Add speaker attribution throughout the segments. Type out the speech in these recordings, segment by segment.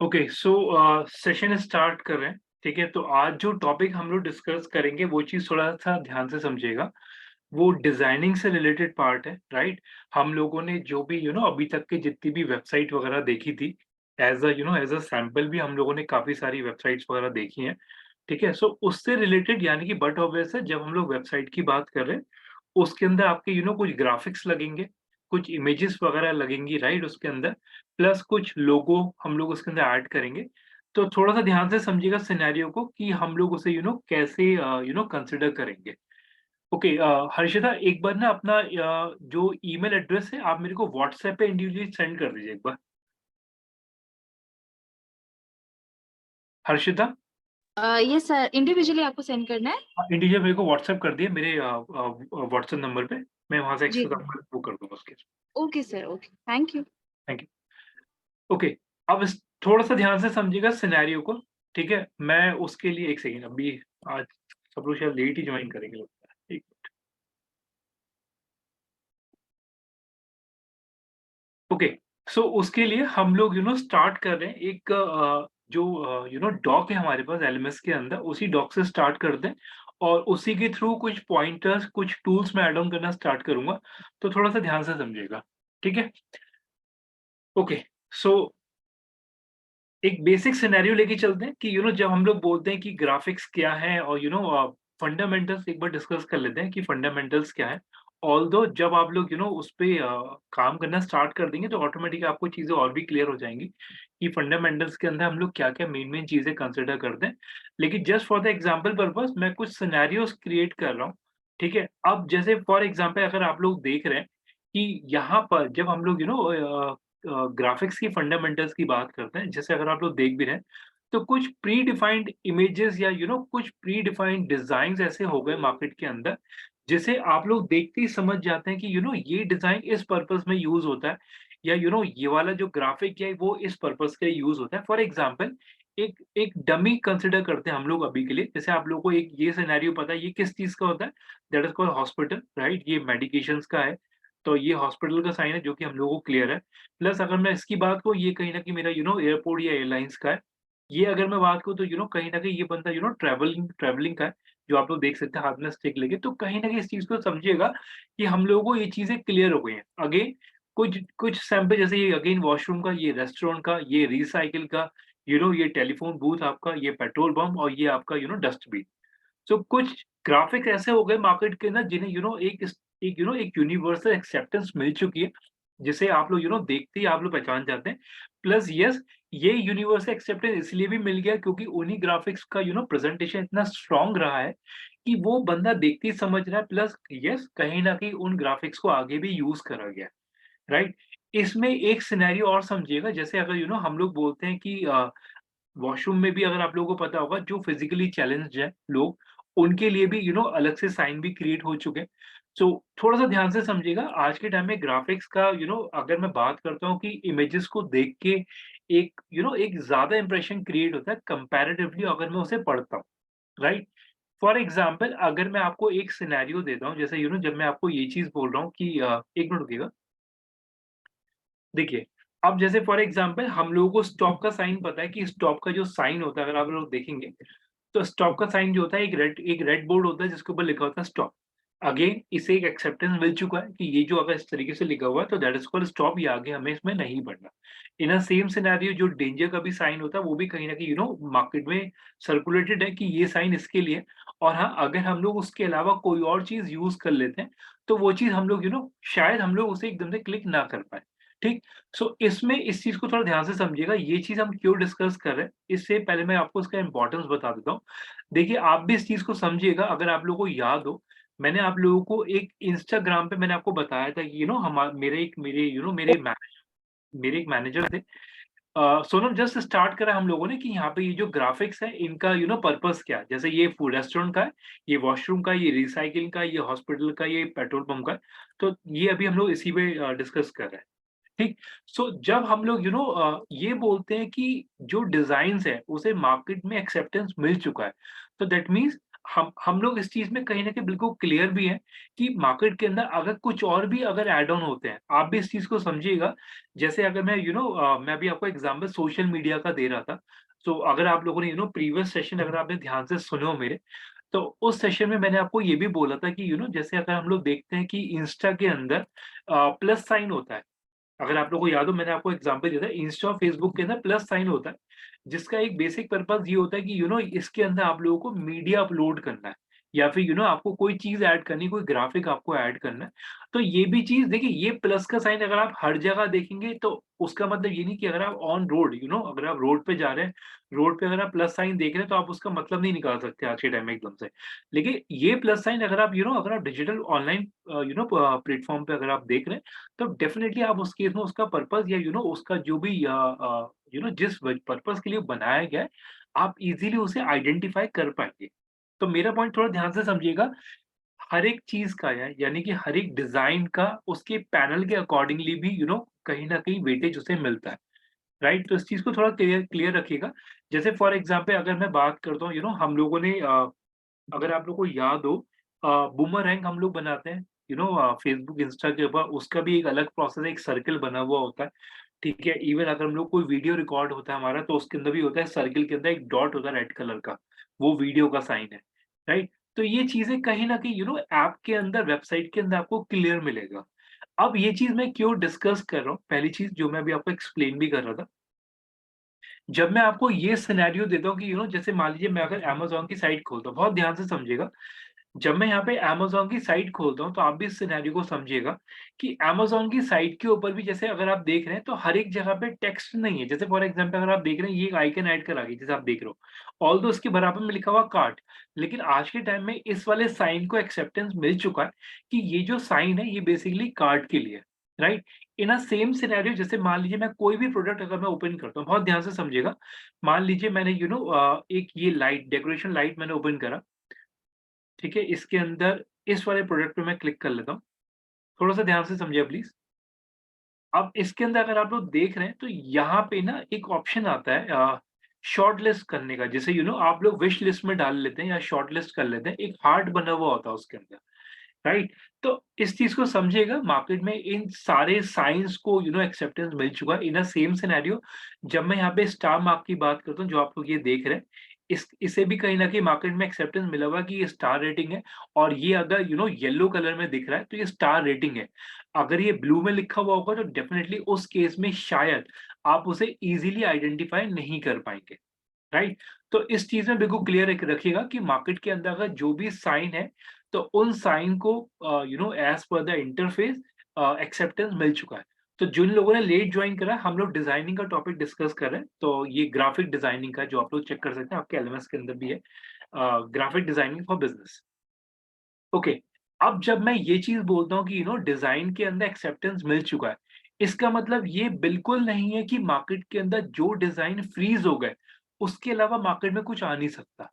Speaker 1: Okay so session start कर रहे हैं। ठीक है, तो आज जो टॉपिक हम लोग डिस्कस करेंगे वो चीज़ थोड़ा सा ध्यान से समझिएगा। वो डिजाइनिंग से रिलेटेड पार्ट है, राइट? हम लोगों ने जो भी अभी तक की जितनी भी वेबसाइट वगैरह देखी थी, एज अ सैंपल भी हम लोगों ने काफी सारी वेबसाइट्स वगैरह देखी हैं। ठीक है, सो उससे रिलेटेड यानी कि बट ऑब्वियस है, जब हम लोग वेबसाइट की बात कर रहे हैं उसके अंदर आपके कुछ ग्राफिक्स लगेंगे, कुछ इमेजेस वगैरह लगेंगी, राइट? उसके अंदर प्लस कुछ लोगो हम लोग उसके अंदर ऐड करेंगे। तो थोड़ा-सा ध्यान से समझिएगा सिनेरियो को कि हम लोग उसे कैसे कंसिडर करेंगे। ओके, हर्षिता एक बार ना अपना जो ईमेल एड्रेस है आप मेरे को व्हाट्सएप पे इंडिविजुअली सेंड कर दीजिए एक बार। हर्षिता,
Speaker 2: यस सर, इंडिविजुअली आपको सेंड करना है?
Speaker 1: इंडिविजुअल मेरे को व्हाट्सएप कर दिए मेरे व्हाट्सएप नंबर पे। मैं वहाँ से
Speaker 2: जी,
Speaker 1: एक्सेस
Speaker 2: जी।
Speaker 1: आपका वो कर दूँगा उसके।
Speaker 2: Okay sir, okay, thank you.
Speaker 1: Thank you. Okay, अब इस थोड़ा-सा ध्यान से समझिएगा सिनेरियो को, ठीक है? मैं उसके लिए 1 सेकंड अभी आज सब लोग शायद लेट ही जॉइन करेंगे लगता है। एक ओके, सो उसके लिए हम लोग स्टार्ट कर रहे हैं एक जो डॉक है हमारे पास एलएमएस के अंदर, उसी डॉक से स्टार्ट करते हैं और उसी के थ्रू कुछ पॉइंटर्स, कुछ टूल्स मैं ऐड ऑन करना स्टार्ट करूँगा, तो थोड़ा-सा ध्यान से समझिएगा, ठीक है? ओके, सो एक बेसिक सिनेरियो लेके चलते हैं कि जब हम लोग बोलते हैं कि ग्राफिक्स क्या है और फंडामेंटल्स एक बार डिस्कस कर लेते हैं कि फंडामेंटल्स क्या है। ऑल्दो जब आप लोग उस पे काम करना स्टार्ट कर देंगे तो ऑटोमेटिक आपको चीज़ें और भी क्लियर हो जाएँगी कि फंडामेंटल्स के अंदर हम लोग क्या-क्या मेन-मेन चीज़ें कंसिडर करते हैं। लेकिन just for the example purpose मैं कुछ सिनेरियोज़ क्रिएट कर रहा हूँ, ठीक है? अब जैसे फॉर एग्जांपल अगर आप लोग देख रहे हैं कि यहाँ पर जब हम लोग ग्राफिक्स की फंडामेंटल्स की बात करते हैं, जैसे अगर आप लोग देख भी रहे हैं, तो कुछ प्री डिफाइंड इमेजेस या कुछ प्री डिफाइंड डिज़ाइन्स ऐसे हो गए मार्केट के अंदर, जिसे आप लोग देखते ही समझ जाते हैं कि ये डिज़ाइन इस पर्पज़ में यूज़ होता है या ये वाला जो ग्राफिक है वो इस पर्पज़ के लिए यूज़ होता है। फॉर एग्ज़ाम्पल एक एक डमी कंसिडर करते हैं हम लोग अभी के लिए, जैसे आप लोगों को एक ये सिनेरियो पता है, ये किस चीज़ का होता है? That is called hospital, right? ये मेडिकेशंस का है, तो ये हॉस्पिटल का साइन है जो कि हम लोगों को क्लियर है। प्लस अगर मैं इसकी बात करूँ ये कहीं न कहीं मेरा एयरपोर्ट या एयरलाइन्स का है। ये अगर मैं बात करूँ तो कहीं न कहीं ये बंदा ट्रैवलिंग ट्रैवलिंग का है, जो आप लोग देख सकते हैं हाथ में स्टिक लेके। तो कहीं न कहीं इस चीज़ को समझिएगा कि हम लोगों को ये चीज़ें क्लियर हो गई हैं। अगेन कुछ कुछ सैंपल जैसे ये अगेन वॉशरूम का, ये रेस्टोरेंट का, ये रिसाइकिल का, ये टेलीफ़ोन बूथ आपका, ये पेट्रोल पंप और ये आपका डस्टबिन। सो कुछ ग्राफिक्स ऐसे हो गए मार्केट के अंदर जिन्हें एक यूनिवर्सल एक्सेप्टेंस मिल चुकी है, जिसे आप लोग देखते ही आप लोग पहचान जाते हैं। प्लस यस, ये यूनिवर्सल एक्सेप्टेंस इसलिए भी मिल गया क्योंकि उन्हीं ग्राफिक्स का प्रेजेंटेशन इतना स्ट्रांग रहा है कि वो बंदा देखते ही समझ रहा है। प्लस यस, कहीं न कहीं उन ग्राफिक्स को आगे भी यूज़ करा गया है, राइट? इसमें एक सिनेरियो और समझिएगा, जैसे अगर हम लोग बोलते हैं कि वॉशरूम में भी अगर आप लोगों को पता होगा जो फिजिकली चैलेंज्ड है लोग, उनके लिए भी अलग से साइन भी क्रिएट हो चुके हैं। सो थोड़ा-सा ध्यान से समझिएगा, आज के टाइम में ग्राफिक्स का अगर मैं बात करता हूँ कि इमेजेस को देख के एक एक ज़्यादा इंप्रेशन क्रिएट होता है कंपैरेटिवली अगर मैं उसे पढ़ता हूँ, राइट? फॉर एग्ज़ाम्पल अगर मैं आपको एक सिनेरियो देता हूँ, जैसे जब मैं आपको ये चीज़ बोल रहा हूँ कि 1 मिनट रुकिएगा। देखिए, अब जैसे फॉर एग्ज़ाम्पल हम लोगों को स्टॉप का साइन पता है कि स्टॉप का जो साइन होता है अगर आप लोग देखेंगे, तो स्टॉप का साइन जो होता है एक रेड बोर्ड होता है जिसके ऊपर लिखा होता है स्टॉप। अगेन इसे एक एक्सेप्टेंस मिल चुका है कि ये जो अगर इस तरीके से लिखा हुआ है तो दैट इज़ कॉल्ड स्टॉप, ये आगे हमें इसमें नहीं बढ़ना। इन अ सेम सिनेरियो जो डेंजर का भी साइन होता है वो भी कहीं न कहीं मार्केट में सर्कुलेटेड है कि ये साइन इसके लिए है। और हाँ, अगर हम लोग उसके अलावा कोई और चीज़ यूज़ कर लेते हैं, तो वो चीज़ हम लोग शायद हम लोग उसे एकदम से क्लिक ना कर पाएँ। ठीक? सो इसमें इस चीज़ को थोड़ा ध्यान से समझिएगा, ये चीज़ हम क्यों डिस्कस कर रहे हैं, इससे पहले मैं आपको इसका इम्पोर्टेंस बता देता हूँ। देखिए, आप भी इस चीज़ को समझिएगा, अगर आप लोगों को याद हो, मैंने आप लोगों को एक इंस्टाग्राम पे मैंने आपको बताया था कि हमा मेरे एक मेरे मेरे एक मैनेजर थे। सोनम जस्ट स्टार्ट करा हम लोगों ने कि यहाँ पे ये जो ग्राफिक्स है इनका पर्पस क्या है? जैसे ये फूड रेस्टोरेंट का है, ये वॉशरूम का है, ये रिसाइक्लिंग का है, ये हॉस्पिटल का है, ये पेट्रोल पंप का है। तो ये अभी हम लोग इसी पे डिस्कस कर रहे हैं। ठीक। सो जब हम लोग ये बोलते हैं कि जो डिज़ाइन्स है उसे मार्केट में एक्सेप्टेंस मिल चुका है, तो दैट मीन्स हम लोग इस चीज़ में कहीं न कहीं बिल्कुल क्लियर भी हैं कि मार्केट के अंदर अगर कुछ और भी अगर ऐड ऑन होते हैं, आप भी इस चीज़ को समझिएगा। जैसे अगर मैं मैं अभी आपको एग्ज़ाम्पल सोशल मीडिया का दे रहा था। तो अगर आप लोगों ने प्रीवियस सेशन अगर आपने ध्यान से सुने हो मेरे, तो उस सेशन में मैंने आपको ये भी बोला था कि जैसे अगर हम लोग देखते हैं कि इंस्टा के अंदर प्लस साइन होता है। अगर आप लोगों को याद हो, मैंने आपको एग्ज़ाम्पल दिया था, इंस्टा और फेसबुक के अंदर प्लस साइन होता है, जिसका एक बेसिक पर्पज़ ये होता है कि इसके अंदर आप लोगों को मीडिया अपलोड करना है या फिर आपको कोई चीज़ ऐड करनी है, कोई ग्राफ़िक आपको ऐड करना है। तो ये भी चीज़ देखिए, ये प्लस का साइन अगर आप हर जगह देखेंगे तो उसका मतलब ये नहीं कि अगर आप ऑन रोड अगर आप रोड पे जा रहे हैं, रोड पे अगर आप प्लस साइन देख रहे हैं तो आप उसका मतलब नहीं निकाल सकते आज के टाइम में एकदम से। लेकिन ये प्लस साइन अगर आप अगर आप डिजिटल ऑनलाइन प्लेटफ़ॉर्म पे अगर आप देख रहे हैं, तो डेफ़िनेटली आप उस केस में उसका पर्पज़ या उसका जो भी जिस व पर्पज़ के लिए बनाया गया है, आप इज़िली उसे आइडेंटिफ़ाई कर पाएँगे। तो मेरा पॉइंट थोड़ा ध्यान से समझिएगा, हर एक चीज़ का यानी कि हर एक डिज़ाइन का उसके पैनल के अकॉर्डिंगली भी कहीं न कहीं वेटेज उसे मिलता है, राइट? तो इस चीज़ को थोड़ा क्लियर क्लियर रखिएगा। जैसे फॉर एग्ज़ाम्पल अगर मैं बात करता हूँ, हम लोगों ने अगर आप लोगों को याद हो, बूमरैंग हम लोग बनाते हैं, फेसबुक, इंस्टा के ऊपर उसका भी एक अलग प्रोसेस है, एक सर्किल बना हुआ होता है, ठीक है? इवन अगर हम लोग कोई वीडियो रिकॉर्ड होता है हमारा, तो उसके अंदर भी होता है, सर्किल के अंदर एक डॉट होता है रेड कलर का, वो वीडियो का साइन है, राइट? तो ये चीज़ें कहीं न कहीं ऐप के अंदर, वेबसाइट के अंदर आपको क्लियर मिलेगा। अब ये चीज़ मैं क्यों डिस्कस कर रहा हूँ, पहली चीज़ जो मैं अभी आपको एक्सप्लेन भी कर रहा था, जब मैं आपको ये सिनेरियो देता हूँ कि जैसे मान लीजिए मैं अगर अमेज़न की साइट खोलता हूँ, बहुत ध्यान से समझिएगा। जब मैं यहाँ पे अमेज़न की साइट खोलता हूँ, तो आप भी इस सिनेरियो को समझिएगा कि अमेज़न की साइट के ऊपर भी जैसे अगर आप देख रहे हैं, तो हर एक जगह पे टेक्स्ट नहीं है। जैसे फॉर एग्ज़ाम्पल अगर आप देख रहे हैं, ये एक आइकन ऐड करा गई, जैसे आप देख रहे हो। ऑल्दो इसके बराबर में लिखा हुआ कार्ट, लेकिन आज के टाइम में इस वाले साइन को एक्सेप्टेंस मिल चुका है कि ये जो साइन है, ये बेसिकली कार्ट के लिए है, राइट? इन अ सेम सिनेरियो, जैसे मान लीजिए मैं कोई भी प्रोडक्ट अगर मैं ओपन करता हूँ, बहुत ध्यान से समझिएगा। मान लीजिए मैंने एक ये लाइट, डेकोरेशन लाइट मैंने ओपन करा, ठीक है? इसके अंदर इस वाले प्रोडक्ट पे मैं क्लिक कर लेता हूँ। थोड़ा-सा ध्यान से समझिए प्लीज़। अब इसके अंदर अगर आप लोग देख रहे हैं, तो यहाँ पे ना एक ऑप्शन आता है शॉर्ट लिस्ट करने का। जैसे आप लोग विश लिस्ट में डाल लेते हैं या शॉर्ट लिस्ट कर लेते हैं, एक हार्ट बना हुआ होता है उसके अंदर, राइट? तो इस चीज़ को समझिएगा, मार्केट में इन सारे साइन्स को एक्सेप्टेंस मिल चुका है। इन अ सेम सिनेरियो, जब मैं यहाँ पे स्टार मार्क की बात करता हूँ, जो आप लोग ये देख रहे हैं, इसे भी कहीं न कहीं मार्केट में एक्सेप्टेंस मिला हुआ है कि ये स्टार रेटिंग है, और ये अगर येलो कलर में दिख रहा है, तो ये स्टार रेटिंग है। अगर ये ब्लू में लिखा हुआ होगा, तो डेफिनिटली उस केस में शायद आप उसे ईज़िली आइडेंटिफ़ाई नहीं कर पाएँगे, राइट? तो इस चीज़ में बिल्कुल क्लियर रखिएगा कि मार्केट के अंदर अगर जो भी साइन है, तो उन साइन को as per the interface acceptance मिल चुका है। तो जिन लोगों ने लेट जॉइन करा है, हम लोग डिज़ाइनिंग का टॉपिक डिस्कस कर रहे हैं, तो ये ग्राफ़िक डिज़ाइनिंग का, जो आप लोग चेक कर सकते हैं, आपके एलएमएस के अंदर भी है, graphic designing for business. Okay, अब जब मैं ये चीज़ बोलता हूँ कि डिज़ाइन के अंदर एक्सेप्टेंस मिल चुका है, इसका मतलब ये बिल्कुल नहीं है कि मार्केट के अंदर जो डिज़ाइन फ्रीज़ हो गए, उसके अलावा मार्केट में कुछ आ नहीं सकता।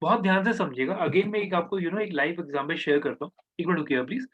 Speaker 1: बहुत ध्यान से समझिएगा, अगेन मैं एक आपको एक लाइव एग्ज़ाम्पल शेयर करता हूँ। एक मिनट रुकिएगा प्लीज़।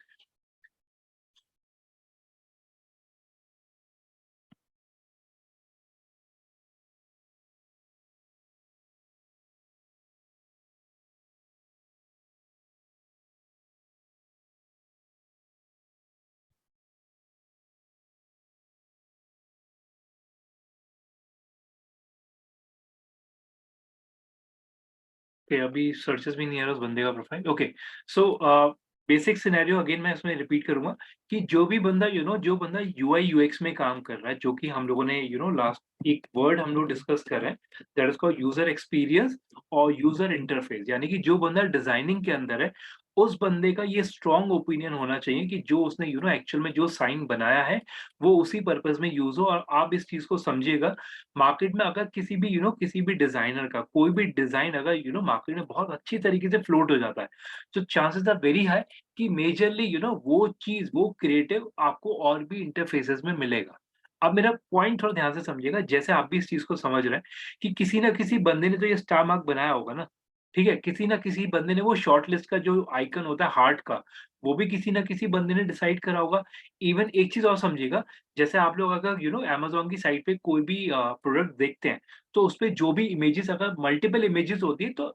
Speaker 1: ओके, अभी सर्चेज़ भी नहीं आ रहा उस बंदे का profile. Okay, so basic scenario again मैं इसमें रिपीट करूँगा कि जो भी बंदा जो बंदा यूआई यूएक्स में काम कर रहा है, जो कि हम लोगों ने लास्ट एक वर्ड हम लोग डिस्कस कर रहे हैं, that is called user experience और यूज़र इंटरफेस। यानी कि जो बंदा डिज़ाइनिंग के अंदर है, उस बंदे का ये स्ट्रॉन्ग ओपिनियन होना चाहिए कि जो उसने एक्चुअल में जो साइन बनाया है, वो उसी पर्पज़ में यूज़ हो। और आप इस चीज़ को समझिएगा, मार्केट में अगर किसी भी किसी भी डिज़ाइनर का कोई भी डिज़ाइन अगर मार्केट में बहुत अच्छी तरीके से फ्लोट हो जाता है, तो चांसेस आर वेरी हाई कि मेजरली वो चीज़, वो क्रिएटिव आपको और भी इंटरफेसेस में मिलेगा। अब मेरा पॉइंट थोड़ा ध्यान से समझिएगा, जैसे आप भी इस चीज़ को समझ रहे हैं कि किसी न किसी बंदे ने तो ये स्टार मार्क बनाया होगा ना, ठीक है? किसी ना किसी बंदे ने वो शॉर्ट लिस्ट का जो आइकन होता है हार्ट का, वो भी किसी ना किसी बंदे ने डिसाइड करा होगा। इवन एक चीज़ और समझिएगा, जैसे आप लोग अगर अमेज़न की साइट पे कोई भी प्रोडक्ट देखते हैं, तो उसपे जो भी इमेजेस अगर मल्टीपल इमेजेस होती है तो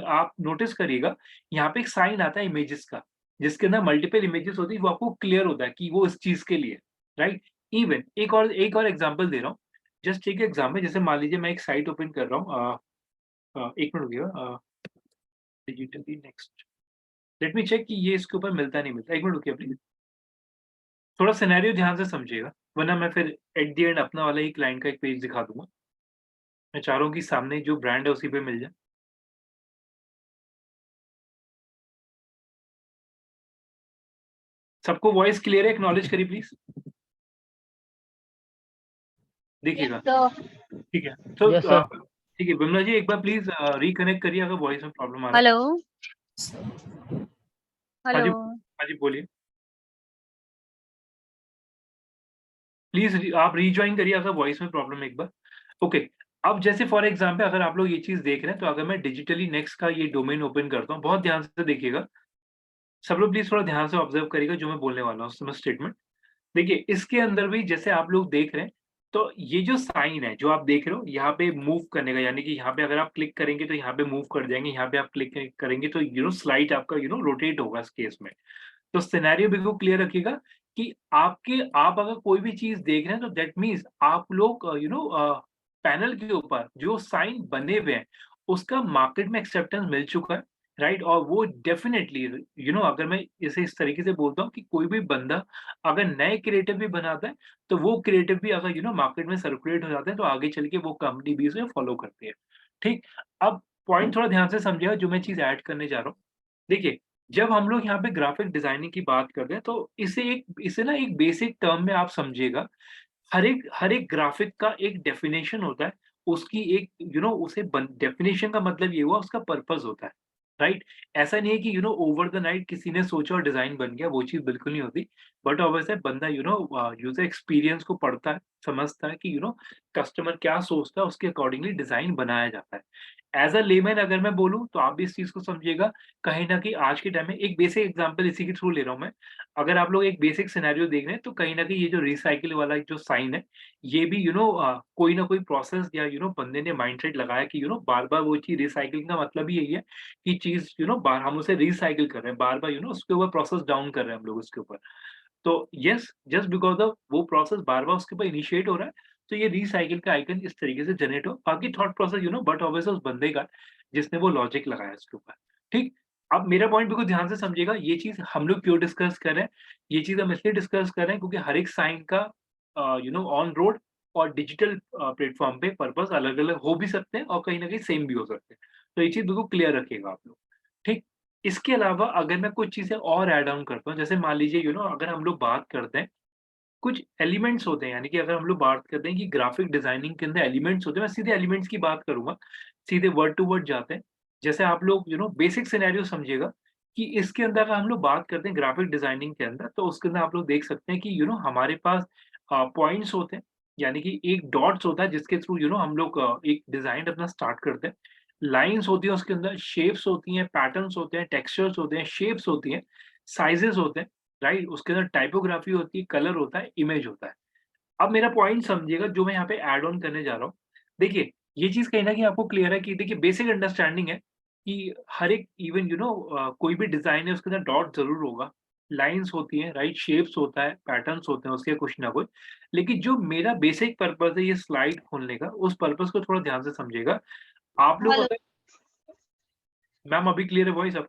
Speaker 1: आप नोटिस करिएगा, यहाँ पे एक साइन आता है इमेजेस का, जिसके अंदर मल्टीपल इमेजेस होती है, वो आपको क्लियर होता है कि वो इस चीज़ के लिए, राइट? इवन एक और एग्ज़ाम्पल दे रहा हूँ, जस्ट टेक एग्ज़ाम्पल जैसे मान लीजिए मैं एक साइट ओपन कर रहा हूँ 1 मिनट रुकिएगा digitally next let me check कि ये इसके ऊपर मिलता नहीं मिलता। 1 मिनट रुकिए प्लीज़। थोड़ा सिनेरियो ध्यान से समझिएगा, वरना मैं फिर एट द एंड अपना वाला ही क्लाइंट का एक पेज दिखा दूँगा। मैं चाह रहा हूँ कि सामने जो ब्रांड है उसी पे मिल जाए। सबको वॉइस क्लियर है? एक्नॉलेज करिए प्लीज़। देखिएगा,
Speaker 2: सर
Speaker 1: ठीक है। तो
Speaker 3: यस सर।
Speaker 1: ठीक है, विमला जी एक बार प्लीज़ रिकनेक्ट करिए अगर वॉइस में प्रॉब्लम आ रहा है।
Speaker 2: हेलो
Speaker 1: हाँ जी,
Speaker 2: हेलो
Speaker 1: हाँ जी बोलिए। प्लीज़ आप रिजॉइन करिए अगर वॉइस में प्रॉब्लम है एक बार। ओके, अब जैसे फॉर एग्ज़ाम्पल अगर आप लोग ये चीज़ देख रहे हैं, तो अगर मैं डिजिटली नेक्स्ट का ये डोमेन ओपन करता हूँ, बहुत ध्यान से देखिएगा। सब लोग प्लीज़ थोड़ा ध्यान से ऑब्ज़र्व करिएगा जो मैं बोलने वाला हूँ, उसमें स्टेटमेंट। देखिए, इसके अंदर भी जैसे आप लोग देख रहे हैं, तो ये जो साइन है, जो आप देख रहे हो, यहाँ पे मूव करने का, यानी कि यहाँ पे अगर आप क्लिक करेंगे, तो यहाँ पे मूव कर जाएँगे, यहाँ पे आप क्लिक करेंगे, तो स्लाइड आपका रोटेट होगा इस केस में। तो सिनेरियो बिल्कुल क्लियर रखिएगा कि आप अगर कोई भी चीज़ देख रहे हैं, तो दैट मीन्स आप लोग पैनल के ऊपर जो साइन बने हुए हैं, उसका मार्केट में एक्सेप्टेंस मिल चुका है, राइट? और वो डेफ़िनिटली अगर मैं इसे इस तरीके से बोलता हूँ कि कोई भी बंदा अगर नए क्रिएटिव भी बनाता है, तो वो क्रिएटिव भी अगर मार्केट में सर्कुलेट हो जाते हैं, तो आगे चल के वो कंपनी भी उसे फॉलो करती है, ठीक? अब पॉइंट थोड़ा ध्यान से समझिएगा जो मैं चीज़ ऐड करने जा रहा हूँ। देखिए, जब हम लोग यहाँ पे ग्राफिक डिज़ाइनिंग की बात करते हैं, तो इसे ना एक बेसिक टर्म में आप समझिएगा। हर एक ग्राफिक का एक डेफिनेशन होता है। उसकी एक उसे बन डेफिनेशन का मतलब ये हुआ उसका पर्पज़ होता है, राइट? ऐसा नहीं है कि ओवर द नाइट किसी ने सोचा और डिज़ाइन बन गया, वो चीज़ बिल्कुल नहीं होती। बट ऑब्वियसली बंदा यूज़र एक्सपीरियंस को पढ़ता है, समझता है कि कस्टमर क्या सोचता है, उसके अकॉर्डिंगली डिज़ाइन बनाया जाता है। एज़ अ लेमैन अगर मैं बोलूँ, तो आप भी इस चीज़ को समझिएगा, कहीं न कहीं आज के टाइम में एक बेसिक एग्ज़ाम्पल इसी के थ्रू ले रहा हूँ मैं। अगर आप लोग एक बेसिक सिनेरियो देख रहे हैं, तो कहीं न कहीं ये जो रिसाइकिल वाला जो साइन है, ये भी कोई ना कोई प्रोसेस या बंदे ने माइंडसेट लगाया कि बार-बार वो चीज़ रिसाइक्लिंग का मतलब ही यही है कि चीज़ बार हम उसे रिसाइकिल कर रहे हैं, बार-बार उसके ऊपर प्रोसेस डाउन कर रहे हैं हम लोग उसके ऊपर। तो येस, जस्ट बिकॉज़ ऑफ वो प्रोसेस बार-बार उसके ऊपर इनिशिएट हो रहा है, तो ये रिसाइकिल का आइकन इस तरीके से जनरेट हो, बाकी थॉट प्रोसेस बट ऑब्वियसली उस बंदे का जिसने वो लॉजिक लगाया उसके ऊपर, ठीक? अब मेरा पॉइंट बिल्कुल ध्यान से समझिएगा, ये चीज़ हम लोग क्यों डिस्कस कर रहे हैं? ये चीज़ हम इसलिए डिस्कस कर रहे हैं क्योंकि हर एक साइन का ऑन रोड और डिजिटल प्लेटफ़ॉर्म पे पर्पस अलग-अलग हो भी सकते हैं और कहीं न कहीं सेम भी हो सकते हैं। तो ये चीज़ बिल्कुल क्लियर रखिएगा आप लोग, ठीक? इसके अलावा अगर मैं कुछ चीज़ें और ऐड ऑन करता हूँ, जैसे मान लीजिए अगर हम लोग बात करते हैं, कुछ एलिमेंट्स होते हैं, यानी कि अगर हम लोग बात करते हैं कि ग्राफिक डिज़ाइनिंग के अंदर एलिमेंट्स होते हैं, मैं सीधे एलिमेंट्स की बात करूँगा, सीधे वर्ड टू वर्ड जाते हैं। जैसे आप लोग बेसिक सिनेरियो समझिएगा कि इसके अंदर अगर हम लोग बात करते हैं ग्राफिक डिज़ाइनिंग के अंदर, तो उसके अंदर आप लोग देख सकते हैं कि हमारे पास पॉइंट्स होते हैं, यानी कि एक डॉट्स होता है जिसके थ्रू हम लोग एक डिज़ाइन अपना स्टार्ट करते हैं। लाइन्स होती हैं उसके अंदर, शेप्स होती हैं, पैटर्न्स होते हैं, टेक्सचर्स होते हैं, शेप्स होती हैं, साइज़ेज़ होते हैं। राइट? उसके अंदर टाइपोग्राफी होती है, कलर होता है, इमेज होता है। अब मेरा पॉइंट समझिएगा जो मैं यहाँ पे ऐड ऑन करने जा रहा हूँ। देखिए, ये चीज़ कहीं न कहीं आपको क्लियर है कि देखिए बेसिक अंडरस्टैंडिंग है कि हर एक इवन कोई भी डिज़ाइन है उसके अंदर डॉट ज़रूर होगा, लाइन्स होती हैं, राइट? शेप्स होता है, पैटर्न्स होते हैं उसके कुछ ना कुछ। लेकिन जो मेरा बेसिक पर्पज़ है ये स्लाइड खोलने का, उस पर्पज़ को थोड़ा ध्यान से समझिएगा। आप लोग
Speaker 2: हेलो
Speaker 1: अगर मैम अभी क्लियर है वॉइस अब?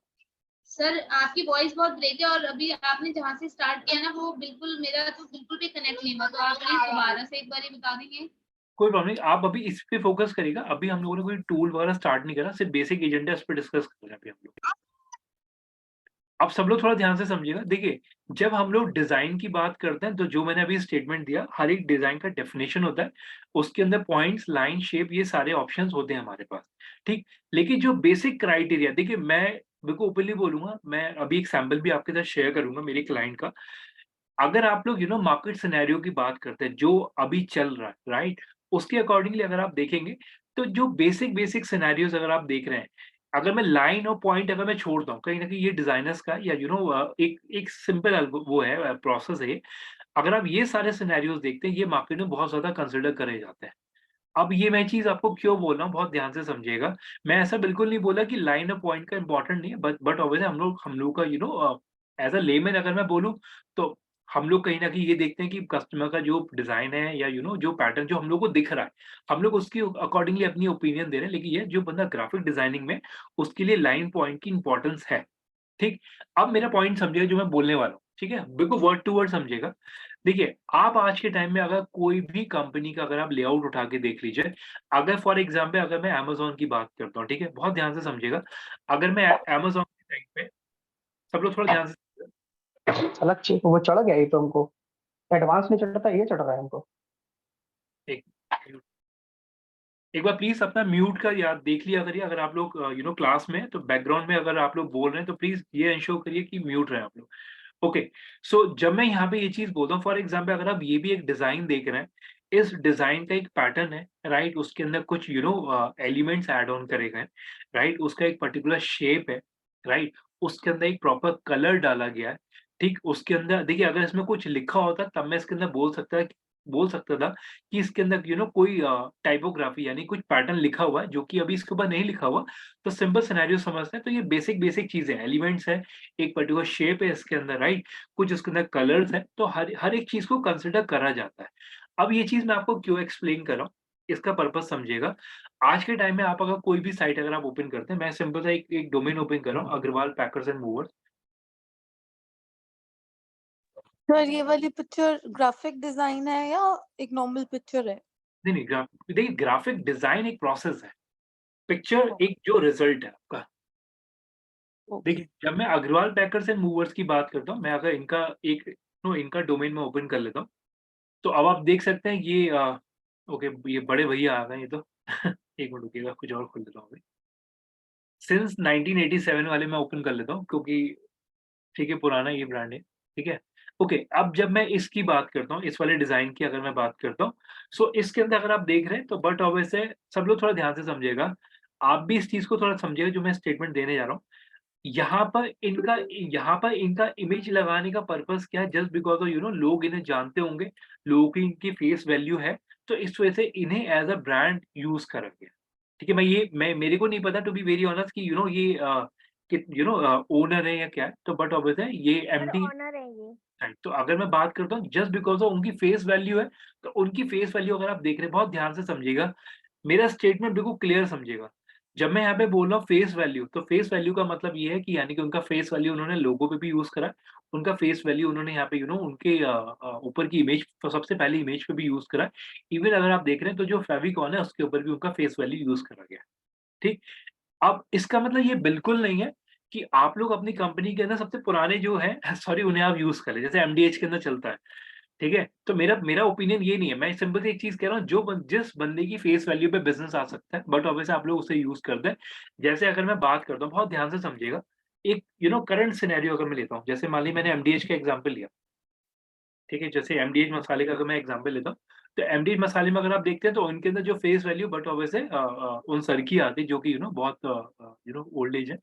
Speaker 2: सर, आपकी वॉइस बहुत ब्रेक है और अभी आपने जहाँ से स्टार्ट किया ना वो बिल्कुल मेरा तो बिल्कुल भी कनेक्ट नहीं हुआ, तो आप प्लीज दोबारा से एक बार बता देंगे?
Speaker 1: कोई प्रॉब्लम नहीं, आप अभी इस पे फ़ोकस करिएगा। अभी हम लोगों ने कोई टूल वगैरह स्टार्ट नहीं करा, सिर्फ़ बेसिक एजेंडा इस पे डिस्कस कर रहे हैं अभी हम लोग। अब सब लोग थोड़ा ध्यान से समझिएगा। देखिए, जब हम लोग डिज़ाइन की बात करते हैं, तो जो मैंने अभी स्टेटमेंट दिया, हर एक डिज़ाइन का डेफ़िनेशन होता है। उसके अंदर पॉइंट्स, लाइन, शेप ये सारे ऑप्शंस होते हैं हमारे पास, ठीक? लेकिन जो बेसिक क्राइटेरिया देखिए मैं बिल्कुल ओपनली बोलूँगा, मैं अभी एक सैंपल भी आपके साथ शेयर करूँगा मेरे क्लाइंट का। अगर आप लोग मार्केट सिनेरियो की बात करते हैं, जो अभी चल रहा है, राइट? उसके अकॉर्डिंगली अगर आप देखेंगे, तो जो बेसिक सिनेरियोज़ अगर आप देख रहे हैं, अगर मैं लाइन और पॉइंट अगर मैं छोड़ता हूँ, कहीं न कहीं ये डिज़ाइनर्स का या एक एक सिंपल वो है प्रोसेस है ये। अगर आप ये सारे सिनेरियोज़ देखते हैं, ये मार्केट में बहुत ज़्यादा कंसिडर करे जाते हैं। अब ये मैं चीज़ आपको क्यों बोल रहा हूँ, बहुत ध्यान से समझिएगा। मैं ऐसा बिल्कुल नहीं बोला कि लाइन और पॉइंट का इम्पोर्टेंट नहीं है, बट ऑब्वियसली हम लोग का एज़ अ लेमैन अगर मैं बोलूँ, तो हम लोग कहीं न कहीं ये देखते हैं कि कस्टमर का जो डिज़ाइन है या जो पैटर्न जो हम लोग को दिख रहा है, हम लोग उसके अकॉर्डिंगली अपनी ओपिनियन दे रहे हैं। लेकिन ये जो बंदा ग्राफिक डिज़ाइनिंग में, उसके लिए लाइन पॉइंट की इम्पोर्टेंस है। ठीक? अब मेरा पॉइंट समझिएगा जो मैं बोलने वाला हूँ, ठीक है? बिल्कुल वर्ड टू वर्ड समझिएगा। देखिए, आप आज के टाइम में अगर कोई भी कंपनी का अगर आप लेआउट उठा के देख लीजिए, अगर फॉर एग्ज़ाम्पल अगर मैं अमेज़न की बात करता हूँ, ठीक है? बहुत ध्यान से समझिएगा। अगर मैं अमेज़न के टाइम पे सब लोग थोड़ा ध्यान से
Speaker 3: अलग चीज वो चढ़ गया ये तो हमको। एडवांस नहीं चढ़ता, ये चढ़ रहा है हमको।
Speaker 1: एक एक बार प्लीज़ अपना म्यूट का याद देख लिया करिए अगर आप लोग क्लास में हैं, तो बैकग्राउंड में अगर आप लोग बोल रहे हैं, तो प्लीज़ ये एन्श्योर करिए कि म्यूट रहें आप लोग। ओके, सो जब मैं यहाँ पे ये चीज़ बोलता हूँ, फॉर एग्ज़ाम्पल अगर आप ये भी एक डिज़ाइन देख रहे हैं, इस डिज़ाइन का एक पैटर्न है, राइट? उसके अंदर कुछ एलिमेंट्स ऐड ऑन करे गए हैं, राइट? उसका एक पर्टिकुलर शेप है, राइट? उसके अंदर एक प्रॉपर कलर डाला गया है, ठीक? उसके अंदर देखिए अगर इसमें कुछ लिखा होता तब मैं इसके अंदर बोल सकता था कि इसके अंदर कोई टाइपोग्राफी यानी कुछ पैटर्न लिखा हुआ है, जो कि अभी इसके ऊपर नहीं लिखा हुआ, तो सिंपल सिनेरियो समझते हैं, तो ये बेसिक चीज़ें हैं, एलिमेंट्स हैं, एक पर्टिकुलर शेप है इसके अंदर, राइट? कुछ उसके अंदर कलर्स हैं, तो हर हर एक चीज़ को कंसिडर करा जाता है। अब ये चीज़ मैं आपको क्यों एक्सप्लेन कर रहा हूँ, इसका पर्पज़ समझिएगा। आज के टाइम में आप अगर कोई भी साइट अगर आप ओपन करते हैं, मैं सिंपल सा एक एक डोमेन ओपन कर रहा हूँ, Agarwal packers and movers.
Speaker 4: Sir ये वाली पिक्चर ग्राफिक डिजाइन है या एक नॉर्मल पिक्चर है?
Speaker 1: नहीं, नहीं, देखिए ग्राफिक डिज़ाइन एक प्रोसेस है, पिक्चर एक जो रिज़ल्ट है आपका।
Speaker 4: ओके।
Speaker 1: देखिए, जब मैं अग्रवाल पैकर्स एंड मूवर्स की बात करता हूँ, मैं अगर इनका डोमेन मैं ओपन कर लेता हूँ, तो अब आप देख सकते हैं ओके, ये बड़े भैया आ गए ये तो। 1 मिनट रुकिएगा, कुछ और खोल देता हूँ अभी। सिंस 1987 वाले मैं ओपन कर लेता हूँ क्योंकि ठीक है, पुराना ये ब्रांड है, ठीक है? ओके, अब जब मैं इसकी बात करता हूँ, इस वाले डिज़ाइन की अगर मैं बात करता हूँ, सो इसके अंदर अगर आप देख रहे हैं तो बट ऑब्वियस है, सब लोग थोड़ा ध्यान से समझिएगा। आप भी इस चीज़ को थोड़ा समझिएगा जो मैं स्टेटमेंट देने जा रहा हूँ। यहाँ पर इनका इमेज लगाने का पर्पज़ क्या है? जस्ट बिकॉज़ ऑफ लोग इन्हें जानते होंगे, लोगों की इनकी फेस वैल्यू है, तो इस वजह से इन्हें एज़ अ ब्रांड यूज़ करेंगे। ठीक है? मैं मेरे को नहीं पता टू बी वेरी ऑनेस्ट कि ये कि ओनर है या क्या है, तो बट ऑब्वियस है ये
Speaker 5: सर
Speaker 1: एमडी।
Speaker 5: ऑनर है ये।
Speaker 1: राइट, तो अगर मैं बात करता हूँ जस्ट बिकॉज़ ऑफ उनकी फेस वैल्यू है, तो उनकी फेस वैल्यू अगर आप देख रहे हैं, बहुत ध्यान से समझिएगा, मेरा स्टेटमेंट बिल्कुल क्लियर समझिएगा। जब मैं यहाँ पे बोल रहा हूँ फेस वैल्यू, तो फेस वैल्यू का मतलब ये है कि यानी कि उनका फेस वैल्यू उन्होंने लोगो पे भी यूज़ करा है, उनका फेस वैल्यू उन्होंने यहाँ पे उनके ऊपर की इमेज, तो सबसे पहली इमेज पे भी यूज़ करा है। इवन अगर आप देख रहे हैं तो जो फेविकॉल है उसके ऊपर भी उनका फेस वैल्यू यूज़ करा गया है, ठीक? अब इसका मतलब ये बिल्कुल नहीं है कि आप लोग अपनी कंपनी के अंदर सबसे पुराने जो हैं सॉरी उन्हें आप यूज़ कर लें, जैसे एमडीएच के अंदर चलता है, ठीक है? तो मेरा मेरा ओपिनियन ये नहीं है, मैं सिंपल सी एक चीज़ कह रहा हूँ, जिस बंदे की फेस वैल्यू पे बिज़नेस आ सकता है, बट ऑब्वियसली आप लोग उसे यूज़ कर दें। जैसे अगर मैं बात करता हूँ, बहुत ध्यान से समझिएगा, एक करंट सिनेरियो अगर मैं लेता हूँ, जैसे मान लीजिए मैंने एमडीएच का एग्ज़ाम्पल लिया, ठीक है? जैसे एमडीएच मसाले का अगर मैं एग्ज़ाम्पल लेता हूँ, तो एमडीएच मसाले में अगर आप देखते हैं तो उनके अंदर जो फेस वैल्यू बट ऑब्वियस है उन सर की आती है जो कि बहुत ओल्ड एज है।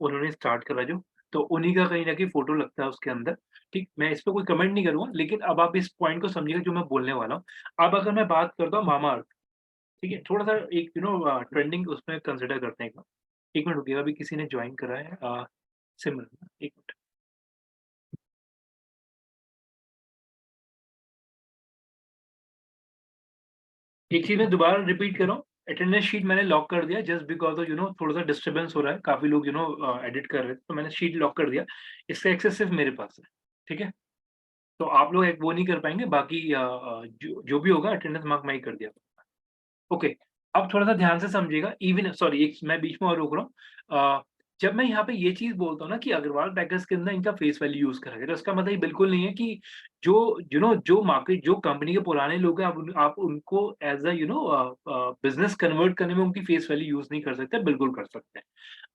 Speaker 1: उन्होंने स्टार्ट करा जो, तो उन्हीं का कहीं न कहीं फ़ोटो लगता है उसके अंदर, ठीक? मैं इस पे कोई कमेंट नहीं करूँगा, लेकिन अब आप इस पॉइंट को समझिएगा जो मैं बोलने वाला हूँ। अब अगर मैं बात करता हूँ मामाअर्थ, ठीक है? थोड़ा-सा एक ट्रेंडिंग उसमें कंसिडर करते हैं एक बार। 1 मिनट रुकिएगा, अभी किसी ने जॉइन करा है सिमरन, 1 मिनट। एक चीज़ मैं दोबारा रिपीट कर रहा हूँ, अटेंडेंस शीट मैंने लॉक कर दिया जस्ट बिकॉज़ ऑफ थोड़ा-सा डिस्टर्बेंस हो रहा है, काफ़ी लोग एडिट कर रहे थे, तो मैंने शीट लॉक कर दिया। इसका एक्सेस सिर्फ़ मेरे पास है, ठीक है? तो आप लोग एक वो नहीं कर पाएँगे, बाकी जो जो भी होगा अटेंडेंस मार्क मैं ही कर दिया। ओके, अब थोड़ा-सा ध्यान से समझिएगा, इवन सॉरी एक मैं बीच में और रोक रहा हूँ। जब मैं यहाँ पे ये चीज़ बोलता हूँ ना कि अग्रवाल पैकेज के अंदर इनका फेस वैल्यू यूज़ करा गया, तो इसका मतलब ये बिल्कुल नहीं है कि जो मार्केट जो कंपनी के पुराने लोग हैं, आप उनको एज़ अ बिज़नेस कन्वर्ट करने में उनकी फेस वैल्यू यूज़ नहीं कर सकते, बिल्कुल कर सकते हैं।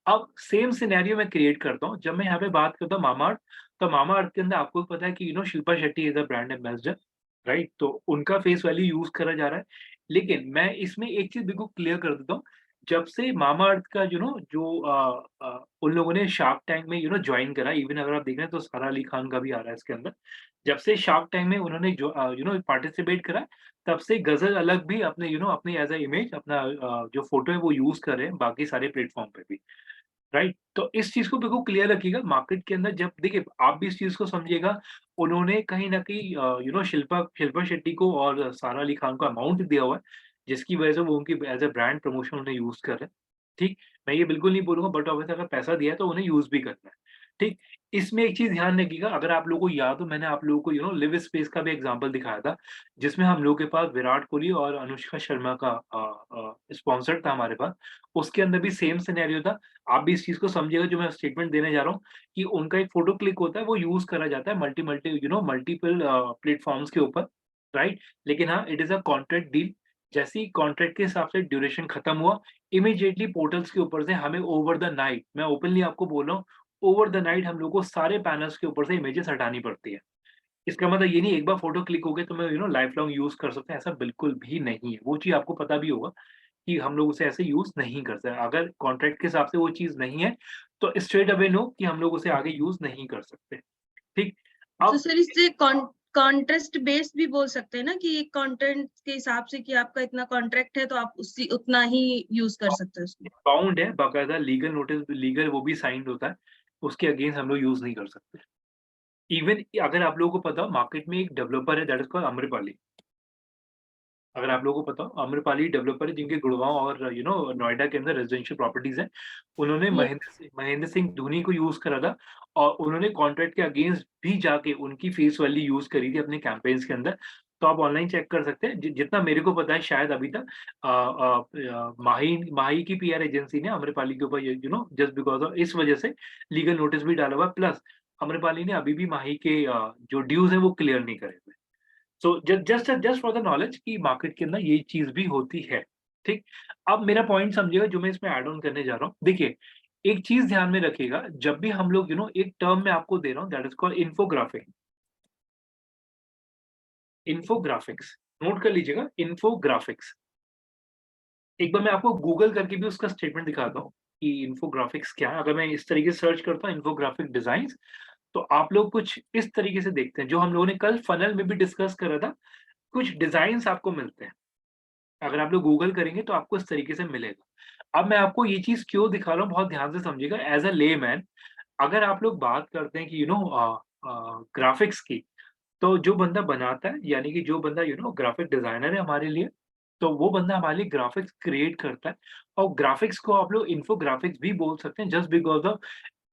Speaker 1: अब सेम सिनेरियो मैं क्रिएट करता हूँ, जब मैं यहाँ पे बात करता हूँ मामाअर्थ, तो मामाअर्थ के अंदर आपको पता है कि Shilpa Shetty is a brand ambassador, right? तो उनका फेस वैल्यू यूज़ करा जा रहा है। लेकिन मैं इसमें एक चीज़ बिल्कुल क्लियर कर देता हूँ, जब से मामाअर्थ का उन लोगों ने शार्क टैंक में जॉइन करा, इवन अगर आप देख रहे हैं तो सारा अली खान का भी आ रहा है इसके अंदर। जब से शार्क टैंक में उन्होंने जो पार्टिसिपेट करा, तब से गज़ल अलग भी अपने अपने एज़ अ इमेज अपना जो फ़ोटो है वो यूज़ कर रहे हैं बाकी सारे प्लेटफ़ॉर्म पे भी। राइट? तो इस चीज़ को बिल्कुल क्लियर रखिएगा मार्केट के अंदर। जब देखिए आप भी इस चीज़ को समझिएगा, उन्होंने कहीं न कहीं शिल्पा शिल्पा शेट्टी को और सारा अली खान को अमाउंट दिया हुआ है, जिसकी वजह से वो उनकी एज़ अ ब्रांड प्रमोशन उन्हें यूज़ कर रहे हैं। ठीक? मैं ये बिल्कुल नहीं बोलूँगा, बट ऑब्वियसली अगर पैसा दिया है तो उन्हें यूज़ भी करना है। ठीक? इसमें एक चीज़ ध्यान रखिएगा, अगर आप लोगों को याद हो, मैंने आप लोगों को लिव स्पेस का भी एग्ज़ाम्पल दिखाया था, जिसमें हम लोगों के पास विराट कोहली और अनुष्का शर्मा का स्पॉन्सर था हमारे पास। उसके अंदर भी सेम सिनेरियो था। आप भी इस चीज़ को समझिएगा जो मैं स्टेटमेंट देने जा रहा हूँ, कि उनका एक फ़ोटो क्लिक होता है, वो यूज़ करा जाता है मल्टीपल प्लेटफ़ॉर्म्स के ऊपर, राइट? लेकिन हाँ, it is a contract deal. जैसे ही कॉन्ट्रैक्ट के हिसाब से ड्यूरेशन खत्म हुआ, इमीडिएटली पोर्टल्स के ऊपर से हमें ओवर द नाइट, मैं ओपनली आपको बोल रहा हूँ, ओवर द नाइट हम लोग को सारे पैनल्स के ऊपर से इमेजेस हटानी पड़ती है। इसका मतलब ये नहीं एक बार फ़ोटो क्लिक हो गया तो मैं लाइफ़ लॉन्ग यूज़ कर सकते हैं, ऐसा बिल्कुल भी नहीं है। वो चीज़ आपको पता भी होगा कि हम लोग उसे ऐसे यूज़ नहीं कर सकते। अगर कॉन्ट्रैक्ट के हिसाब से वो चीज़ नहीं है, तो स्ट्रेट अवे नो कि हम लोग उसे आगे यूज़ नहीं कर सकते। ठीक?
Speaker 5: तो
Speaker 1: अब
Speaker 5: सर इससे कॉन्ट्रेस्ट बेस्ड भी बोल सकते हैं ना कि कंटेंट के हिसाब से कि आपका इतना कॉन्ट्रैक्ट है तो आप उसी उतना ही यूज कर सकते हैं उसको।
Speaker 1: बाउंड है, बाकायदा लीगल नोटिस लीगल वो भी साइन्ड होता है, उसके अगेंस्ट हम लोग यूज़ नहीं कर सकते। इवन अगर आप लोगों को पता हो, मार्केट में एक डेवलपर है दैट इज़ कॉल्ड आम्रपाली। अगर आप लोगों को पता हो, आम्रपाली डेवलपर है जिनके गुड़गाँव और नोएडा के अंदर रेज़िडेंशियल प्रॉपर्टीज़ हैं। उन्होंने
Speaker 5: ये
Speaker 1: महेंद्र सिंह धोनी को यूज़ करा था, और उन्होंने कॉन्ट्रैक्ट के अगेंस्ट भी जाके उनकी फेस वैल्यू यूज़ करी थी अपने कैम्पेन्स के अंदर। तो आप ऑनलाइन चेक कर सकते हैं। जितना मेरे को पता है, शायद अभी तक माही की पीआर एजेंसी ने आम्रपाली के ऊपर जस्ट बिकॉज़ ऑफ इस वजह से लीगल नोटिस भी डाला हुआ है। प्लस आम्रपाली ने अभी भी माही के जो ड्यूज़ हैं वो क्लियर नहीं करे हुए। So just for the knowledge कि मार्केट के अंदर ये चीज़ भी होती है, ठीक? अब मेरा पॉइंट समझिएगा जो मैं इसमें ऐड ऑन करने जा रहा हूँ। देखिए, एक चीज़ ध्यान में रखिएगा, जब भी हम लोग एक टर्म मैं आपको दे रहा हूँ that is called infographic. Infographics, note कर लीजिएगा, इन्फोग्राफिक्स। एक बार मैं आपको गूगल करके भी उसका स्टेटमेंट दिखाता हूँ कि इन्फोग्राफिक्स क्या है। अगर मैं इस तरीके से सर्च करता हूँ इन्फोग्राफिक डिज़ाइन्स, तो आप लोग कुछ इस तरीके से देखते हैं, जो हम लोगों ने कल फनल में भी डिस्कस करा था, कुछ डिज़ाइन्स आपको मिलते हैं। अगर आप लोग गूगल करेंगे तो आपको इस तरीके से मिलेगा। अब मैं आपको ये चीज़ क्यों दिखा रहा हूँ, बहुत ध्यान से समझिएगा। एज़ अ लेमैन, अगर आप लोग बात करते हैं कि ग्राफ़िक्स की, तो जो बंदा बनाता है, यानी कि जो बंदा ग्राफ़िक डिज़ाइनर है हमारे लिए, तो वो बंदा हमारे लिए ग्राफ़िक्स क्रिएट करता है। और ग्राफ़िक्स को आप लोग इन्फोग्राफ़िक्स भी बोल सकते हैं, just because of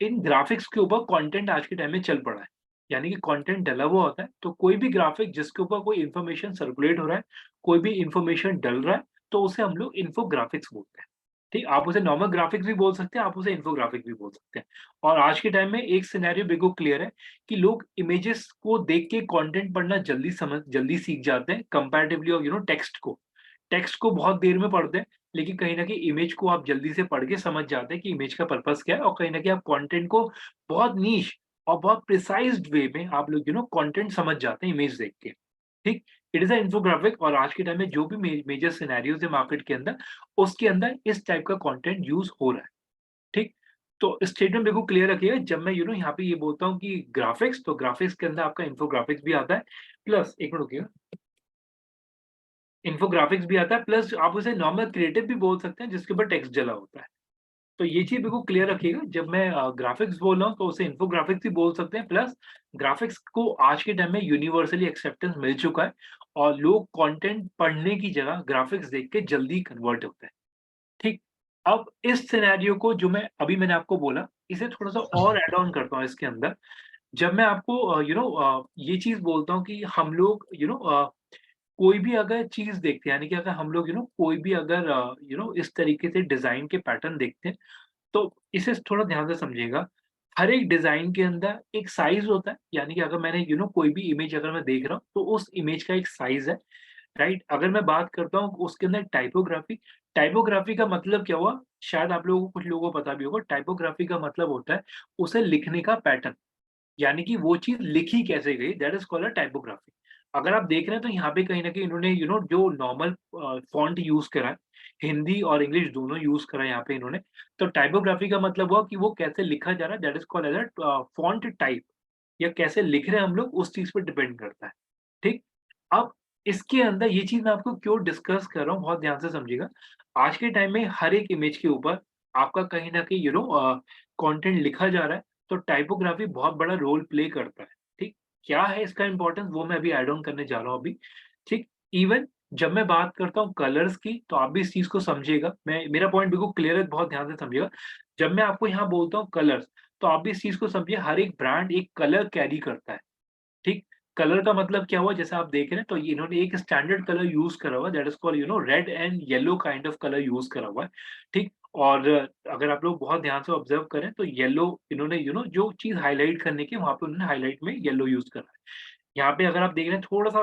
Speaker 1: in graphics के ऊपर कंटेंट आज के टाइम में चल पड़ा है। यानी कि कंटेंट डला हुआ होता है, तो कोई भी ग्राफ़िक जिसके ऊपर कोई इन्फॉर्मेशन सर्कुलेट हो रहा है, कोई भी इन्फॉर्मेशन डल रहा है, तो उसे हम लोग इन्फोग्राफ़िक्स बोलते हैं। ठीक? आप उसे नॉर्मल ग्राफ़िक्स भी बोल सकते हैं, आप उसे इन्फोग्राफ़िक भी बोल सकते हैं। और आज के टाइम में एक सिनेरियो बिल्कुल क्लियर है कि लोग इमेजेस को देख के कंटेंट पढ़ना जल्दी सीख जाते हैं कंपैरेटिवली और टेक्स्ट को। टेक्स्ट को बहुत देर में पढ़ते हैं, लेकिन कहीं न कहीं इमेज को आप जल्दी से पढ़ के समझ जाते हैं कि इमेज का पर्पज़ क्या है, और कहीं न कहीं आप कंटेंट को बहुत नीश और बहुत प्रिसाइज़्ड वे में आप लोग कंटेंट समझ जाते हैं इमेज देख के, ठीक? इट इज़ अ इन्फोग्राफिक, और आज के टाइम में जो भी मेजर सिनेरियोज़ है मार्केट के अंदर, उसके अंदर इस टाइप का कंटेंट यूज़ हो रहा है, ठीक? तो स्टेटमेंट बिल्कुल क्लियर रखिएगा, जब मैं यहाँ पे ये बोलता हूँ कि ग्राफिक्स, तो ग्राफिक्स के अंदर आपका इन्फोग्राफिक्स भी आता है, प्लस एक मिनट रुकिएगा, इन्फोग्राफिक्स भी आता है, प्लस आप उसे नॉर्मल क्रिएटिव भी बोल सकते हैं जिसके ऊपर टेक्स्ट डला होता है। तो ये चीज़ बिल्कुल क्लियर रखिएगा, जब मैं ग्राफिक्स बोल रहा हूँ तो उसे इन्फोग्राफिक्स भी बोल सकते हैं। प्लस ग्राफिक्स को आज के टाइम में यूनिवर्सली एक्सेप्टेंस मिल चुका है, और लोग कंटेंट पढ़ने की जगह ग्राफिक्स देख के जल्दी कन्वर्ट होते हैं, ठीक? अब इस सिनेरियो को जो मैंने आपको बोला, इसे थोड़ा-सा और ऐड ऑन करता हूँ इसके अंदर। जब मैं आपको ये चीज़ बोलता हूँ कि हम लोग कोई भी अगर चीज़ देखते हैं, यानी कि अगर हम लोग कोई भी अगर इस तरीके से डिज़ाइन के पैटर्न देखते हैं, तो इसे थोड़ा ध्यान से समझिएगा। हर एक डिज़ाइन के अंदर एक साइज़ होता है, यानी कि अगर मैंने कोई भी इमेज अगर मैं देख रहा हूँ, तो उस इमेज का एक साइज़ है, राइट? अगर मैं बात करता हूँ उसके अंदर टाइपोग्राफी, टाइपोग्राफी का मतलब क्या हुआ? शायद आप लोगों को, कुछ लोगों को पता भी होगा, टाइपोग्राफी का मतलब होता है उसे लिखने का पैटर्न। यानी कि वो चीज़ लिखी कैसे गई, that is called a typography. अगर आप देख रहे हैं तो यहाँ पे कहीं न कहीं इन्होंने जो नॉर्मल फ़ॉन्ट यूज़ करा है, हिंदी और इंग्लिश दोनों यूज़ करा है यहाँ पे इन्होंने। तो टाइपोग्राफी का मतलब हुआ कि वो कैसे लिखा जा रहा है, that is called as font type, या कैसे लिख रहे हैं हम लोग, उस चीज़ पे डिपेंड करता है, ठीक? अब इसके अंदर ये चीज़ मैं आपको क्यों डिस्कस कर रहा हूँ, बहुत ध्यान से समझिएगा। आज के टाइम में हर एक इमेज के ऊपर आपका कहीं न कहीं कंटेंट लिखा जा रहा है, तो टाइपोग्राफी बहुत बड़ा रोल प्ले करता है, ठीक? क्या है इसका इम्पोर्टेंस, वो मैं अभी ऐड ऑन करने जा रहा हूँ अभी, ठीक? इवन जब मैं बात करता हूँ कलर्स की, तो आप भी इस चीज़ को समझिएगा। मेरा पॉइंट बिल्कुल क्लियर है, बहुत ध्यान से समझिएगा। जब मैं आपको यहाँ बोलता हूँ कलर्स, तो आप भी इस चीज़ को समझिए, हर एक ब्रांड एक कलर कैरी करता है, ठीक? कलर का मतलब क्या हुआ, जैसे आप देख रहे हैं, तो ये इन्होंने एक स्टैंडर्ड कलर यूज़ करा हुआ है, that is called red and yellow kind of colour use करा हुआ है, ठीक? और अगर आप लोग बहुत ध्यान से ऑब्ज़र्व करें, तो येलो इन्होंने जो चीज़ हाइलाइट करने की, वहाँ पे उन्होंने हाइलाइट में येलो यूज़ करा है। यहाँ पे अगर आप देख रहे हैं, थोड़ा-सा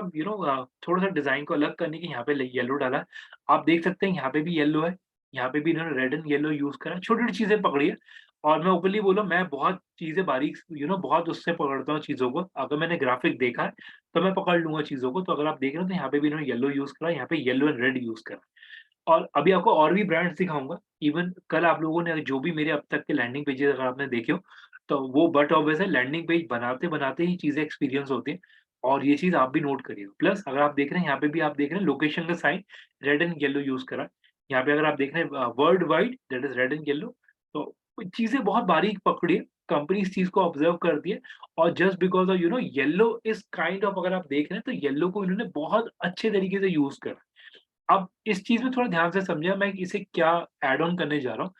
Speaker 1: थोड़ा-सा डिज़ाइन को अलग करने के यहाँ पे ल येलो डाला है। आप देख सकते हैं यहाँ पे भी येलो है, यहाँ पे भी इन्होंने रेड एंड येलो यूज़ करा है। छोटी-छोटी चीज़ें पकड़ी है, और मैं ओपनली बोलूँ, मैं बहुत चीज़ें बारीक बहुत उससे पकड़ता हूँ चीज़ों को। अगर मैंने ग्राफ़िक देखा है, तो मैं पकड़ लूँगा चीज़ों को। तो अगर आप देख रहे हो, तो यहाँ पे भी इन्होंने येलो यूज़ करा है, यहाँ पे येलो एंड रेड यूज़ करा है। और अभी आपको और भी ब्रांड्स दिखाऊँगा। इवन कल आप लोगों ने जो भी मेरे अब तक के लैंडिंग पेजेज़ अगर आपने देखे हो, तो वो बट ऑब्वियस है, लैंडिंग पेज बनाते-बनाते ही चीज़ें एक्सपीरियंस होती हैं, और ये चीज़ आप भी नोट करिएगा। प्लस अगर आप देख रहे हैं, यहाँ पे भी आप देख रहे हैं लोकेशन का sign red and yellow use करा है। यहाँ पे अगर आप देख रहे हैं world wide, that is red and yellow. तो चीज़ें बहुत बारीक पकड़ी है, कंपनी इस चीज़ को ऑब्ज़र्व करती है, और just because of yellow is kind of, अगर आप देख रहे हैं, तो येलो को इन्होंने बहुत अच्छे तरीके से यूज़ करा है। अब इस चीज़ में थोड़ा ध्यान से समझिए, मैं इसे क्या ऐड ऑन करने जा रहा हूँ।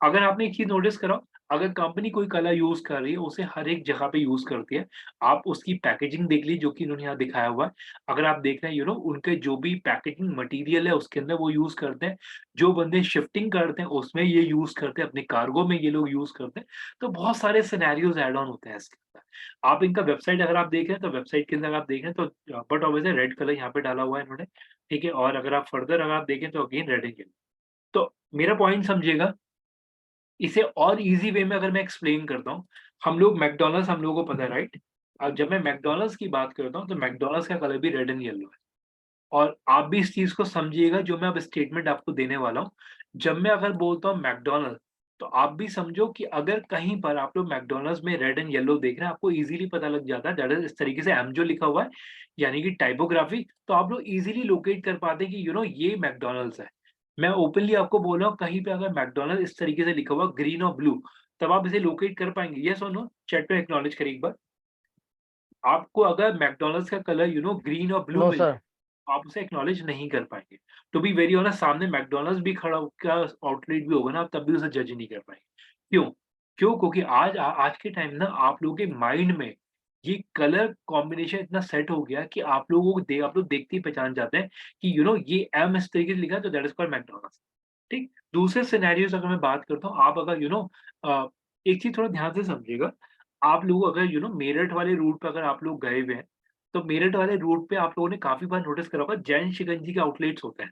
Speaker 1: अगर आपने एक चीज़ नोटिस करा हो, अगर कंपनी कोई कलर यूज़ कर रही है, उसे हर एक जगह पे यूज़ करती है। आप उसकी पैकेजिंग देख लीजिए, जो कि इन्होंने यहाँ दिखाया हुआ है। अगर आप देख रहे हैं, उनके जो भी पैकेजिंग मटेरियल है, उसके अंदर वो यूज़ करते हैं। जो बंदे शिफ्टिंग करते हैं, उसमें ये यूज़ करते हैं, अपने कार्गो में ये लोग यूज़ करते हैं। तो बहुत सारे सिनेरियोज़ ऐड ऑन होते हैं इसके अंदर। आप इनका वेबसाइट अगर आप देख रहे हैं, तो वेबसाइट के अंदर आप देख रहे हैं, तो बट ऑब्वियसली रेड कलर यहाँ पे डाला हुआ है इन्होंने, ठीक है? और अगर आप फर्दर अगर आप देखें, तो अगेन रेड एंड येलो। तो मेरा पॉइंट समझिएगा, इसे और ईज़ी वे में अगर मैं एक्सप्लेन करता हूँ, हम लोगों को पता है, राइट? अब जब मैं मैकडॉनल्ड्स की बात करता हूँ, तो मैकडॉनल्ड्स का कलर भी रेड एंड येलो है, और आप भी इस चीज़ को समझिएगा, जो मैं अब स्टेटमेंट आपको देने वाला हूँ। जब मैं अगर बोलता हूँ मैकडॉनल्ड्स, तो आप भी समझो कि अगर कहीं पर आप लोग मैकडॉनल्ड्स में रेड एंड येलो देख रहे हैं, आपको ईज़िली पता लग जाता है, दैट इज़ इस तरीके से एम जो लिखा हुआ है, यानी कि टाइपोग्राफी, तो आप लोग ईज़िली लोकेट कर पाते हैं कि ये मैकडॉनल्ड्स है। मैं ओपनली आपको बोल रहा हूँ, कहीं पे अगर मैकडॉनल्ड इस तरीके से लिखा हुआ ग्रीन और ब्लू, तब आप इसे लोकेट कर पाएँगे, येस और नो? चैट में एक्नॉलेज करिए एक बार। आपको अगर मैकडॉनल्ड्स का कलर ग्रीन और ब्लू
Speaker 3: नो
Speaker 1: मिल,
Speaker 3: सर।
Speaker 1: आप उसे एक्नॉलेज नहीं कर पाएँगे। टू बी वेरी ऑनेस्ट, सामने मैकडॉनल्ड्स भी खड़ा का आउटलेट भी होगा ना, आप तब भी उसे जज नहीं कर पाएँगे। क्यों? क्यों? क्योंकि आज के टाइम ना, आप लोगों के माइंड में ये कलर कॉम्बिनेशन इतना सेट हो गया कि आप लोग देखते ही पहचान जाते हैं कि ये एम इस तरीके से लिखा है, तो दैट इज़ कॉल्ड मैकडॉनल्ड्स, ठीक? दूसरे सिनेरियोज़ अगर मैं बात करता हूँ, आप अगर एक चीज़ थोड़ा ध्यान से समझिएगा। आप लोग अगर मेरठ वाले रूट पे अगर आप लोग गए हुए हैं, तो मेरठ वाले रूट पे आप लोगों ने काफ़ी बार नोटिस करा होगा, जैन शिकंजी के आउटलेट्स होते हैं।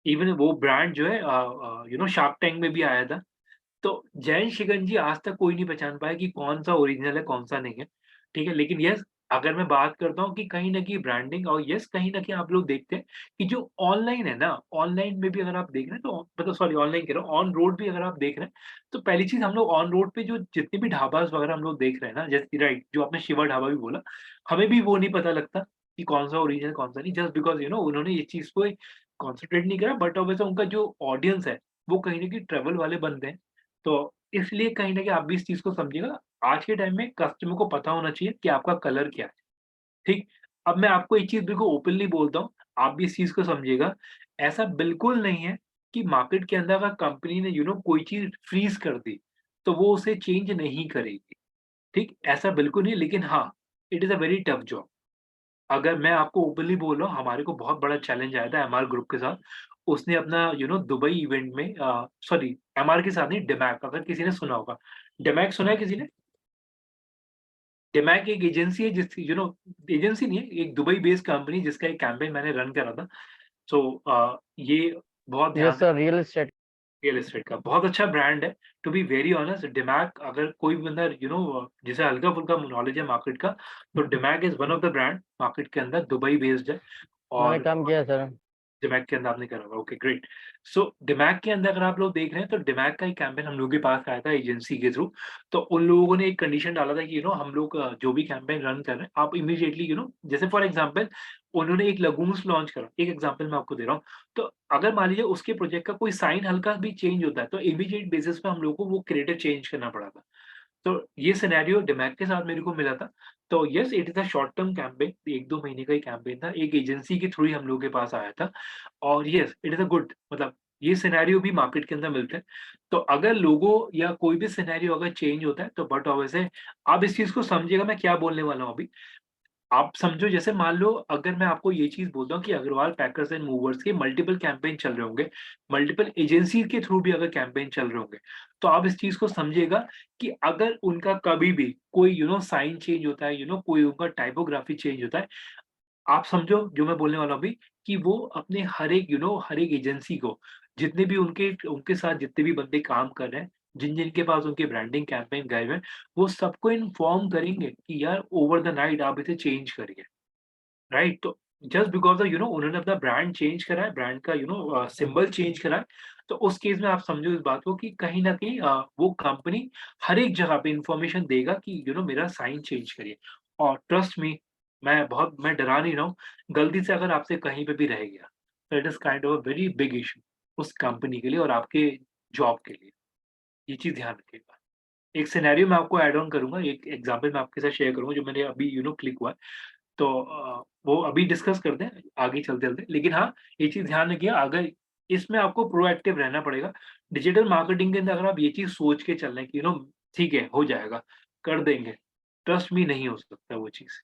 Speaker 1: इवन वो ब्रांड जो है शार्क टैंक में भी आया था। तो जैन शिकंजी आज तक कोई नहीं पहचान पाया कि कौन-सा ओरिजिनल है, कौन-सा नहीं है, ठीक है? लेकिन येस, अगर मैं बात करता हूँ कि कहीं न कहीं ब्रांडिंग, और येस, कहीं न कहीं आप लोग देखते हैं कि जो ऑनलाइन है ना, ऑनलाइन में भी अगर आप देख रहे हैं, तो मतलब सॉरी, ऑनलाइन कह रहा हूँ, ऑन रोड भी अगर आप देख रहे हैं, तो पहली चीज़, हम लोग ऑन रोड पे जो जितने भी ढाबास वगैरह हम लोग देख रहे हैं ना, जैसे राइट, जो आपने शिवा ढाबा भी बोला, हमें भी वो नहीं पता लगता कि कौन-सा ओरिजिनल, कौन-सा नहीं, जस्ट बिकॉज़ उन्होंने ये चीज़ को कॉन्संट्रेट नहीं करा, बट ऑब्वियसली उनका जो ऑडियंस है, वो कहीं न कहीं ट्रैवल वाले बंदे हैं। तो इसलिए कहीं न कहीं आप भी इस चीज़ को समझिएगा। आज के टाइम में कस्टमर को पता होना चाहिए कि आपका कलर क्या है, ठीक? अब मैं आपको एक चीज़ बिल्कुल ओपनली बोलता हूँ, आप भी इस चीज़ को समझिएगा। ऐसा बिल्कुल नहीं है कि मार्केट के अंदर अगर कंपनी ने कोई चीज़ फ्रीज़ कर दी, तो वो उसे चेंज नहीं करेगी, ठीक? ऐसा बिल्कुल नहीं है, लेकिन हाँ, it is a very tough job. अगर मैं आपको ओपनली बोल रहा हूँ, हमारे को बहुत बड़ा चैलेंज आया था एमआर ग्रुप के साथ। उसने अपना दुबई इवेंट में सॉरी, एमआर के साथ नहीं, डिमैक, अगर किसी ने सुना होगा। डिमैक सुना है किसी ने? डिमैक एक एजेंसी है, जिसकी एजेंसी नहीं है, एक दुबई बेस्ड कंपनी, जिसका एक कैंपेन मैंने रन करा था। सो ये बहुत ध्यान
Speaker 3: यस
Speaker 1: से,
Speaker 3: sir, real estate.
Speaker 1: Real estate का बहुत अच्छा ब्रांड है। टू बी वेरी ऑनेस्ट, डिमैक, अगर कोई भी बंदा जिसे हल्का-फुल्का नॉलेज है मार्केट का, तो Dimac is one of the brand market के अंदर, दुबई बेस्ड है।
Speaker 3: मैंने
Speaker 1: और
Speaker 3: काम किया है सर।
Speaker 1: डिमैक के अंदर आपने करा होगा, ओके ग्रेट। सो डिमैक के अंदर अगर आप लोग देख रहे हैं तो डिमैक का एक कैंपेन हम लोग के पास आया था एजेंसी के थ्रू। तो उन लोगों ने एक कंडीशन डाला था कि हम लोग जो भी कैंपेन रन कर रहे हैं आप इमीडिएटली जैसे फॉर एग्जांपल उन्होंने एक लगून्स लॉन्च करा, एक एग्जांपल मैं आपको दे रहा हूँ। तो अगर मान लीजिए उसके प्रोजेक्ट का कोई साइन हल्का भी चेंज होता है तो इमीडिएट बेसिस पे हम लोग को वो क्रिएटिव चेंज करना पड़ा था। तो ये सिनेरियो डिमैक के साथ मेरे को मिला था। तो yes it is a short term campaign, 1-2 महीने का ही कैंपेन था। एक एजेंसी के थ्रू ही हम लोग के पास आया था और yes it is a good, मतलब ये सिनेरियो भी मार्केट के अंदर मिलते हैं। तो अगर लोगो या कोई भी सिनेरियो अगर चेंज होता है तो बट ऑब्वियसली आप इस चीज़ को समझिएगा मैं क्या बोलने वाला हूँ अभी। आप समझो जैसे मान लो अगर मैं आपको ये चीज़ बोलता हूँ कि अग्रवाल पैकर्स एंड मूवर्स के मल्टीपल कैंपेन चल रहे होंगे, मल्टीपल एजेंसी के थ्रू भी अगर कैंपेन चल रहे होंगे, तो आप इस चीज़ को समझिएगा कि अगर उनका कभी भी कोई साइन चेंज होता है, कोई उनका टाइपोग्राफी चेंज होता है, आप समझो जो मैं बोलने वाला हूँ अभी कि वो अपने हर एक एजेंसी को जितने भी उनके उनके साथ जितने भी बंदे काम कर रहे हैं, जिन-जिन के पास उनके ब्रांडिंग कैंपेन गए हुए हैं, वो सबको इन्फॉर्म करेंगे कि यार ओवर द नाइट आप इसे चेंज करिए। राइट? तो जस्ट बिकॉज़ उन्होंने अपना ब्रांड चेंज करा है, ब्रांड का सिंबल चेंज करा है, तो उस केस में आप समझो इस बात को कि कहीं न कहीं वो कंपनी हर एक जगह पे इन्फॉर्मेशन देगा कि मेरा साइन चेंज करिए। और ट्रस्ट मी मैं डरा नहीं रहा हूँ, गलती से अगर आपसे कहीं पे भी रह गया, तो it is kind of a very big issue उस कंपनी के लिए और आपके जॉब के लिए। ये चीज़ ध्यान रखिएगा। एक सिनेरियो मैं आपको ऐड ऑन करूँगा, एक एग्ज़ाम्पल मैं आपके साथ शेयर करूँगा जो मैंने अभी क्लिक हुआ है। तो वो अभी डिस्कस करते हैं आगे चलते-चलते। लेकिन हाँ, ये चीज़ ध्यान रखिए अगर इसमें आपको प्रोएक्टिव रहना पड़ेगा। डिजिटल मार्केटिंग के अंदर अगर आप ये चीज़ सोच के चल रहे हैं कि ठीक है, हो जाएगा, कर देंगे। ट्रस्ट मी नहीं हो सकता वो चीज़।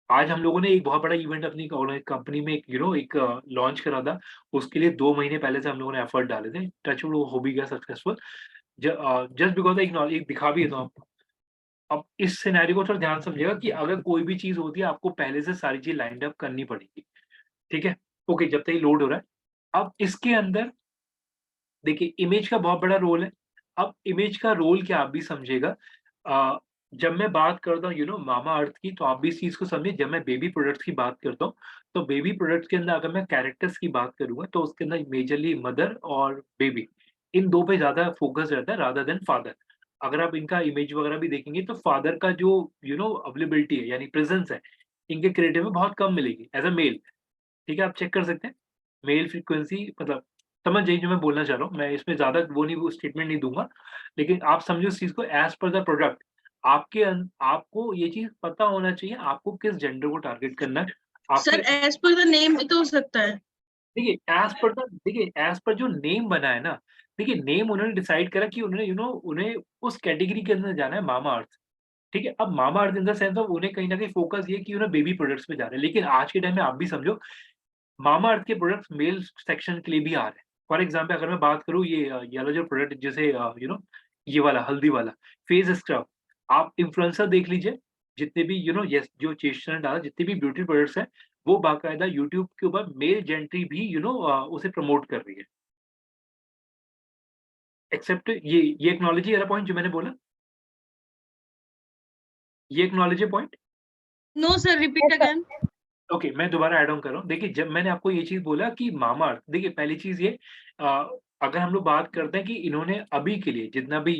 Speaker 1: आज हम लोगों ने एक बहुत बड़ा इवेंट अपनी कंपनी में एक लॉन्च करा था। उसके लिए 2 महीने पहले से हम लोगों ने एफर्ट डाले थे। टच वुड वो हो भी गया सक्सेसफुल। जस्ट बिकॉज़ एक दिखा भी देता हूँ आपको। अब इस सिनेरियो को थोड़ा ध्यान से समझिएगा कि अगर कोई भी चीज़ होती है, आपको पहले से सारी चीज़ लाइन्ड अप करनी पड़ेगी, ठीक है? ओके, जब तक ये लोड हो रहा है। अब इसके अंदर देखिए इमेज का बहुत बड़ा रोल है। अब इमेज का रोल क्या आप भी समझिएगा। जब मैं बात करता हूँ मामाअर्थ की तो आप भी इस चीज़ को समझिए जब मैं बेबी प्रोडक्ट्स की बात करता हूँ, तो बेबी प्रोडक्ट्स के अंदर अगर मैं कैरेक्टर्स की बात करूँगा तो उसके अंदर मेजरली मदर और बेबी इन 2 पे ज़्यादा फ़ोकस रहता है रादर देन फादर। अगर आप इनका इमेज वगैरह भी देखेंगे तो फादर का जो अवेलेबिलिटी है यानी प्रेज़ेंस है, इनके क्रिएटिव में बहुत कम मिलेगी एज़ अ मेल। ठीक है, आप चेक कर सकते हैं। मेल फ्रीक्वेंसी मतलब समझ जाइए जो मैं बोलना चाह रहा हूँ। मैं इसमें ज़्यादा वो स्टेटमेंट नहीं दूँगा। लेकिन आप समझो इस चीज़ को एज़ पर द प्रोडक्ट आपको ये चीज़ पता होना चाहिए आपको किस जेंडर को टारगेट करना है।
Speaker 5: सर
Speaker 1: आपके
Speaker 5: एज पर द नेम भी तो हो सकता है।
Speaker 1: देखिए एज़ पर जो नेम बना है ना, देखिए नेम उन्होंने डिसाइड करा कि उन्होंने उन्हें उस कैटेगरी के अंदर जाना है मामाअर्थ। ठीक है? अब Mamaearth in the sense of उन्हें कहीं न कहीं फ़ोकस ये है कि बेबी प्रोडक्ट्स पे जा रहे हैं। लेकिन आज के टाइम में आप भी समझो मामाअर्थ के प्रोडक्ट्स मेल सेक्शन के लिए भी आ रहे हैं। फॉर एग्ज़ाम्पल अगर मैं बात करूँ ये वाला जो प्रोडक्ट जैसे ये वाला हल्दी वाला फेस स्क्रब, आप इन्फ्लुएंसर देख लीजिए, जितने भी यस जो चेष्टा ने डाला जितने भी ब्यूटी प्रोडक्ट्स हैं, वो बाकायदा यूट्यूब के ऊपर मेल जेंट्री भी उसे प्रमोट कर रही है। एक्सेप्ट ये एक्नॉलेज वाला पॉइंट जो मैंने बोला? ये acknowledge point?
Speaker 5: No sir, repeat again.
Speaker 1: Okay, मैं दोबारा ऐड ऑन कर रहा हूँ। देखिए, जब मैंने आपको ये चीज़ बोला कि मामाअर्थ देखिए पहली चीज़ ये अ, अगर हम लोग बात करते हैं कि इन्होंने अभी के लिए जितना भी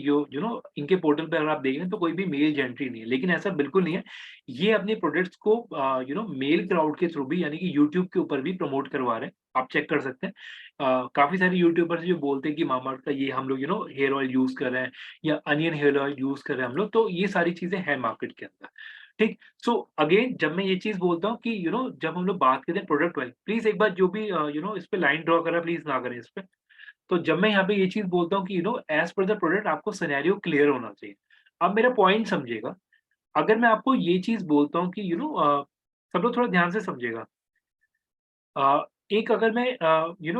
Speaker 1: इनके पोर्टल पे अगर आप देख रहे हैं तो कोई भी मेल जेंट्री नहीं है, लेकिन ऐसा बिल्कुल नहीं है। ये अपने प्रोडक्ट्स को मेल क्राउड के थ्रू भी यानी कि यूट्यूब के ऊपर भी प्रमोट करवा रहे हैं। आप चेक कर सकते हैं। काफ़ी सारे यूट्यूबर्स जो बोलते हैं कि मामाअर्थ का ये हम लोग हेयर ऑयल यूज़ कर रहे हैं या अनियन हेयर ऑयल यूज़ कर रहे हैं हम लोग, तो ये सारी चीज़ें हैं मार्केट के अंदर। ठीक? सो अगेन जब मैं ये चीज़ बोलता हूँ कि जब हम लोग बात करते हैं प्रोडक्ट वाइज़, प्लीज़ एक बार जो भी इस पे लाइन ड्रा कर रहा है प्लीज़ ना करें इस पे। तो जब मैं यहाँ पे ये चीज़ बोलता हूँ कि एज़ पर द प्रोडक्ट आपको सिनेरियो क्लियर होना चाहिए। अब मेरा पॉइंट समझिएगा, अगर मैं आपको ये चीज़ बोलता हूँ कि सब लोग थोड़ा ध्यान से समझिएगा। एक अगर मैं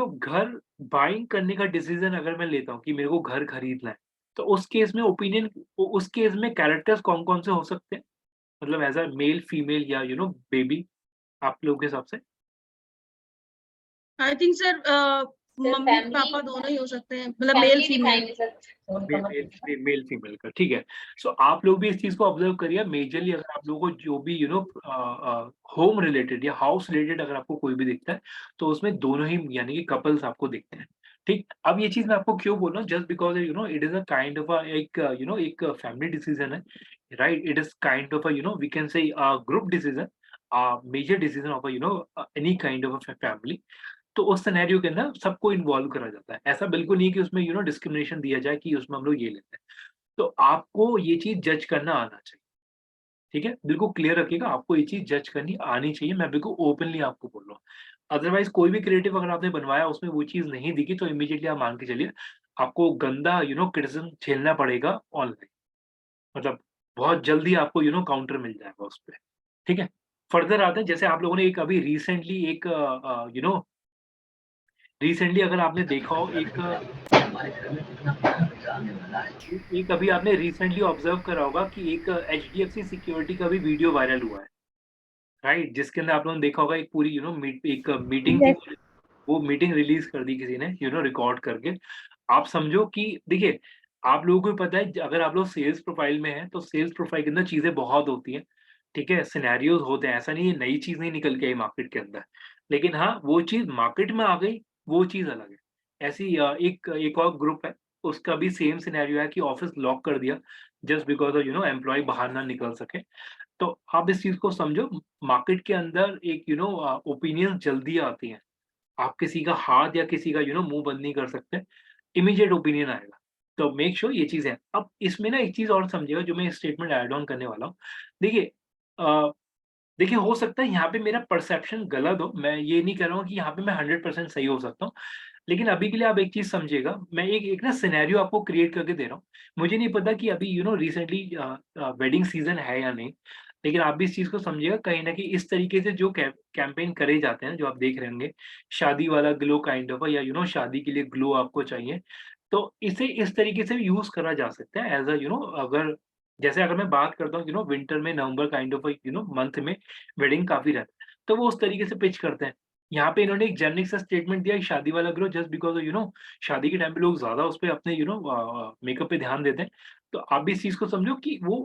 Speaker 1: घर बाइंग करने का डिसीज़न अगर मैं लेता हूँ कि मेरे को घर खरीदना है, तो उस केस में उस केस में कैरेक्टर्स कौन-कौन से हो सकते हैं? मतलब एज़ अ मेल, फीमेल या बेबी आप लोगों के हिसाब से?
Speaker 5: I think sir mummy papa दोनों ही हो सकते हैं, मतलब मेल फीमेल।
Speaker 1: मेल फीमेल का, ठीक है। सो आप लोग भी इस चीज को ऑब्जर्व करिए। मेजरली अगर आप लोगों को जो भी होम रिलेटेड या हाउस रिलेटेड अगर आपको कोई भी दिखता है तो उसमें दोनों ही यानी कि कपल्स आपको दिखते हैं। ठीक, अब ये चीज मैं आपको क्यों बोल रहा हूँ, just because it is a kind of एक एक फैमिली डिसीजन है, right. It is kind of we can say group decision, major decision of any kind of family. तो उस सिनेरियो के अंदर सबको इन्वॉल्व करा जाता है। ऐसा बिल्कुल नहीं कि उसमें डिस्क्रिमिनेशन दिया जाए कि उसमें हम लोग ये लेते हैं। तो आपको ये चीज जज करना आना चाहिए, ठीक है। बिल्कुल क्लियर रखिएगा, आपको ये चीज जज करनी आनी चाहिए। मैं बिल्कुल ओपनली आपको बोल रहा हूँ। अदरवाइज कोई भी क्रिएटिव अगर आपने बनवाया उसमें वो चीज नहीं दिखी तो इमीडिएटली आप मान के चलिए आपको गंदा क्रिटिसिज्म झेलना पड़ेगा ऑनलाइन। मतलब बहुत जल्दी आपको काउंटर मिल जाएगा उस पे, ठीक है। फर्दर आते हैं, जैसे आप लोगों ने एक अभी रिसेंटली अगर आपने देखा हो एक अभी आपने रिसेंटली ऑब्जर्व करा होगा कि एक एचडीएफसी सिक्योरिटी का भी वीडियो वायरल हुआ है, राइट। जिसके अंदर आप लोगों ने देखा होगा एक पूरी एक मीटिंग थी, वो मीटिंग रिलीज कर दी किसी ने रिकॉर्ड करके। आप समझो कि देखिए, आप लोगों को भी पता है अगर आप लोग सेल्स प्रोफाइल में हैं तो सेल्स प्रोफाइल के अंदर चीजें बहुत होती हैं, ठीक है। सिनेरियोज होते हैं, ऐसा नहीं है नई चीज नहीं निकल के आई मार्केट के अंदर। लेकिन हाँ, वो चीज मार्केट में आ गई, वो चीज अलग है। ऐसी एक और ग्रुप है, उसका भी सेम सिनेरियो है कि ऑफिस लॉक कर दिया जस्ट बिकॉज ऑफ एम्प्लॉय बाहर ना निकल सके। तो आप इस चीज को समझो, मार्केट के अंदर एक ओपिनियन जल्दी आती हैं। आप किसी का हाथ या किसी का मुंह बंद नहीं कर सकते, इमीडिएट ओपिनियन आएगा। तो मेक श्योर ये चीज है। अब इसमें ना एक चीज और समझिएगा जो मैं स्टेटमेंट ऐड ऑन करने वाला हूँ। देखिए देखिए, हो सकता है यहाँ पे मेरा परसेप्शन गलत हो, मैं ये नहीं कह रहा हूँ कि यहाँ पे मैं 100% सही हो सकता हूँ। लेकिन अभी के लिए आप एक चीज समझिएगा, मैं एक एक ना सिनेरियो आपको क्रिएट करके दे रहा हूँ। मुझे नहीं पता कि अभी रिसेंटली वेडिंग सीजन है या नहीं, लेकिन आप भी इस चीज को समझिएगा। कहीं ना कहीं इस तरीके से जो कैंपेन करे जाते हैं, जो आप देख रहे होंगे, शादी वाला ग्लो काइंड ऑफ, या शादी के लिए ग्लो आपको चाहिए, तो इसे इस तरीके से यूज करा जा सकता है एज अगर जैसे अगर मैं बात करता हूँ विंटर में नवंबर काइंड ऑफ मंथ में वेडिंग काफी रहता है, तो वो उस तरीके से पिच करते हैं। यहाँ पे इन्होंने एक जेनरिक सा स्टेटमेंट दिया कि शादी वाला ग्लो, जस्ट बिकॉज शादी के टाइम पे लोग ज्यादा उस पे अपने मेकअप पे ध्यान देते हैं। तो आप भी इस चीज को समझो कि वो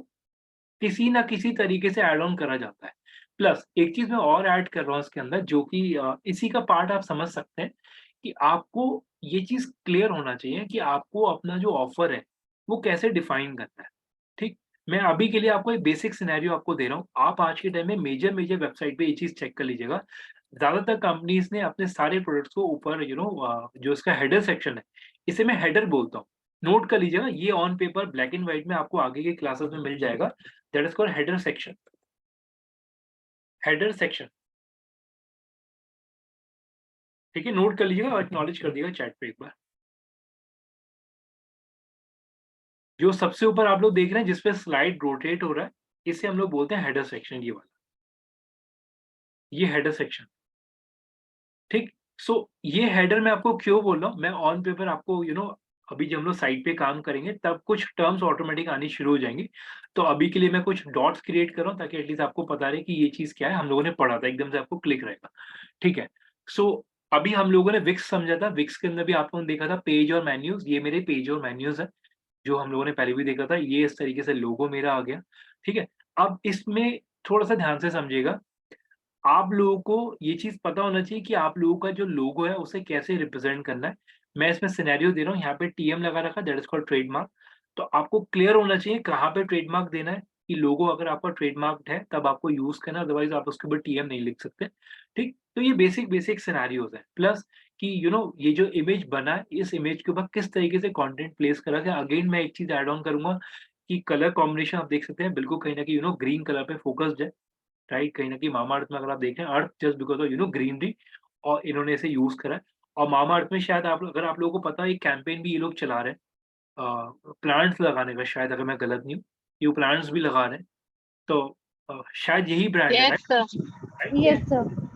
Speaker 1: किसी ना किसी तरीके से ऐड ऑन करा जाता है। प्लस एक चीज मैं और ऐड कर रहा हूँ इसके अंदर, जो कि इसी का पार्ट आप समझ सकते हैं कि आपको ये चीज क्लियर होना चाहिए कि आपको अपना जो ऑफर है वो कैसे डिफाइन करना है, ठीक। मैं अभी के लिए आपको एक बेसिक सिनेरियो आपको दे रहा हूँ। आप आज के टाइम में मेजर मेजर वेबसाइट पे ये चीज चेक कर लीजिएगा। ज्यादातर कंपनीज ने अपने सारे प्रोडक्ट्स को ऊपर जो इसका हेडर सेक्शन है, इसे मैं हेडर बोलता हूँ। नोट कर लीजिएगा, ये on pepper black and white में आपको आगे के क्लासेस में मिल जाएगा। That is called header section. Header section, ठीक है। नोट कर लीजिएगा और एक्नॉलेज कर दिएगा चैट पे एक बार। जो सबसे ऊपर आप लोग देख रहे हैं जिसपे स्लाइड रोटेट हो रहा है, इसे हम लोग बोलते हैं हेडर सेक्शन। ये वाला, ये हेडर सेक्शन, ठीक। सो ये हेडर मैं आपको क्यों बोल रहा हूँ, मैं ऑन पेपर आपको अभी जब हम लोग साइट पे काम करेंगे तब कुछ टर्म्स ऑटोमेटिक आनी शुरू हो जाएंगी। तो अभी के लिए मैं कुछ डॉट्स क्रिएट कर रहा हूँ ताकि एटलीस्ट आपको पता रहे कि ये चीज क्या है। हम लोगों ने पढ़ा था, एकदम से आपको क्लिक रहेगा, ठीक है। सो अभी हम लोगों ने विक्स समझा था। विक्स के अंदर भी आप लोगों ने देखा था पेज और मेन्यूज। ये मेरे पेज और मेन्यूज है जो हम लोगों ने पहले भी देखा था। ये इस तरीके से लोगो मेरा आ गया, ठीक है। अब इसमें थोड़ा सा ध्यान से समझिएगा, आप लोगों को ये चीज पता होना चाहिए कि आप लोगों का जो लोगो है उसे कैसे रिप्रेजेंट करना है। मैं इसमें सिनेरियो दे रहा हूँ, यहाँ पे टीएम लगा रखा, दैट इज कॉल्ड ट्रेडमार्क। तो आपको क्लियर होना चाहिए कहाँ पे ट्रेडमार्क देना है, कि लोगो अगर आपका ट्रेडमार्क है तब आपको यूज करना, अदरवाइज आप उसके ऊपर टीएम नहीं लिख सकते, ठीक। तो ये बेसिक बेसिक सिनेरियोज है। प्लस कि ये जो इमेज बना है, इस इमेज के ऊपर किस तरीके से कंटेंट प्लेस करा गया। अगेन मैं एक चीज ऐड ऑन करूंगा कि कलर कॉम्बिनेशन आप देख सकते हैं, बिल्कुल कहीं ना कहीं ग्रीन कलर पे फोकस्ड है, राइट। कहीं ना कहीं मामाअर्थ में अगर आप देखें, अर्थ जस्ट बिकॉज ऑफ ग्रीनरी, और इन्होंने इसे यूज करा है। और मामाअर्थ में शायद अगर आप लोगों को पता है, एक कैंपेन भी ये लोग चला रहे हैं प्लांट्स लगाने का, शायद अगर मैं गलत नहीं हूँ, ये प्लांट्स भी लगा रहे हैं। तो शायद यही ब्रांड है,
Speaker 2: यस सर, यस सर।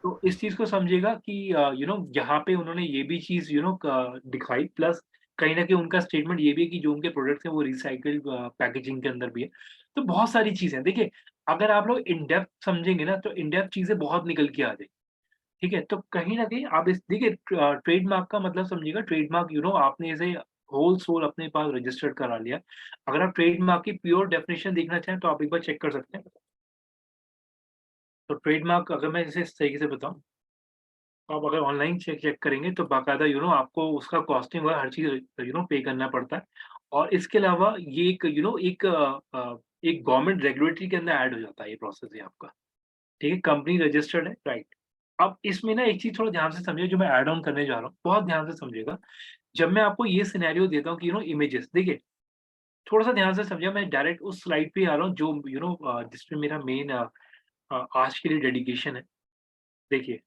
Speaker 1: तो इस चीज को समझिएगा कि यहाँ पे उन्होंने ये भी चीज दिखाई। प्लस कहीं ना कहीं उनका स्टेटमेंट ये भी है कि जो उनके प्रोडक्ट्स हैं वो रिसाइकल्ड पैकेजिंग के अंदर भी है। तो बहुत सारी चीजें देखिए, अगर आप लोग इन डेप्थ समझेंगे ना तो इन डेप्थ चीजें बहुत निकल के आ जाएंगी, ठीक है? तो कहीं न कहीं आप इस देखिए ट्रेडमार्क का मतलब समझिएगा, ट्रेडमार्क आपने इसे होल सोल अपने पास रजिस्टर्ड करा लिया। अगर आप ट्रेडमार्क की प्योर डेफिनिशन देखना चाहें तो आप एक बार चेक कर सकते हैं। तो ट्रेडमार्क अगर मैं इसे इस तरीके से बताऊँ, तो आप अगर ऑनलाइन चेक चेक करेंगे तो बाकायदा आपको उसका कॉस्टिंग वगैरह हर चीज़ पे करना पड़ता है। और इसके अलावा ये एक एक गवर्नमेंट रेगुलेटरी के अंदर ऐड हो जाता है ये प्रोसेस ये आपका। ठीक है? कंपनी रजिस्टर्ड है, राइट। अब इसमें ना एक चीज़ थोड़ा ध्यान से समझिए जो मैं ऐड ऑन करने जा रहा हूँ, बहुत ध्यान से समझिएगा। जब मैं आपको ये सिनेरियो देता हूँ कि इमेजेस देखिए, थोड़ा-सा ध्यान से समझिए, मैं डायरेक्ट उस स्लाइड पे ही आ रहा हूँ जो जिसमें मेरा मेन आज के लिए डेडिकेशन है। देखिए,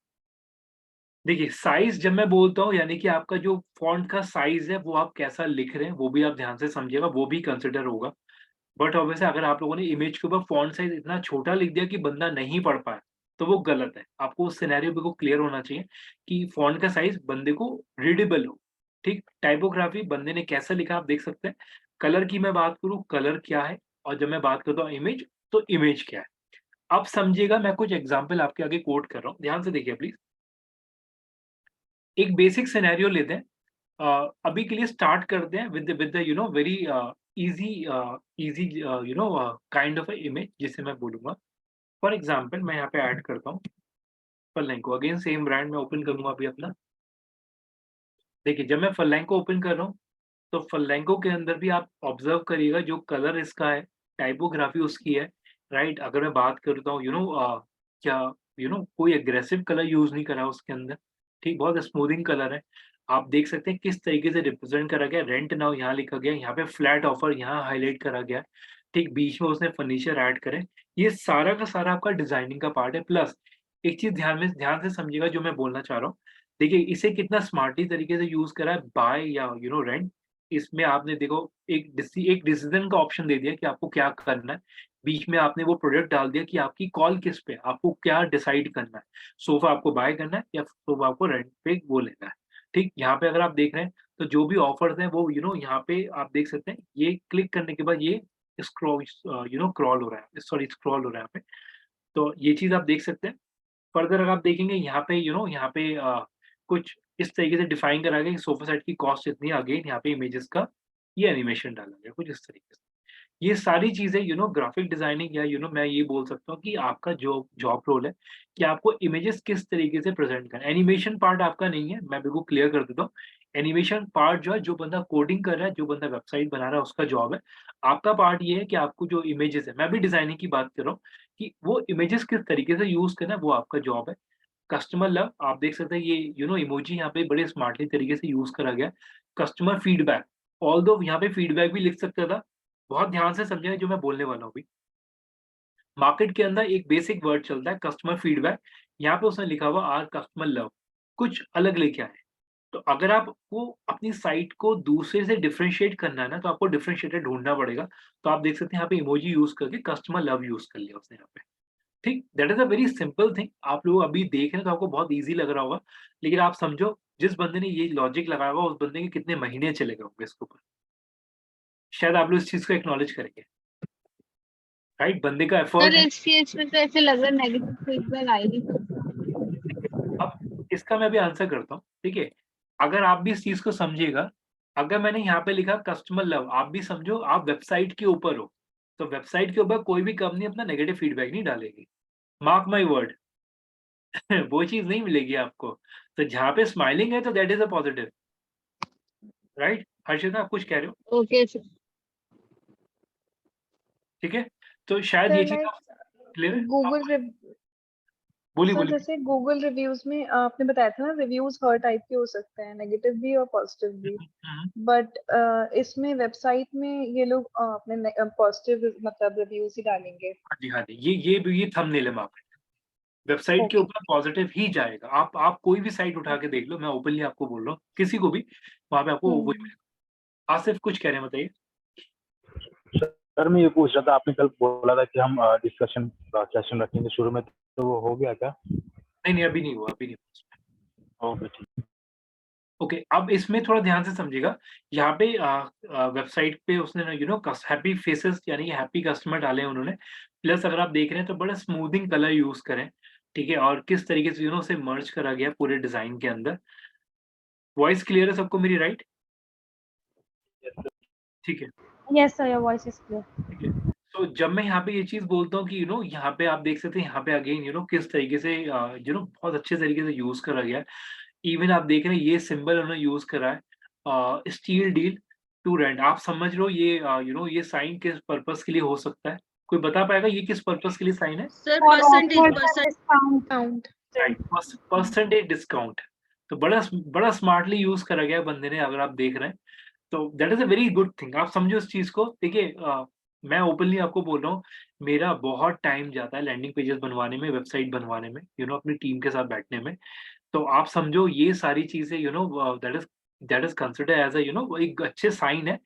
Speaker 1: देखिए साइज़ जब मैं बोलता हूँ यानी कि आपका जो फ़ॉन्ट का साइज़ है वो आप कैसा लिख रहे हैं, वो भी आप ध्यान से समझिएगा, वो भी कंसिडर होगा। बट ऑब्वियसली अगर आप लोगों ने इमेज के ऊपर फ़ॉन्ट साइज़ इतना छोटा लिख दिया कि बंदा नहीं पढ़ पाए, तो वो गलत है। आपको उस सिनेरियो बिल्कुल क्लियर होना चाहिए कि फ़ॉन्ट का साइज़ बंदे को रीडेबल हो, ठीक? टाइपोग्राफी बंदे ने कैसा लिखा आप देख सकते हैं। कलर की मैं बात करूँ, कलर क्या है? और जब मैं बात करता हूँ इमेज, तो इमेज क्या है? अब समझिएगा, मैं कुछ एग्ज़ाम्पल आपके आगे कोट कर रहा हूँ, ध्यान से देखिए प्लीज़। एक बेसिक सिनेरियो लेते हैं। अभी के लिए स्टार्ट करते हैं with the very easy easy kind of a image जिसे मैं बोलूँगा। फॉर एग्ज़ाम्पल मैं यहाँ पे ऐड करता हूँ फरलैंको, अगेन सेम ब्रांड मैं ओपन करूँगा अभी अपना। देखिए, जब मैं फरलैंको ओपन कर रहा हूँ, तो फरलैंको के अंदर भी आप ऑब्ज़र्व करिएगा जो कलर इसका है, टाइपोग्राफी उसकी है, राइट? अगर मैं बात करता हूँ क्या कोई एग्रेसिव कलर यूज़ नहीं करा उसके अंदर, ठीक? बहुत स्मूथिंग कलर है। आप देख सकते हैं किस तरीके से रिप्रेज़ेंट करा गया है, रेंट नाउ यहाँ लिखा गया है, यहाँ पे फ्लैट ऑफर यहाँ हाइलाइट करा गया है, ठीक? बीच में उसने फर्नीचर ऐड करे। ये सारा का सारा आपका डिज़ाइनिंग का पार्ट है। प्लस एक चीज़ ध्यान से समझिएगा जो मैं बोलना चाह रहा हूँ। देखिए, इसे कितना स्मार्टली तरीके से यूज़ करा है, बाय या रेंट। इसमें आपने देखो एक डिसीज़न का ऑप्शन दे दिया कि आपको क्या करना है। बीच में आपने वो प्रोडक्ट डाल दिया कि आपकी कॉल किस पे है, आपको क्या डिसाइड करना है। सोफ़ा आपको बाय करना है या सोफ़ा आपको रेंट पे वो लेना है, ठीक? यहाँ पे अगर आप देख रहे हैं, तो जो भी ऑफर्स हैं वो यहाँ पे आप देख सकते हैं, ये क्लिक करने के बाद ये क्रॉल हो रहा है, सॉरी स्क्रॉल हो रहा है यहाँ पे। तो ये चीज़ आप देख सकते हैं। फर्दर अगर आप देखेंगे यहाँ पे यहाँ पे कुछ इस तरीके से डिफाइन करा गया कि सोफा सेट की कॉस्ट इतनी है, अगेन यहाँ पे इमेजेस का ये एनिमेशन डाला गया कुछ इस तरीके से। ये सारी चीज़ें ग्राफिक डिज़ाइनिंग या मैं ये बोल सकता हूँ कि आपका जो जॉब रोल है कि आपको इमेजेस किस तरीके से प्रेज़ेंट करना है। एनिमेशन पार्ट आपका नहीं है, मैं बिल्कुल क्लियर कर देता हूँ। एनिमेशन पार्ट जो है, जो बंदा कोडिंग कर रहा है, जो बंदा वेबसाइट बना रहा है उसका जॉब है। आपका पार्ट ये है कि आपको जो इमेजेस है, मैं भी डिज़ाइनिंग की बात कर रहा हूँ कि वो इमेजेस किस तरीके से यूज़ करना है वो आपका जॉब है। कस्टमर लव आप देख सकते हैं, ये इमोजी यहाँ पे बड़े स्मार्टली तरीके से यूज़ करा गया है। कस्टमर फीडबैक, ऑल्दो यहाँ पे फीडबैक भी लिख सकता था। बहुत ध्यान से समझिएगा जो मैं बोलने वाला हूँ अभी। मार्केट के अंदर एक बेसिक वर्ड चलता है कस्टमर फीडबैक, यहाँ पे उसने लिखा हुआ आर कस्टमर लव, कुछ अलग लेके आए। तो अगर आपको अपनी साइट को दूसरे से डिफरेंशिएट करना है ना, तो आपको डिफरेंशिएटर ढूँढना पड़ेगा। तो आप देख सकते हैं यहाँ पे इमोजी यूज़ करके कस्टमर लव यूज़ कर लिया उसने यहाँ पे। ठीक, that is a very simple thing. आप लोग अभी देख रहे हैं तो आपको बहुत ईज़ी लग रहा होगा, लेकिन आप समझो जिस बंदे ने ये लॉजिक लगाया होगा उस बंदे के कितने महीने चले गए होंगे इसके ऊपर। शायद आप लोग इस चीज़ को एक्नॉलेज करेंगे, राइट? बंदे का
Speaker 2: सर
Speaker 1: एफर्ट है।
Speaker 2: इस केस में तो ऐसे लग रहा है नेगेटिव फीडबैक आएगी।
Speaker 1: अब इसका मैं भी आंसर करता हूँ, ठीक है? अगर आप भी इस चीज़ को समझिएगा, अगर मैंने यहाँ पे लिखा कस्टमर लव, आप भी समझो आप वेबसाइट के ऊपर हो, तो वेबसाइट के ऊपर कोई भी कंपनी अपना नेगेटिव फीडबैक नहीं डालेगी। Mark my word. वो चीज़ नहीं मिलेगी आपको। तो जहाँ पे स्माइलिंग है तो that is a positive, right? Harshita आप कुछ कह रहे हो,
Speaker 2: ओके सर।
Speaker 1: ठीक है? तो शायद
Speaker 4: सर
Speaker 1: ये चीज़
Speaker 4: लाइक
Speaker 1: आप क्लियर है? आप
Speaker 4: गूगल
Speaker 1: बोलिए,
Speaker 4: सर
Speaker 1: बोलिए।
Speaker 4: जैसे गूगल रिव्यूज में आपने बताया था ना, रिव्यूज हर टाइप के हो सकते हैं, नेगेटिव भी और पॉजिटिव भी।
Speaker 1: हुँ, हुँ।
Speaker 4: बट इसमें वेबसाइट में ये लोग अपने पॉजिटिव मतलब रिव्यूज ही डालेंगे।
Speaker 1: हाँ जी, हाँ जी। ये थंबनेल है वहाँ पे। वेबसाइट के
Speaker 4: ओके।
Speaker 1: ऊपर पॉजिटिव ही जाएगा। आप कोई भी साइट उठा के देख लो, मैं ओपनली आपको बोल रहा हूँ, किसी को भी, वहाँ पे आपको वही
Speaker 4: हम्म।
Speaker 1: मिलेगा। आसिफ कुछ कह रहे हैं बताइए?
Speaker 6: सर मैं ये पूछ रहा था, आपने कल बोला था कि हम डिस्कशन सेशन रखेंगे शुरू में, तो वो हो गया क्या?
Speaker 1: नहीं, नहीं अभी नहीं हुआ, अभी नहीं हुआ।
Speaker 6: ओके ठीक।
Speaker 1: ओके, अब इसमें थोड़ा ध्यान से समझिएगा। यहाँ पे वेबसाइट पे उसने ना हैप्पी फेसेस यानी कि हैप्पी कस्टमर डाले हैं उन्होंने। प्लस अगर आप देख रहे हैं तो बड़ा स्मूथिंग कलर यूज़ करें, ठीक है, और किस तरीके से उसे मर्ज करा गया पूरे डिजाइन के अंदर। वॉइस क्लियर है सबको मेरी, राइट? ठीक है,
Speaker 7: Yes, sir, your voice is clear.
Speaker 1: ठीक है। तो जब मैं यहाँ पे ये चीज़ बोलता हूँ कि यहाँ पे आप देख सकते हैं, यहाँ पे अगेन किस तरीके से बहुत अच्छे तरीके से यूज़ करा गया है। इवन आप देख रहे हैं ये सिंबल उन्होंने यूज़ करा है, स्टील डील टू रेंट। आप समझ लो ये ये साइन किस पर्पस के लिए हो सकता है? कोई बता पाएगा ये किस पर्पस के लिए साइन है?
Speaker 5: Sir
Speaker 7: For
Speaker 5: percentage
Speaker 7: offer discount.
Speaker 1: Right, percentage discount. तो बड़ा स्मार्टली यूज़ करा गया है बंदे ने, अगर आप देख रहे हैं। तो that is a very good thing. आप समझो इस चीज़ को। देखिए मैं ओपनली आपको बोल रहा हूँ, मेरा बहुत टाइम जाता है लैंडिंग पेजेस बनवाने में, वेबसाइट बनवाने में, अपनी टीम के साथ बैठने में। तो आप समझो ये सारी चीज़ें that is considered as a एक अच्छे साइन है,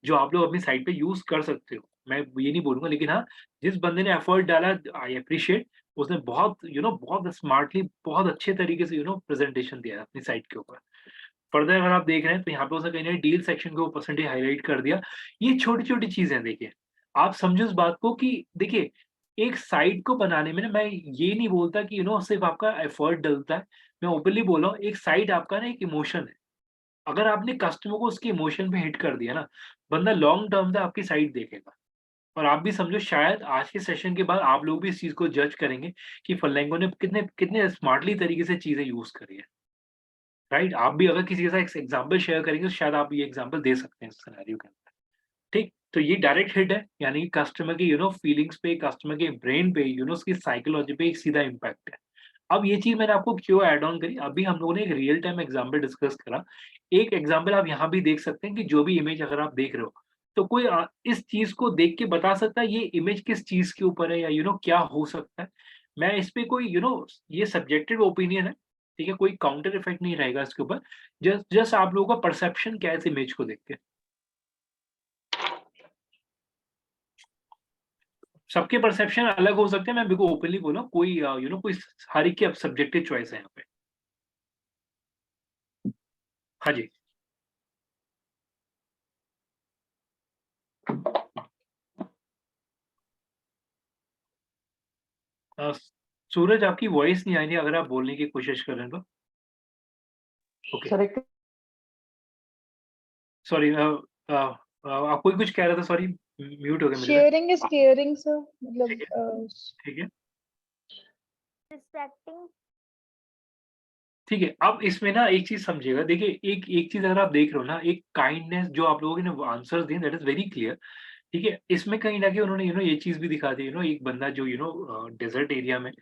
Speaker 1: जो आप लोग अपनी साइट पे यूज़ कर सकते हो। मैं ये नहीं बोलूँगा, लेकिन हाँ, जिस बंदे ने एफर्ट डाला, आई एप्रिशिएट। उसने बहुत बहुत स्मार्टली, बहुत अच्छे तरीके से प्रेजेंटेशन दिया है अपनी साइट के ऊपर। फर्दर अगर आप देख रहे हैं तो यहाँ पे उसने कहीं न कहीं डील सेक्शन को परसेंटेज हाइलाइट कर दिया। ये छोटी-छोटी चीज़ें हैं देखिए। आप समझो इस बात को कि देखिए, एक साइट को बनाने में ना, मैं ये नहीं बोलता कि सिर्फ़ आपका एफर्ट डलता है। मैं ओपनली बोल रहा हूँ, एक साइट आपका ना एक इमोशन है। अगर आपने कस्टमर को उसके इमोशन पे हिट कर दिया ना, बंदा लॉन्ग टर्म तक आपकी साइट देखेगा। और आप भी समझो, शायद आज के सेशन के बाद आप लोग भी इस चीज़ को जज करेंगे कि फलांगो ने कितने कितने स्मार्टली तरीके से चीज़ें यूज़ करी है। राइट? आप भी अगर किसी के साथ एक एग्ज़ाम्पल शेयर करेंगे, तो शायद आप ये एग्ज़ाम्पल दे सकते हैं इस सिनेरियो के अंदर। ठीक? तो ये डायरेक्ट हिट है, यानी कि कस्टमर की फीलिंग्स पे, कस्टमर के ब्रेन पे, उसकी साइकोलॉजी पे एक सीधा इम्पैक्ट है। अब ये चीज़ मैंने आपको क्यों ऐड ऑन करी, अभी हम लोगों ने एक रियल टाइम एग्ज़ाम्पल डिस्कस करा। एक एग्ज़ाम्पल आप यहाँ भी देख सकते हैं कि जो भी इमेज अगर आप देख रहे हो, तो कोई इस चीज़ को देख के बता सकता है ये इमेज किस चीज़ के ऊपर है, या क्या हो सकता है? मैं इस पे कोई ये सब्जेक्टिव ओपिनियन है, ठीक है? कोई काउंटर इफेक्ट नहीं रहेगा इसके ऊपर। जस्ट जस्ट आप लोगों का परसेप्शन क्या है इस इमेज को देख के। सबके परसेप्शन अलग हो सकते हैं, मैं बिल्कुल ओपनली बोल रहा हूँ, कोई कोई हर एक की अब सब्जेक्टिव चॉइस है यहाँ पे। हाँ जी। अ, सूरज, आपकी वॉइस नहीं आ रही, अगर आप बोलने की कोशिश कर रहे हैं तो। ओके,
Speaker 3: सर एक
Speaker 1: सॉरी। आप कोई कुछ कह रहा था, सॉरी, म्यूट हो गया मेरे से।
Speaker 7: Sharing is caring, sir. मतलब
Speaker 1: ठीक है, ठीक है,
Speaker 7: distracting.
Speaker 1: ठीक है। अब इसमें ना एक चीज़ समझिएगा, देखिए एक एक चीज़ अगर आप देख रहे हो ना, एक काइंडनेस जो आप लोगों ने आंसर दिए, दैट इज़ वेरी क्लियर। ठीक है, इसमें कहीं न कहीं उन्होंने ये चीज़ भी दिखा दी, एक बंदा जो डेज़र्ट एरिया में,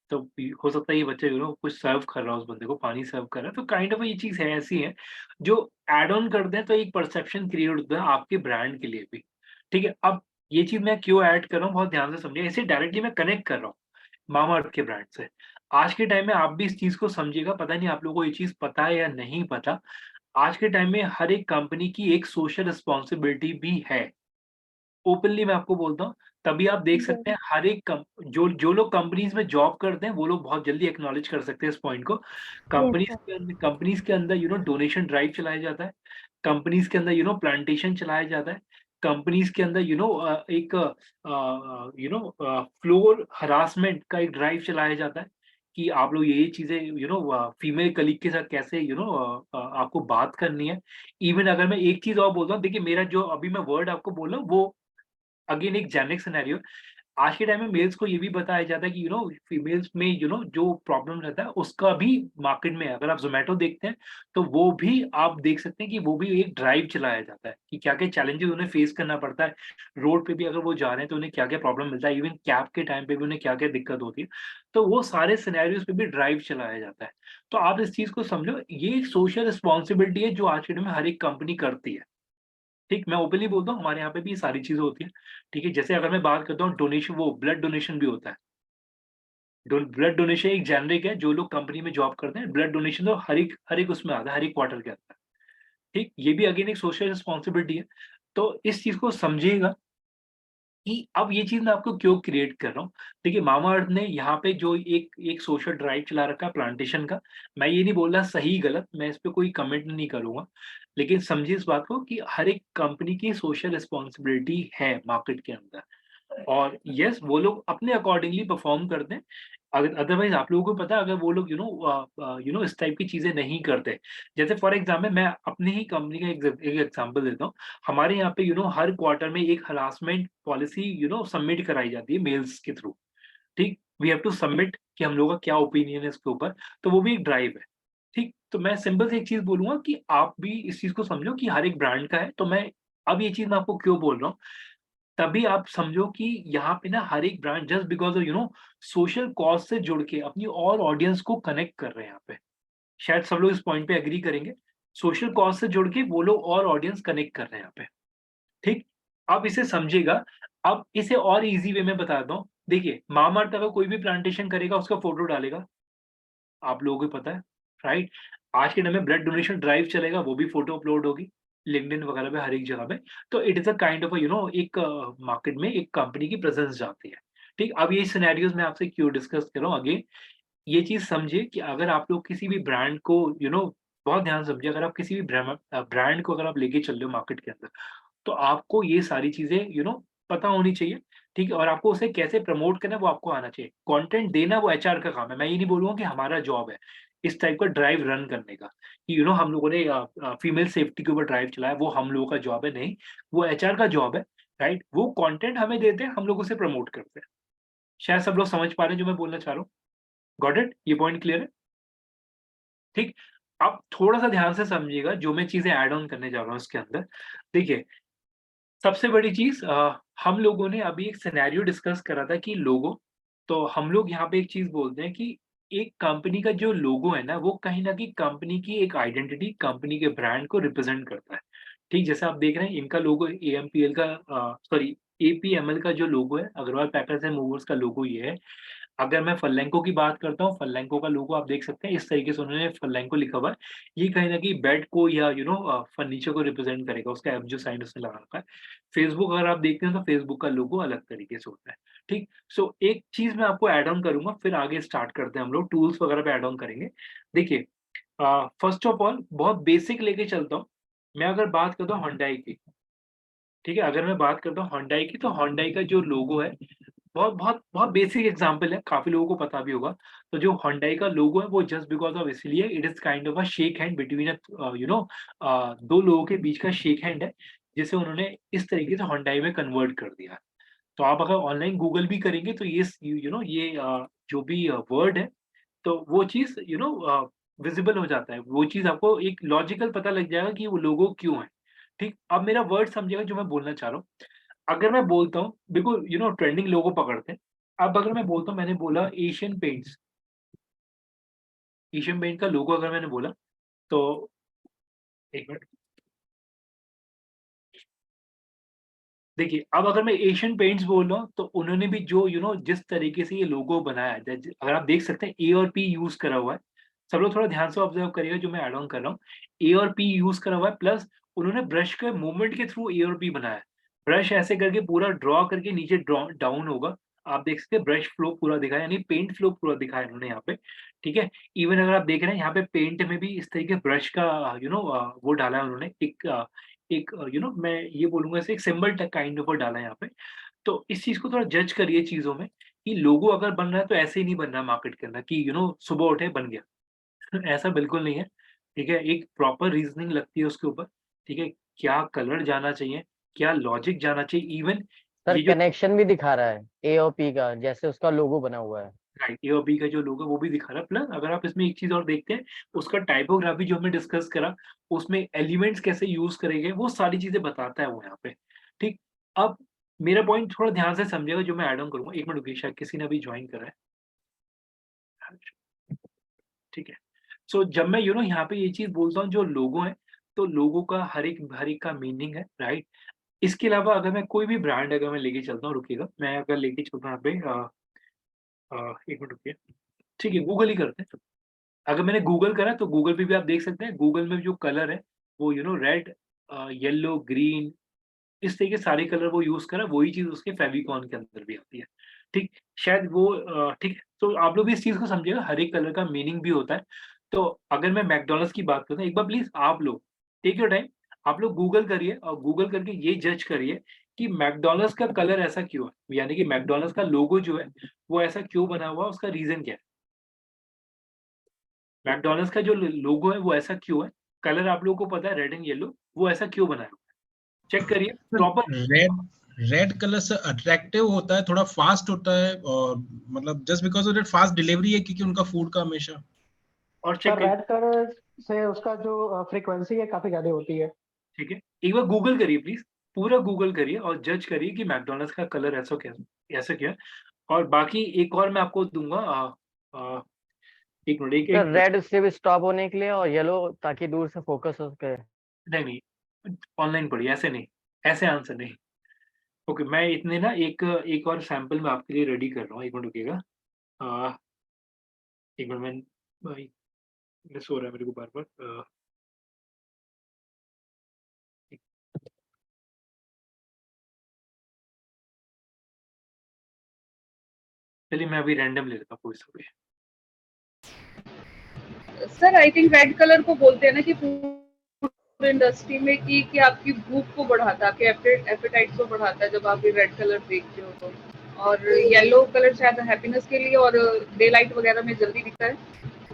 Speaker 1: तो हो सकता है ये बच्चा कुछ सर्व कर रहा है, उस बंदे को पानी सर्व कर रहा है, तो काइंड ऑफ ये चीज़ है, ऐसी है, जो ऐड ऑन करते हैं तो एक परसेप्शन क्रिएट होता है आपके ब्रांड के लिए भी। ठीक है, अब ये चीज़ मैं क्यों ऐड कर रहा हूँ, बहुत ध्यान से समझिए, इसे डायरेक्टली मैं कनेक्ट कर रहा हूँ मामाअर्थ के ब्रांड से। आज के टाइम में आप भी इस चीज़ को समझिएगा, पता नहीं आप लोगों को ये चीज़ पता है या नहीं पता, आज के टाइम में हर एक कंपनी की एक सोशल रिस्पॉन्सिबिलिटी भी है। ओपनली मैं आपको बोलता हूँ, तभी आप देख सकते हैं हर एक जो जो लोग कंपनीज़ में जॉब करते हैं, वो लोग बहुत जल्दी एक्नॉलेज कर सकते हैं इस पॉइंट को। कंपनीज़ के अंदर डोनेशन ड्राइव चलाया जाता है। कंपनीज़ के अंदर प्लांटेशन चलाया जाता है। कंपनीज़ के अंदर एक फ्लोर हरासमेंट का एक ड्राइव चलाया जाता है, कि आप लोग ये चीज़ें फीमेल कलीग के साथ कैसे आपको बात करनी है। इवन अगर मैं एक चीज़ और बोलता हूँ, देखिए मेरा जो अभी मैं वर्ड आपको बोल रहा हूँ, वो अगेन एक जेनेरिक सिनेरियो। आज के टाइम में मेल्स को ये भी बताया जाता है कि फीमेल्स में जो प्रॉब्लम रहता है, उसका भी मार्केट में है। अगर आप ज़ोमैटो देखते हैं, तो वो भी आप देख सकते हैं कि वो भी एक ड्राइव चलाया जाता है, कि क्या-क्या चैलेंजेस उन्हें फेस करना पड़ता है। रोड पे भी अगर वो जा रहे हैं, तो उन्हें क्या-क्या प्रॉब्लम मिलता है, इवन कैब के टाइम पे भी उन्हें क्या-क्या दिक्कत होती है। तो वो सारे सिनेरियोज़ पे भी ड्राइव चलाया जाता है। तो आप इस चीज़ को समझो, ये एक सोशल रिस्पॉन्सिबिलिटी है, जो आज के टाइम में हर एक कंपनी करती है। ठीक, मैं ओपनली बोलता हूँ, हमारे यहाँ पे भी ये सारी चीज़ें होती हैं। ठीक है, जैसे अगर मैं बात करता हूँ डोनेशन, वो ब्लड डोनेशन भी होता है। ब्लड डोनेशन एक जेनरिक है, जो लोग कंपनी में जॉब करते हैं, ब्लड डोनेशन तो हर एक उसमें आता है, हर एक क्वार्टर के आता है। ठीक, ये भी अगेन एक सोशल रिस्पॉन्सिबिलिटी है। तो इस चीज़ को समझिएगा कि अब ये चीज़ मैं आपको क्यों क्रिएट कर रहा हूँ। देखिए, मामाअर्थ ने यहाँ पे जो एक एक सोशल ड्राइव चला रखा है प्लांटेशन का, मैं ये नहीं बोल रहा सही गलत, मैं इस पे कोई कमेंट नहीं करूँगा। लेकिन समझिए इस बात को, कि हर एक कंपनी की सोशल रिस्पॉन्सिबिलिटी है मार्केट के अंदर। और यस, वो लोग अपने अकॉर्डिंगली परफॉर्म करते हैं। अगर अदरवाइज आप लोगों को पता है, अगर वो लोग इस टाइप की चीजें नहीं करते, जैसे फॉर एग्जाम्पल मैं अपनी ही कंपनी का एक एग्जांपल देता हूँ। हमारे यहाँ पे हर क्वार्टर में एक हरासमेंट पॉलिसी सबमिट कराई जाती है मेल्स के थ्रू। ठीक, वी हैव टू सबमिट कि हम लोगों का क्या ओपिनियन है इसके ऊपर, तो वो भी एक ड्राइव है। ठीक, तो मैं सिंपल से एक चीज बोलूंगा कि आप भी इस चीज को समझो कि हर एक ब्रांड का है। तो मैं अब ये चीज मैं आपको क्यों बोल रहा हूँ, तभी आप समझो कि यहाँ पे ना हर एक brand just because social cause से जुड़ के अपनी और ऑडियंस को कनेक्ट कर रहे हैं यहाँ पे। शायद सब लोग इस पॉइंट पे एग्री करेंगे, सोशल कॉज से जुड़ के वो लोग और ऑडियंस कनेक्ट कर रहे हैं यहाँ पे। ठीक, अब इसे समझिएगा। अब इसे और इजी वे में बताता हूँ। देखिए, मामाअर्थ अगर कोई भी प्लांटेशन करेगा उसका फोटो डालेगा, आप लोगों को पता है, राइट? आज के टाइम में ब्लड डोनेशन ड्राइव चलेगा, वो भी फोटो अपलोड होगी लिंक्डइन वगैरह पे, हर एक जगह पे। तो it is a kind of एक मार्केट में एक कंपनी की प्रेजेंस जाती है। ठीक, अब ये सिनेरियोज में आपसे क्यों डिस्कस कर रहा हूँ अगेन, ये चीज समझिए कि अगर आप लोग किसी भी ब्रांड को बहुत ध्यान से समझिए, अगर आप किसी भी ब्रांड को अगर आप लेके चल रहे हो मार्केट के अंदर, तो आपको ये सारी चीजें पता होनी चाहिए। ठीक है, और आपको उसे कैसे प्रमोट करना है वो आपको आना चाहिए। कंटेंट देना वो एचआर का काम है, मैं ये नहीं बोलूंगा कि हमारा जॉब है इस टाइप का ड्राइव रन करने का, कि हम लोगों ने फीमेल सेफ्टी के ऊपर ड्राइव चलाया, वो हम लोगों का जॉब है, नहीं, वो एचआर का जॉब है। राइट, वो कंटेंट हमें देते हैं, हम लोग उसे प्रमोट करते हैं। शायद सब लोग समझ पा रहे हैं जो मैं बोलना चाह रहा हूँ। Got it? ये पॉइंट क्लियर है? ठीक, अब थोड़ा सा ध्यान से समझिएगा जो मैं चीजें ऐड ऑन करने जा रहा हूँ इसके अंदर। देखिए, सबसे बड़ी चीज, हम लोगों ने अभी एक सिनेरियो डिस्कस करा था कि लोगो, तो हम लोग यहाँ पे एक चीज बोलते हैं कि एक कंपनी का जो लोगो है ना, वो कहीं ना कहीं कंपनी की एक आइडेंटिटी, कंपनी के ब्रांड को रिप्रेजेंट करता है। ठीक, जैसे आप देख रहे हैं इनका लोगो एएमपीएल का, सॉरी, एपीएमएल का जो लोगो है, अग्रवाल पैकर्स एंड मूवर्स का लोगो ये है। अगर मैं फर्लैंको की बात करता हूँ, फर्लैंको का लोगो आप देख सकते हैं, इस तरीके से उन्होंने फर्लैंको लिखा हुआ है। ये कहीं न कहीं बेड को या फर्नीचर को रिप्रेजेंट करेगा, उसका एफ जो साइन उसने लगा रखा है। फेसबुक अगर आप देखते हैं तो फेसबुक का लोगो अलग तरीके से होता है। ठीक? सो एक चीज़ मैं आपको ऐड ऑन करूँगा, फिर आगे स्टार्ट करते हैं हम लोग, टूल्स वगैरह पे ऐड ऑन करेंगे। देखिए, फर्स्ट ऑफ ऑल बहुत बेसिक लेके चलता हूँ। मैं अगर बात करता हूँ हुंडई की, ठीक है? अगर मैं बात करता हूँ हुंडई की, तो हुंडई का जो लोगो है, बहुत बहुत बहुत बेसिक एग्जांपल है, काफ़ी लोगों को पता भी होगा। तो जो हुंडई का लोगो है वो जस्ट बिकॉज़ ऑफ इसलिए it is kind of a shake hand between 2 लोगों के बीच का शेक हैंड है, जिसे उन्होंने इस तरीके से हुंडई में कन्वर्ट कर दिया। तो आप अगर ऑनलाइन गूगल भी करेंगे तो ये ये जो भी वर्ड है, तो वो चीज़ विज़िबल हो जाता है। वो चीज़ आपको एक लॉजिकल पता लग जाएगा कि वो लोगो क्यों है। ठीक? अब मेरा वर्ड समझिएगा जो मैं बोलना चाह रहा हूँ। अगर मैं बोलता हूँ, देखो ट्रेंडिंग लोगो पकड़ते हैं। अब अगर मैं बोलता हूँ, मैंने बोला एशियन पेंट्स, एशियन पेंट का लोगो अगर मैंने बोला, तो 1 मिनट। देखिए, अब अगर मैं एशियन पेंट्स बोल रहा हूँ, तो उन्होंने भी जो जिस तरीके से ये लोगो बनाया है, अगर आप देख सकते हैं ए और पी यूज़ करा हुआ है। सब लोग थोड़ा ध्यान से ऑब्जर्व करिएगा जो मैं ऐड ऑन कर रहा हूँ। ए और पी यूज़ करा हुआ है, प्लस उन्होंने ब्रश के मूवमेंट के थ्रू ए और पी बनाया है। ब्रश ऐसे करके पूरा ड्रॉ करके नीचे ड्रॉ डाउन होगा। आप देख सकते हैं ब्रश फ्लो पूरा दिखा है, यानी पेंट फ्लो पूरा दिखा है इन्होंने यहाँ पे, ठीक है? इवन अगर आप देख रहे हैं यहाँ पे पेंट में भी इस तरीके ब्रश का वो डाला है उन्होंने, एक मैं ये बोलूँगा इसे एक सिंबल ट काइंड ऑफ डाला है यहाँ पे। तो इस चीज़ को थोड़ा जज करिए चीज़ों में, कि लोगो अगर बन रहा है तो ऐसे ही नहीं बन रहा मार्केट के अंदर कि सुबह उठे बन गया। ऐसा बिल्कुल नहीं है, ठीक है? एक प्रॉपर रीज़निंग लगती है उसके ऊपर, ठीक है? क्या कलर जाना चाहिए, क्या लॉजिक जाना चाहिए, इवन
Speaker 8: सर
Speaker 1: ये जो
Speaker 8: कनेक्शन भी दिखा रहा है ए और पी का, जैसे उसका लोगो बना हुआ है।
Speaker 1: राइट, ए और बी का जो लोगो है वो भी दिखा रहा है। प्लस अगर आप इसमें एक चीज़ और देखते हैं, उसका टाइपोग्राफी जो हमने डिस्कस करा, उसमें एलिमेंट्स कैसे यूज़ करे गए, वो सारी चीज़ें बताता है वो यहाँ पे, ठीक? अब मेरा पॉइंट थोड़ा ध्यान से समझिएगा जो मैं ऐड ऑन करूँगा। 1 मिनट रुकिए, शायद किसी ने अभी जॉइन करा है। ठीक है। सो जब मैं यहाँ पे ये चीज़ बोलता हूँ जो लोगो है, तो लोगो का हर एक का मीनिंग है, राइट? इसके अलावा अगर मैं कोई भी ब्रांड अगर मैं लेके चलता हूँ, रुकिएगा, मैं अगर लेके चलता हूँ यहाँ पे 1 मिनट रुकिए। ठीक है, गूगल ही करते हैं। अगर मैंने गूगल करा तो गूगल पे भी आप देख सकते हैं, गूगल में जो कलर है वो रेड, येलो, ग्रीन, इस तरीके सारे कलर वो यूज़ करा, वही चीज़ उसके फेविकॉन के अंदर भी आती है। ठीक? शायद वो ठीक है, तो आप लोग भी इस चीज़ को समझिएगा, हर एक कलर का मीनिंग भी होता है। तो अगर मैं मैकडॉनल्ड्स की बात करता हूँ, एक बार प्लीज़ आप लोग टेक योर टाइम, आप लोग गूगल करिए और गूगल करके ये जज करिए कि मैकडॉनल्ड्स का कलर ऐसा क्यों है, यानी कि मैकडॉनल्ड्स का लोगो जो है वो ऐसा क्यों बना हुआ है, उसका रीजन क्या है। मैकडॉनल्ड्स का जो लोगो है वो ऐसा क्यों है, कलर आप लोगों को पता है रेड एंड येलो, वो ऐसा क्यों बना है, चेक करिए प्रॉपर।
Speaker 9: रेड रेड कलर से अट्रैक्टिव होता है, थोड़ा फास्ट होता है, और मतलब just because of that fast delivery है क्योंकि उनका फूड का हमेशा।
Speaker 1: और चेक
Speaker 3: सर
Speaker 1: करिए,
Speaker 3: रेड कलर से उसका जो फ्रीक्वेंसी है काफी ज्यादा होती है।
Speaker 1: ठीक है, एक बार गूगल करिए प्लीज, पूरा गूगल करिए और जज करिए कि मैकडॉनल्ड्स का कलर ऐसा क्या है। और बाकी एक और मैं आपको दूंगा, एक मिनट, एक
Speaker 8: सर
Speaker 1: एक
Speaker 8: रेड सिर्फ स्टॉप होने के लिए और येलो ताकि दूर से फोकस हो सके।
Speaker 1: नहीं, ऑनलाइन पढ़िए, ऐसे नहीं, ऐसे आंसर नहीं। ओके, मैं इतने ना एक एक और सैंपल मैं आपके लिए रेडी कर रहा हूँ, एक मिनट रुकिएगा। अ, एक मिनट, मैं भाई मिस हो रहा है मेरे को बार बार। चलिए मैं अभी रैंडम ले लेता हूँ कोई सा भी।
Speaker 7: Sir I think red colour को बोलते हैं ना कि फूड इंडस्ट्री में कि आपकी भूख को बढ़ाता है, आपके एपेटाइट को बढ़ाता है जब आप ये रेड कलर देखते हो तो। और येलो कलर शायद हैप्पीनेस के लिए, और डे लाइट वगैरह में जल्दी दिखता है,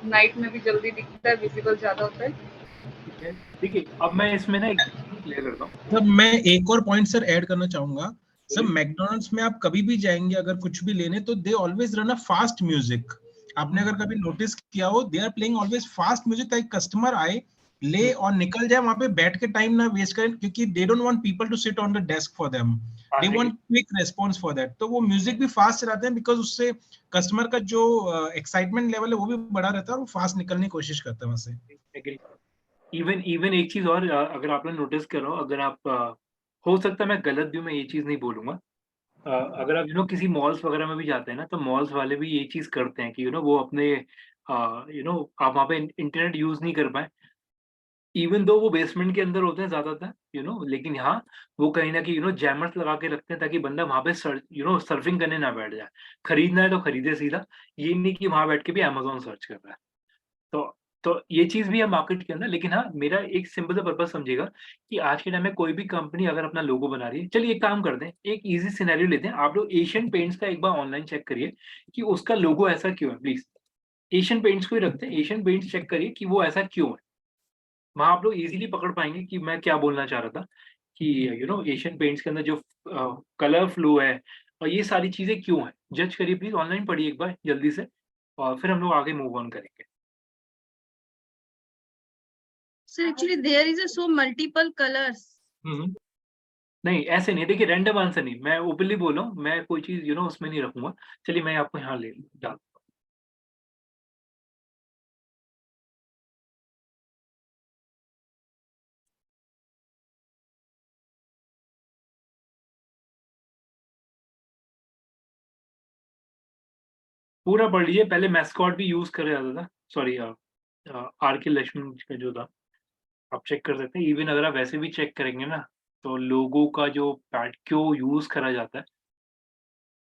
Speaker 7: नाइट में भी जल्दी दिखता है, विजिबल ज्यादा होता है।
Speaker 1: ठीक है, देखिए अब मैं इसमें ना एक क्लियर करता हूँ।
Speaker 9: सर मैं एक और पॉइंट सर ऐड करना चाहूंगा। सर मैकडोनल्ड्स में आप कभी भी जाएंगे अगर कुछ भी लेने, तो they always run a fast music. आपने अगर कभी नोटिस किया हो, they are playing always fast music, ताकि कस्टमर आए, ले और निकल जाए, वहां पे बैठ के टाइम ना वेस्ट करें, क्योंकि they don't want people to sit on the desk for them, they want quick response for that. तो वो म्यूजिक भी फास्ट चलाते हैं, बिकॉज उससे कस्टमर का जो एक्साइटमेंट लेवल है वो भी बढ़ा रहता है, और वो फास्ट निकलने की कोशिश करता है वहां से।
Speaker 1: इवन इवन एक चीज और, अगर आपने नोटिस करो, अगर आप हो सकता है मैं गलत भी हूँ, मैं ये चीज नहीं बोलूंगा। अगर आप किसी मॉल्स वगैरह में भी जाते हैं ना, तो मॉल्स वाले भी ये चीज करते हैं कि वो अपने आप वहाँ पे इंटरनेट यूज नहीं कर पाए, इवन दो वो बेसमेंट के अंदर होते हैं ज्यादातर, लेकिन यहाँ वो कहीं ना कहीं जैमर्स लगा के रखते हैं, ताकि बंदा वहाँ पे सर्फिंग करने ना बैठ जाए। खरीदना है तो खरीदे सीधा, ये नहीं कि वहां बैठ के भी अमेज़न सर्च कर रहा है। तो ये चीज़ भी है मार्केट के अंदर, लेकिन हाँ, मेरा एक सिंपल सा पर्पज़ समझिएगा कि आज के टाइम में कोई भी कंपनी अगर अपना लोगो बना रही है, चलिए एक काम करते हैं, एक ईज़ी सिनेरियो लेते हैं। आप लोग एशियन पेंट्स का एक बार ऑनलाइन चेक करिए कि उसका लोगो ऐसा क्यों है, प्लीज़। एशियन पेंट्स को ही रखते हैं, एशियन पेंट्स चेक करिए कि वो ऐसा क्यों है। वहाँ आप लोग ईज़िली पकड़ पाएँगे कि मैं क्या बोलना चाह रहा था, कि एशियन पेंट्स के अंदर जो कलर फ्लो है और ये सारी चीज़ें क्यों हैं। जज करिए प्लीज़, ऑनलाइन पढ़िए एक बार जल्दी से, और फिर हम लोग आगे मूव ऑन करेंगे।
Speaker 5: Sir actually there is a so multiple colours.
Speaker 1: हुँ। नहीं, ऐसे नहीं, देखिए रैंडम आंसर नहीं, मैं ओपनली बोल रहा हूँ, मैं कोई चीज़ उसमें नहीं रखूँगा। चलिए मैं आपको यहाँ ले डाल पूरा पढ़ लीजिए, पहले मैस्कॉट भी यूज़ करा जाता था, सॉरी आर के लक्ष्मण का जो था, आप चेक कर सकते हैं। इवन अगर आप वैसे भी चेक करेंगे ना, तो लोगो का जो पैड क्यों यूज़ करा जाता है,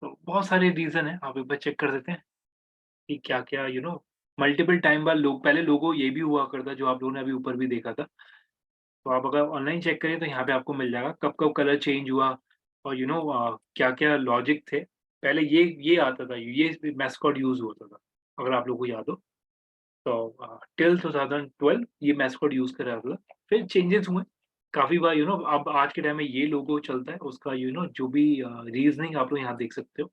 Speaker 1: तो बहुत सारे रीज़न हैं, आप एक बार चेक कर सकते हैं कि क्या-क्या मल्टीपल टाइम बाद लोग, पहले लोगो ये भी हुआ करता जो आप लोगों ने अभी ऊपर भी देखा था। तो आप अगर ऑनलाइन चेक करें तो यहाँ पे आपको मिल जाएगा कब-कब कलर चेंज हुआ, और क्या-क्या लॉजिक थे। पहले ये आता था, ये मैस्कॉट यूज़ होता था, अगर आप लोगों को याद हो। तो टिल 2012 ये मैस्कॉट यूज़ करा जाता था। फिर चेंजेस हुए काफ़ी बार, अब आज के टाइम में ये लोगो चलता है, उसका जो भी रीज़निंग आप लोग यहाँ देख सकते हो।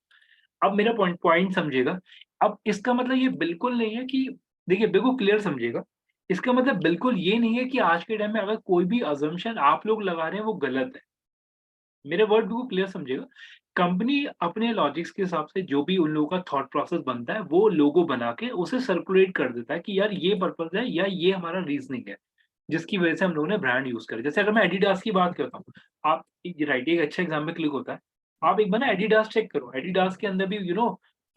Speaker 1: अब मेरा पॉइंट पॉइंट समझिएगा। अब इसका मतलब ये बिल्कुल नहीं है कि, देखिए बिल्कुल क्लियर समझिएगा, इसका मतलब बिल्कुल ये नहीं है कि आज के टाइम में अगर कोई भी असम्पशन आप लोग लगा रहे हैं वो गलत है। मेरे वर्ड बिल्कुल क्लियर समझिएगा। कंपनी अपने लॉजिक्स के हिसाब से जो भी उन लोगों का थॉट प्रोसेस बनता है, वो लोगो बना के उसे सर्कुलेट कर देता है कि यार ये पर्पस है या ये हमारा रीजनिंग है, जिसकी वजह से हम लोगों ने ब्रांड यूज़ करा। जैसे अगर मैं एडिडास की बात करता हूँ, आप राइट, एक अच्छा एग्जाम्पल क्लिक होता है। आप एक बार ना एडिडास चेक करो, एडिडास के अंदर भी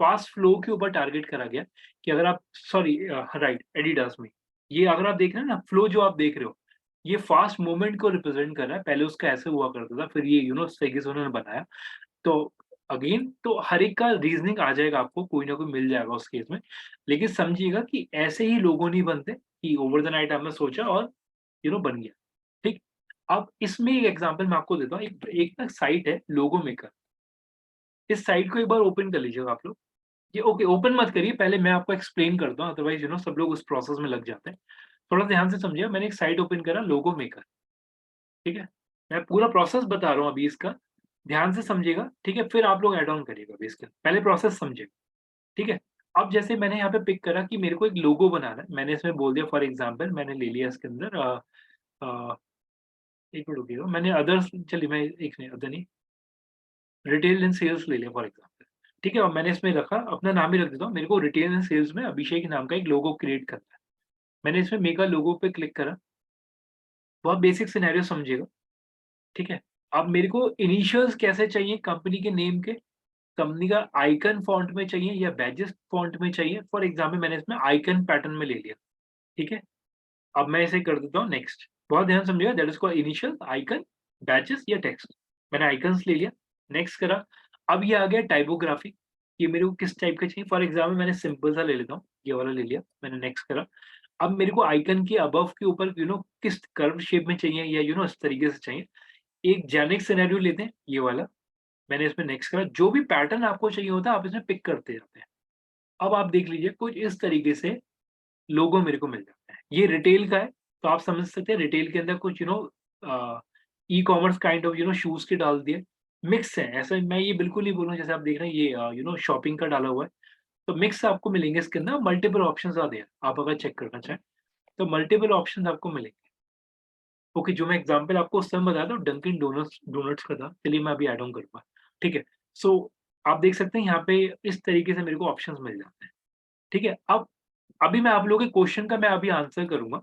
Speaker 1: फास्ट फ्लो के ऊपर टारगेट करा गया कि अगर आप, सॉरी राइट, एडिडास में ये अगर आप देख रहे हैं ना, फ्लो जो आप देख रहे हो, ये फास्ट मूवमेंट को रिप्रेजेंट कर रहा है। पहले उसका ऐसे हुआ करता था, फिर ये इस तरीके से उन्होंने बनाया। तो अगेन, तो हर एक का रीजनिंग आ जाएगा, आपको कोई ना कोई मिल जाएगा उस केस में। लेकिन समझिएगा कि ऐसे ही लोगों नहीं बनते कि ओवर द नाइट आपने सोचा और बन गया। ठीक। अब इसमें एक एग्जांपल मैं आपको देता हूँ, एक ना साइट है लोगो मेकर। इस साइट को एक बार ओपन कर लीजिएगा आप लोग। ये ओके, ओपन मत करिए, पहले मैं आपको एक्सप्लेन करता हूँ, अदरवाइज सब लोग उस प्रोसेस में लग जाते हैं। थोड़ा ध्यान से समझिए, मैंने एक साइट ओपन करा लोगो मेकर, ठीक है? मैं पूरा प्रोसेस बता रहा हूँ अभी इसका, ध्यान से समझिएगा, ठीक है? फिर आप लोग ऐड ऑन करिएगा अभी इसके, पहले प्रोसेस समझिए, ठीक है? अब जैसे मैंने यहाँ पे पिक करा कि मेरे को एक लोगो बनाना है, मैंने इसमें बोल दिया फॉर एग्जांपल, मैंने ले लिया इसके अंदर एक मिनट रुकिएगा, मैंने अदर्स, चलिए मैं एक नहीं, अदर नहीं, रिटेल एंड सेल्स ले लिया फॉर एग्जांपल, ठीक है? और मैंने इसमें रखा, अपना नाम ही रख देता हूँ, मेरे को रिटेल एंड सेल्स में अभिषेक नाम का एक लोगो क्रिएट करना है। मैंने इसमें मेक अ लोगो पे क्लिक करा, बहुत बेसिक सिनेरियो समझिएगा, ठीक है? अब मेरे को इनिशियल्स कैसे चाहिए कंपनी के नेम के, कंपनी का आइकन फॉन्ट में चाहिए या बैजेस फॉन्ट में चाहिए। फॉर एग्जांपल मैंने इसमें आइकन पैटर्न में ले लिया, ठीक है? अब मैं इसे कर देता हूँ नेक्स्ट, बहुत ध्यान समझिएगा, that is called initial, icon, badges या टेक्स्ट। मैंने आइकन्स ले लिया, नेक्स्ट करा। अब ये आ गया टाइपोग्राफी, ये मेरे को किस टाइप का चाहिए। फॉर एग्जाम्पल मैंने सिंपल सा ले लेता हूँ, ये वाला ले लिया, मैंने नेक्स्ट करा। अब मेरे को आइकन के अबव के ऊपर किस कर्व शेप में चाहिए या इस तरीके से चाहिए। एक जेनिक सिनेरियो लेते हैं, ये वाला, मैंने इसमें नेक्स्ट करा। जो भी पैटर्न आपको चाहिए होता है आप इसमें पिक करते जाते हैं। अब आप देख लीजिए कुछ इस तरीके से लोगो मेरे को मिल जाता है। ये रिटेल का है, तो आप समझ सकते हैं रिटेल के अंदर कुछ e commerce kind of shoes के डाल दिए, मिक्स है। ऐसा मैं ये बिल्कुल नहीं बोलूँ, जैसे आप देख रहे हैं ये शॉपिंग का डाला हुआ है, तो मिक्स आपको मिलेंगे इसके अंदर। मल्टीपल ऑप्शंस आ दें, आप अगर चेक करना चाहें तो मल्टीपल ऑप्शंस आपको मिलेंगे। ओके, जो मैं एग्जांपल आपको उस समय बताया था डंकिन डोनट्स का था, चलिए मैं अभी ऐड ऑन करूँगा, ठीक है? सो आप देख सकते हैं यहाँ पे इस तरीके से मेरे को ऑप्शंस मिल जाते हैं, ठीक है? अब अभी मैं आप लोगों के क्वेश्चन का मैं अभी आंसर करूँगा।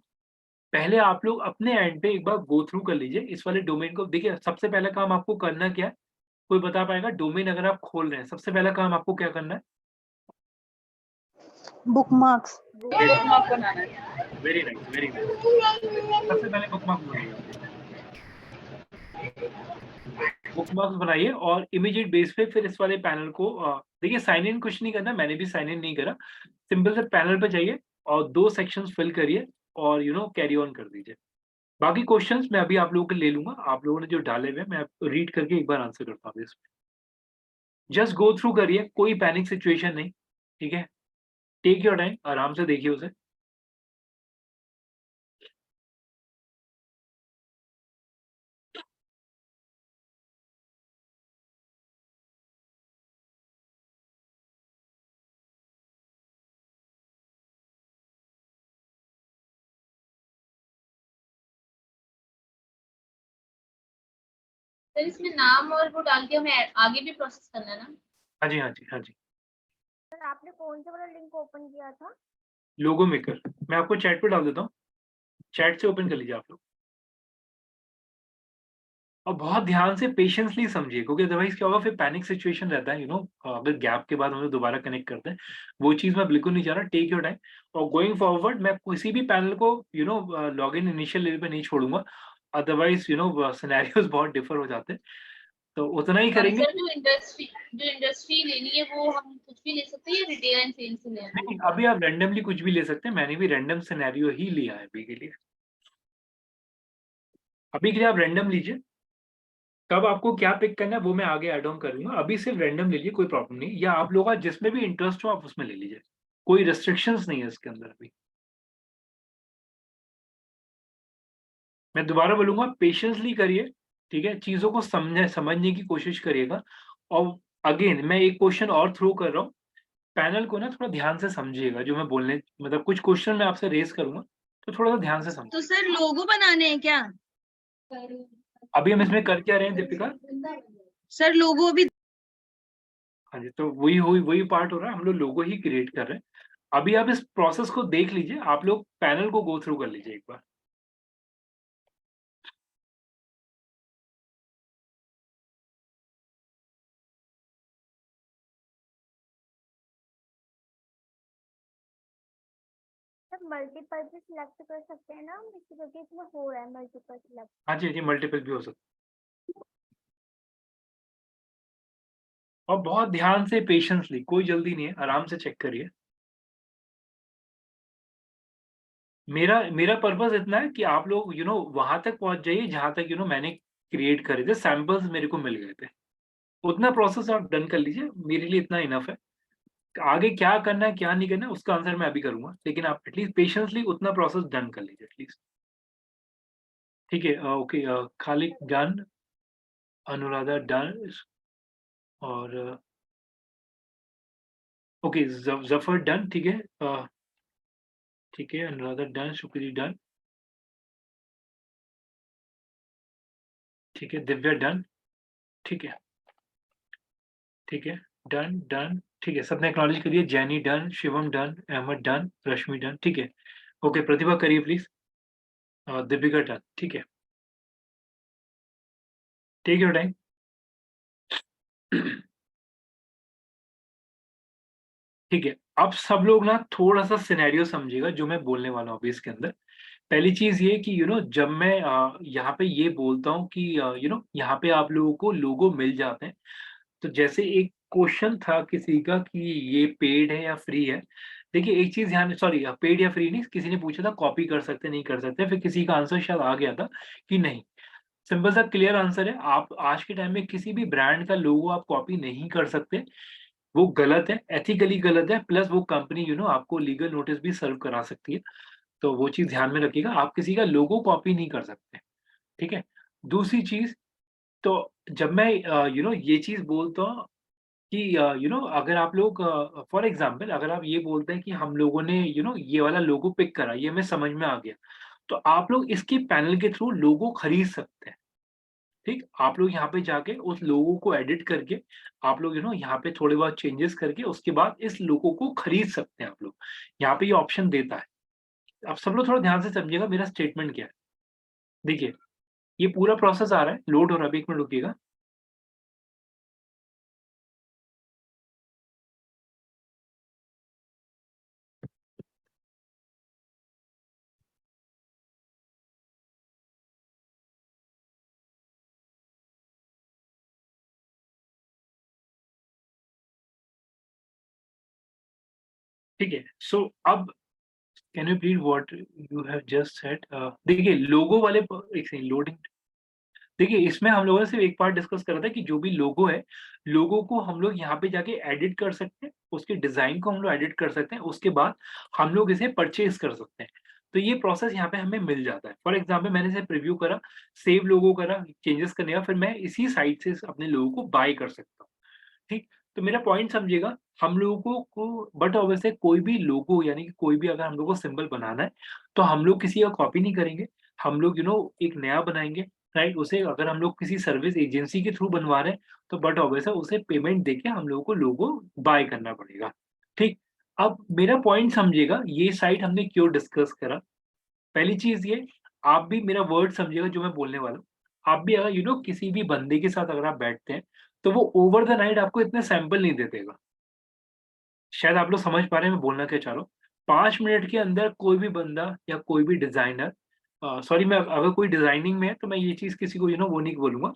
Speaker 1: पहले आप लोग अपने एंड पे एक बार गो थ्रू कर लीजिए इस वाले डोमेन को। देखिए सबसे पहला काम आपको करना क्या है, कोई बता पाएगा? डोमेन अगर आप खोल रहे हैं, सबसे पहला काम आपको क्या करना है?
Speaker 4: बुकमार्क्स।
Speaker 7: बुकमार्क बनाना है।
Speaker 1: Very nice, very nice. सबसे पहले बुकमार्क बनाइए, बुकमार्क्स बनाइए और इमीडिएट बेस पे फिर इस वाले पैनल को देखिए साइन इन कुछ नहीं करना, मैंने भी साइन इन नहीं करा। सिंपल से पैनल पे जाइए और 2 सेक्शंस फिल करिए और कैरी ऑन कर दीजिए। बाकी क्वेश्चंस मैं अभी आप लोगों के ले लूँगा, आप लोगों ने जो डाले हुए हैं मैं रीड करके एक बार आंसर करता हूँ इसमें। जस्ट गो थ्रू करिए, कोई पैनिक सिचुएशन नहीं, ठीक है? टेक योर टाइम, आराम से देखिए उसे।
Speaker 2: सर इसमें नाम और वो डाल के हमें आगे भी प्रोसेस करना है ना?
Speaker 1: हाँ जी, हाँ जी, हाँ जी।
Speaker 10: सर आपने कौन सा वाला लिंक ओपन किया था?
Speaker 1: लोगो मेकर, मैं आपको चैट पे डाल देता हूँ, चैट से ओपन कर लीजिए आप लोग। और बहुत ध्यान से पेशेंसली समझिए, क्योंकि अदरवाइज क्या होगा, फिर पैनिक सिचुएशन रहता है। अगर गैप के बाद हम लोग दोबारा कनेक्ट करते हैं, वो चीज़ मैं बिल्कुल नहीं चाह रहा। टेक योर टाइम, और गोइंग फॉरवर्ड मैं किसी भी पैनल को लॉग इन इनिशियल लेवल पे नहीं छोड़ूंगा, अदरवाइज सिनेरियोज बहुत डिफर हो जाते हैं, तो उतना ही करेंगे।
Speaker 2: सर जो इंडस्ट्री लेनी है वो हम कुछ भी ले सकते हैं या रिटेल एंड सेल्स से लेना है?
Speaker 1: नहीं, अभी आप रैंडमली कुछ भी ले सकते हैं, मैंने भी रैंडम सिनेरियो ही लिया है अभी के लिए। अभी के लिए आप रैंडम लीजिए, कब आपको क्या पिक करना है वो मैं आगे ऐड ऑन करूंगा। अभी सिर्फ रैंडम ले लीजिए, कोई प्रॉब्लम नहीं, या आप लोगों का जिसमें भी इंटरेस्ट हो आप उसमें ले लीजिए, कोई रेस्ट्रिक्शंस नहीं है इसके अंदर अभी। मैं दोबारा बोलूंगा, पेशेंसली करिए, ठीक है? चीजों को समझने की कोशिश करिएगा। और अगेन मैं एक क्वेश्चन और थ्रो कर रहा हूँ, पैनल को ना थोड़ा ध्यान से समझिएगा, जो मैं बोलने मतलब कुछ क्वेश्चन मैं आपसे रेज करूंगा, तो थोड़ा सा ध्यान से समझिए।
Speaker 5: तो सर लोगो बनाने हैं क्या?
Speaker 1: अभी हम इसमें कर क्या रहे हैं दीपिका?
Speaker 5: सर लोगो भी।
Speaker 1: हाँ जी, तो वही पार्ट हो रहा है, हम लोग लोगो ही क्रिएट कर रहे हैं। अभी आप इस प्रोसेस को देख लीजिए, आप लोग पैनल को गो थ्रू कर लीजिए एक बार।
Speaker 10: सर मल्टीपल भी सिलेक्ट कर सकते हैं ना हम, क्योंकि इसमें हो रहा है मल्टीपल सिलेक्ट।
Speaker 1: हाँ जी, मल्टीपल भी हो सकता है। और बहुत ध्यान से पेशेंसली, कोई जल्दी नहीं है, आराम से चेक करिए। मेरा मेरा पर्पस इतना है कि आप लोग वहां तक पहुंच जाइए जहां तक मैंने क्रिएट करे थे, सैंपल्स मेरे को मिल गए थे, उतना प्रोसेस आप डन कर लीजिए, मेरे लिए इतना इनफ है। आगे क्या करना है क्या नहीं करना है उसका आंसर मैं अभी करूंगा, लेकिन आप एटलीस्ट पेशेंसली उतना प्रोसेस डन कर लीजिए एटलीस्ट। ठीक है, ओके, खालिक डन, अनुराधा डन, और ओके, जफर डन, ठीक है, ठीक है, अनुराधा डन, शुक्री डन, ठीक है, दिव्या डन, ठीक है, ठीक है, डन डन, ठीक है, सबने एक्नॉलेज करिए, Jaini done, Shivam done, Ahmed done, Rashmi done, ठीक है, ओके, प्रतिभा करिए प्लीज, दीपिका डन, ठीक है, टेक योर टाइम। ठीक है, अब सब लोग ना थोड़ा सा सिनेरियो समझिएगा जो मैं बोलने वाला हूँ अभी इसके अंदर। पहली चीज ये कि जब मैं यहाँ पे ये बोलता हूँ कि यहाँ पे आप लोगों को लोगो मिल जाते हैं, तो जैसे एक क्वेश्चन था किसी का कि ये पेड है या फ्री है। देखिए एक चीज ध्यान, सॉरी, पेड या फ्री नहीं, किसी ने पूछा था कॉपी कर सकते नहीं कर सकते, फिर किसी का आंसर शायद आ गया था कि नहीं। सिंपल सा क्लियर आंसर है, आप आज के टाइम में किसी भी ब्रांड का लोगो आप कॉपी नहीं कर सकते, वो गलत है, एथिकली गलत है, प्लस वो कंपनी आपको लीगल नोटिस भी सर्व करा सकती है। तो वो चीज ध्यान में रखिएगा, आप किसी का लोगो कॉपी नहीं कर सकते, ठीक है। दूसरी चीज, तो जब मैं ये चीज बोलता हूँ कि अगर आप लोग फॉर एग्जांपल अगर आप ये बोलते हैं कि हम लोगों ने ये वाला लोगो पिक करा, ये हमें समझ में आ गया, तो आप लोग इसके पैनल के थ्रू लोगो खरीद सकते हैं। ठीक, आप लोग यहाँ पे जाके उस लोगो को एडिट करके आप लोग यहाँ पे थोड़े बहुत चेंजेस करके उसके बाद इस लोगो को खरीद सकते हैं आप लोग, यहाँ पे ये ऑप्शन देता है। अब सब लोग थोड़ा ध्यान से समझिएगा मेरा स्टेटमेंट क्या है। देखिए ये पूरा प्रोसेस आ रहा है, लोड हो रहा है, अभी 1 मिनट रुकिएगा। ठीक है, सो अब can you please what you have just said. देखिए लोगो वाले एक सेकंड लोडिंग। देखिए इसमें हम लोगों ने सिर्फ एक पार्ट डिस्कस करा था कि जो भी लोगो है, लोगो को हम लोग यहाँ पे जाके एडिट कर सकते हैं, उसके डिजाइन को हम लोग एडिट कर सकते हैं, उसके बाद हम लोग इसे परचेज कर सकते हैं। तो ये प्रोसेस यहाँ पे हमें मिल जाता है। फॉर एग्जाम्पल मैंने इसे प्रीव्यू करा, सेव लोगो करा, चेंजेस करने का, फिर मैं इसी साइट से अपने लोगों को बाय कर सकता हूँ। ठीक, तो मेरा पॉइंट समझिएगा, हम लोगों को बट ऑब्वियसली कोई भी लोगो यानी कि कोई भी अगर हम लोग को सिंबल बनाना है तो हम लोग किसी का कॉपी नहीं करेंगे, हम लोग एक नया बनाएंगे, राइट। उसे अगर हम लोग किसी सर्विस एजेंसी के थ्रू बनवा रहे हैं तो बट ऑब्वियसली उसे पेमेंट देके हम लोगों को लोगो बाय करना पड़ेगा। ठीक, अब मेरा पॉइंट समझिएगा, ये साइट हमने क्यों डिस्कस करा। पहली चीज ये, आप भी मेरा वर्ड समझिएगा जो मैं बोलने वाला हूँ। आप भी अगर किसी भी बंदे के साथ अगर आप बैठते हैं तो वो ओवर द नाइट आपको इतने सैंपल नहीं दे देगा। शायद आप लोग समझ पा रहे हैं मैं बोलना क्या चाह रहा हूँ। 5 मिनट के अंदर कोई भी बंदा या कोई भी डिजाइनर, सॉरी, मैं अगर कोई डिजाइनिंग में है तो मैं ये चीज किसी को वो नहीं बोलूंगा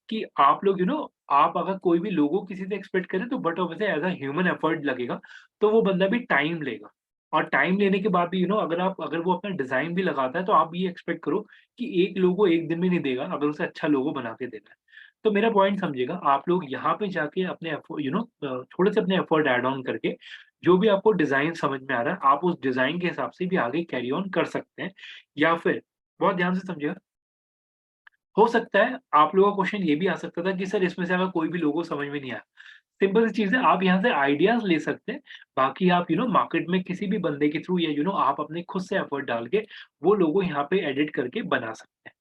Speaker 1: कि आप लोग आप अगर कोई भी लोगो किसी से एक्सपेक्ट करें तो but obviously as a human effort लगेगा, तो वो बंदा भी टाइम लेगा। और टाइम लेने के बाद भी अगर वो अपना डिजाइन भी लगाता है तो आप ये एक्सपेक्ट करो कि एक लोगो एक दिन में नहीं देगा, अगर उसे अच्छा लोगो बना के देना है। तो मेरा पॉइंट समझिएगा, आप लोग यहाँ पे जाके अपने थोड़े से अपने एफर्ट ऐड ऑन करके जो भी आपको डिजाइन समझ में आ रहा है आप उस डिजाइन के हिसाब से भी आगे कैरी ऑन कर सकते हैं। या फिर बहुत ध्यान से समझिएगा, हो सकता है आप लोगों का क्वेश्चन ये भी आ सकता था कि सर इसमें से अगर कोई भी लोगो समझ में नहीं आया, सिंपल सी चीज है, आप यहाँ से आइडियाज ले सकते हैं। बाकी आप मार्केट में किसी भी बंदे के थ्रू या आप अपने खुद से एफर्ट डाल के वो लोगो यहाँ पे एडिट करके बना सकते हैं।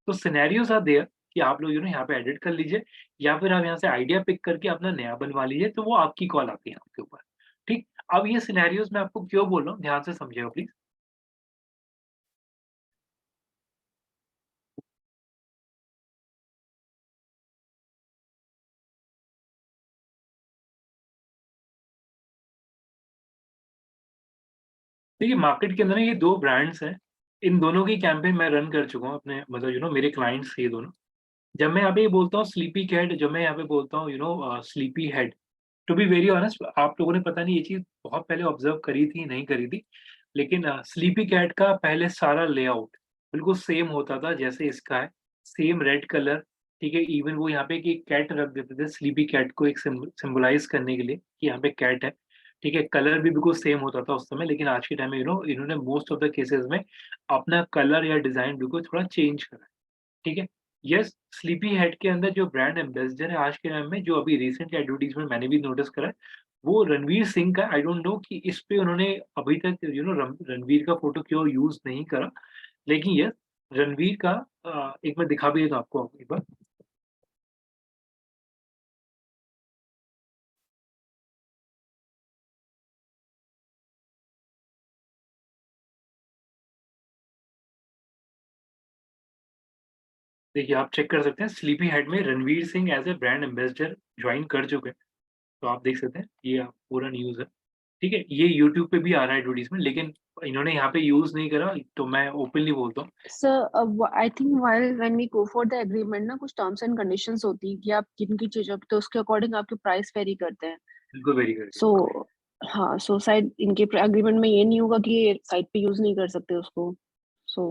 Speaker 1: तो सिनेरियोज आर देयर कि आप लोग यहाँ पे एडिट कर लीजिए, या फिर आप यहाँ से आइडिया पिक करके अपना नया बनवा लीजिए, तो वो आपकी कॉल आती है आपके ऊपर। ठीक, अब ये सिनेरियोज मैं आपको क्यों बोल रहा हूँ, ध्यान से समझिएगा प्लीज। देखिए मार्केट के अंदर ना ये 2 ब्रांड्स हैं, इन दोनों की कैंपेन मैं रन कर चुका हूँ अपने, मतलब मेरे क्लाइंट्स ये दोनों। जब मैं यहाँ पे ये बोलता हूँ स्लीपी कैट, जब मैं यहाँ पे बोलता हूँ sleepy head, to be very honest आप लोगों ने पता नहीं ये चीज बहुत पहले ऑब्जर्व करी थी नहीं करी थी, लेकिन स्लीपी कैट का पहले सारा लेआउट बिल्कुल सेम होता था जैसे इसका है, सेम रेड कलर, ठीक है? इवन वो यहाँ पे एक कैट रख देते थे स्लीपी कैट को एक सिम्बलाइज़ करने के लिए कि यहाँ पे कैट है, ठीक है? कलर भी बिल्कुल सेम होता था उस समय, लेकिन आज के टाइम में इन्होंने मोस्ट ऑफ द केसेज़ में अपना कलर या डिज़ाइन बिल्कुल थोड़ा चेंज करा है, ठीक है? यस, स्लीपी हेड के अंदर जो ब्रांड एम्बेसडर है आज के टाइम में, जो अभी रिसेंट एडवर्टाइज़मेंट मैंने भी नोटिस करा है, वो रणवीर सिंह का। आई डोंट नो कि इस पे उन्होंने अभी तक रणवीर का फ़ोटो क्यों यूज़ नहीं करा, लेकिन यस, रणवीर का एक मैं दिखा भी देता हूँ आपको एक बार। देखिए, आप चेक कर सकते हैं स्लीपी हेड में Ranveer Singh as a brand ambassador join कर चुके हैं। तो आप देख सकते हैं, ये पूरा न्यूज़ है, ठीक है? ये यूट्यूब पे भी आ रहा है एडवर्टाइज़मेंट, लेकिन इन्होंने यहाँ पे यूज़ नहीं करा, तो मैं ओपनली बोलता हूँ।
Speaker 11: Sir I think while when we go for the agreement ना कुछ टर्म्स एंड कंडीशंस होती है कि आप किन की चीजों पे तो उसके अकॉर्डिंग आपके प्राइस वेरी करते हैं।
Speaker 1: बिल्कुल वेरी गुड।
Speaker 11: सो हाँ, सो शायद इनके एग्रीमेंट में ये नहीं होगा कि ये साइट पे यूज नहीं कर सकते उसको। सो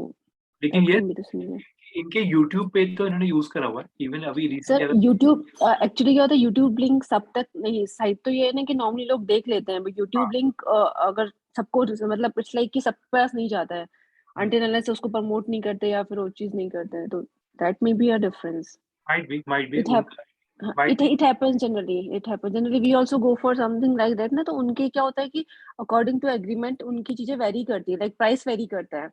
Speaker 1: लेकिन
Speaker 11: दैट
Speaker 1: ये
Speaker 11: कैन बी द सीन।
Speaker 1: इनके यूट्यूब पे तो इन्होंने यूज़ करा हुआ है, इवन अभी रिसेंटली
Speaker 11: सर
Speaker 1: अगर
Speaker 11: यूट्यूब एक्चुअली क्या होता है, यूट्यूब लिंक सब तक नहीं, साइट तो ये है ना कि नॉर्मली लोग देख लेते हैं, बट यूट्यूब लिंक अगर सबको मतलब इट्स लाइक कि सब पास नहीं जाता है अनटिल अनलेस उसको प्रमोट नहीं करते या फिर वो चीज नहीं करते हैं, तो that may be a difference.
Speaker 1: Might be
Speaker 11: it
Speaker 1: उनका might be
Speaker 11: it happens generally, we also go for something like that ना, तो उनके क्या होता है कि अकॉर्डिंग टू एग्रीमेंट उनकी चीजें वेरी करती है, लाइक प्राइस वेरी करता है।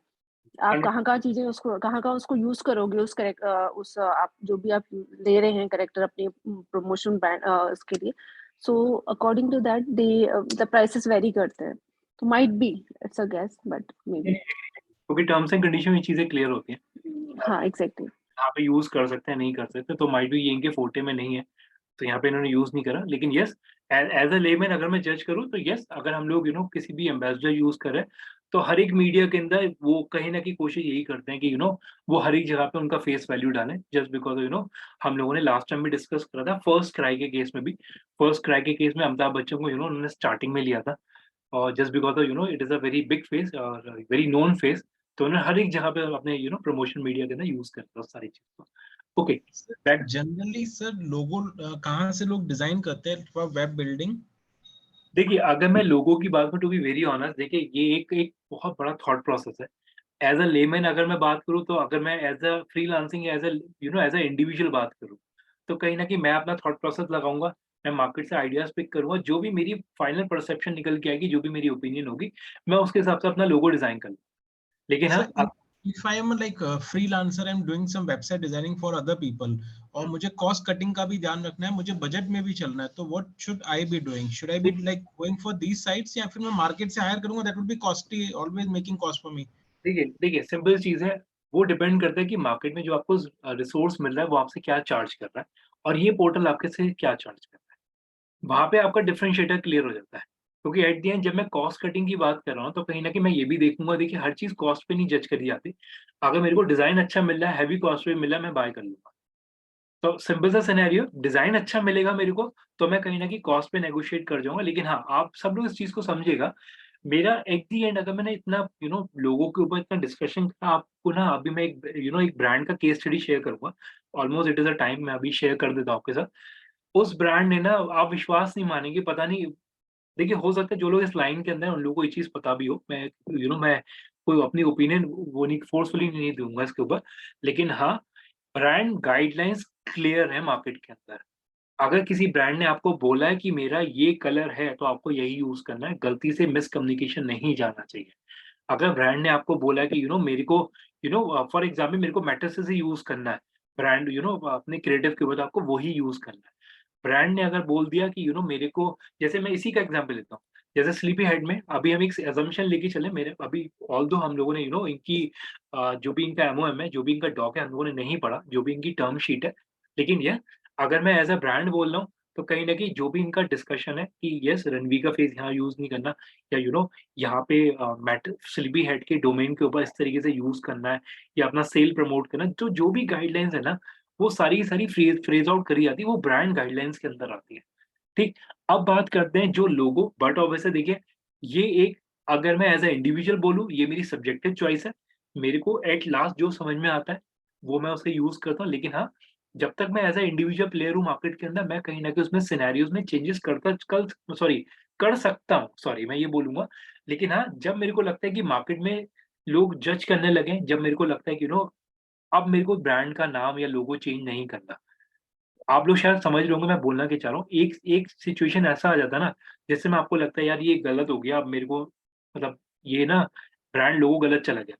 Speaker 11: आप कहाँ चीजें उसको कहाँ उसको यूज करोगे, आप जो भी आप ले रहे हैं करेक्टर अपने प्रमोशन ब्रांड उसके लिए, so according to that they the prices vary करते हैं। तो might be, it's a guess, but may be.
Speaker 1: क्योंकि टर्म्स एंड कंडीशन में ये चीज़ें क्लियर होती हैं।
Speaker 11: हाँ एग्जैक्टली।
Speaker 1: यहाँ पे यूज़ कर सकते हैं, नहीं कर सकते, तो माइट बी ये इनके फोटे में नहीं है, तो यहाँ पे इन्होंने यूज़ नहीं करा। लेकिन यस, एज़ अ लेमैन अगर मैं जज करूँ तो यस, अगर हम लोग किसी भी एम्बेसडर यूज़ कर रहे हैं, तो हर एक मीडिया के अंदर वो कहीं न कहीं कोशिश यही करते हैं कि वो हर एक जगह पे उनका फेस वैल्यू डालें, जस्ट बिकॉज़ हम लोगों ने लास्ट टाइम भी डिस्कस करा था फर्स्ट क्राई के केस में भी। फर्स्ट क्राई के केस में अमिताभ बच्चन को उन्होंने स्टार्टिंग में लिया था, और just because it is a very big face और वेरी नोन फेस, तो उन्होंने हर एक जगह पे अपने प्रमोशन मीडिया के अंदर यूज़ करा था उस सारी चीज़ को। ओके, बैक
Speaker 9: जनरली सर लोगो कहाँ से लोग डिजाइन करते हैं फॉर वेब बिल्डिंग?
Speaker 1: देखिए, अगर मैं लोगों की बात करूँ, टू बी वेरी ऑनेस्ट, देखिए ये एक एक बहुत बड़ा थॉट प्रोसेस है। एज़ अ लेमैन अगर मैं बात करूँ, तो अगर मैं as a freelancing as a as a individual बात करूँ, तो कहीं न कहीं मैं अपना थॉट प्रोसेस लगाऊँगा, मैं मार्केट से आइडियाज़ पिक करूँगा, जो भी मेरी फाइनल परसेप्शन निकल के आएगी, जो भी मेरी ओपिनियन होगी, मैं उसके हिसाब से अपना लोगो डिज़ाइन करूँगा। लेकिन हाँ,
Speaker 9: sir if I am like a freelancer, I'm doing some website designing for other people, और मुझे कॉस्ट कटिंग का भी ध्यान रखना है, मुझे बजट में भी चलना है, तो what should I be doing? Should I be like going for these sites, या फिर मैं मार्केट से हायर करूंगा? That would be costly, always making cost for me.
Speaker 1: देखिए सिंपल चीज़ है, वो डिपेंड करता है कि मार्केट में जो आपको रिसोर्स मिल रहा है, वो आपसे क्या चार्ज कर रहा है, और ये पोर्टल आपके से क्या चार्ज कर रहा है। वहाँ पे आपका डिफरेंशिएटर क्लियर हो जाता है। क्योंकि एट द एंड जब मैं कॉस्ट कटिंग की बात कर रहा हूँ, तो कहीं न कहीं मैं ये भी देखूँगा, देखिए हर चीज़ कॉस्ट पे नहीं जज करी जाती। अगर मेरे को डिज़ाइन अच्छा मिल रहा है, हेवी कॉस्ट पे मिल रहा है, मैं बाय कर लूँगा। तो सिंपल सा सिनेरियो, डिज़ाइन अच्छा मिलेगा मेरे को, तो मैं कहीं न कहीं कॉस्ट पे नेगोशिएट कर जाऊँगा। लेकिन हाँ, आप सब लोग इस चीज़ को समझिएगा। मेरा एट द एंड, अगर मैंने इतना लोगों के ऊपर इतना डिस्कशन किया, आपको ना अभी मैं एक ब्रांड का केस स्टडी शेयर करूँगा। Almost it is a time, मैं अभी शेयर कर देता हूँ आपके साथ। उस ब्रांड ने ना, आप विश्वास नहीं मानेंगे, पता नहीं, देखिए हो सकता है जो लोग इस लाइन के अंदर हैं, उन लोगों को ये चीज़ पता भी हो। मैं मैं कोई अपनी ओपिनियन वो नहीं, फोर्सफुली नहीं दूँगा इसके ऊपर। लेकिन हाँ, ब्रांड गाइडलाइंस क्लियर है मार्केट के अंदर। अगर किसी ब्रांड ने आपको बोला है कि मेरा ये कलर है, तो आपको यही यूज़ करना है, गलती से मिसकम्युनिकेशन नहीं जाना चाहिए। अगर ब्रांड ने आपको बोला है कि मेरे को फॉर एग्ज़ाम्पल मेरे को मैट्रिसेस ही यूज़ करना है, ब्रांड अपने क्रिएटिव के ऊपर आपको वही यूज़ करना है। ब्रांड ने अगर बोल दिया कि मेरे को, जैसे मैं इसी का एग्ज़ाम्पल लेता हूँ, जैसे स्लीपी हेड में अभी हम एक असम्पशन लेके चले, मेरे अभी ऑल्दो हम लोगों ने इनकी जो भी इनका एमओएम है, जो भी इनका डॉक है, हम लोगों ने नहीं पढ़ा, जो भी इनकी टर्म शीट है। लेकिन अगर मैं एज़ अ ब्रांड बोल रहा हूँ, तो कहीं न कहीं जो भी इनका डिस्कशन है कि यस, रणवीर का फेस यहाँ यूज़ नहीं करना, या यहाँ पे स्लीपी हेड के डोमेन के ऊपर इस तरीके से यूज़ करना है, या अपना सेल प्रमोट करना है, तो जो भी गाइडलाइंस है ना, वो सारी की सारी फ्रेज़ आउट करी जाती है, वो ब्रांड गाइडलाइंस के अंदर आती है। ठीक? अब बात करते हैं जो लोगो, बट ऑब्वियसली देखिए, ये एक अगर मैं एज ए इंडिविजुअल बोलूँ, ये मेरी सब्जेक्टिव चॉइस है, मेरे को एट लास्ट जो समझ में आता है वो मैं उसे यूज करता हूँ। लेकिन हाँ, जब तक मैं एज ए इंडिविजुअल प्लेयर हूँ मार्केट के अंदर, मैं कहीं ना कहीं उसमें सिनेरियोज में चेंजेस कर सकता हूँ, सॉरी मैं ये बोलूंगा। लेकिन हाँ, जब मेरे को लगता है कि मार्केट में लोग जज करने लगे, जब मेरे को लगता है कि अब मेरे को ब्रांड का नाम या लोगो चेंज नहीं करना। आप लोग शायद समझ रहे होंगे मैं बोलना क्या चाह रहा हूँ। एक एक सिचुएशन ऐसा आ जाता है ना, जैसे में आपको लगता है यार ये गलत हो गया, अब मेरे को मतलब ये ना ब्रांड लोगो गलत चला गया,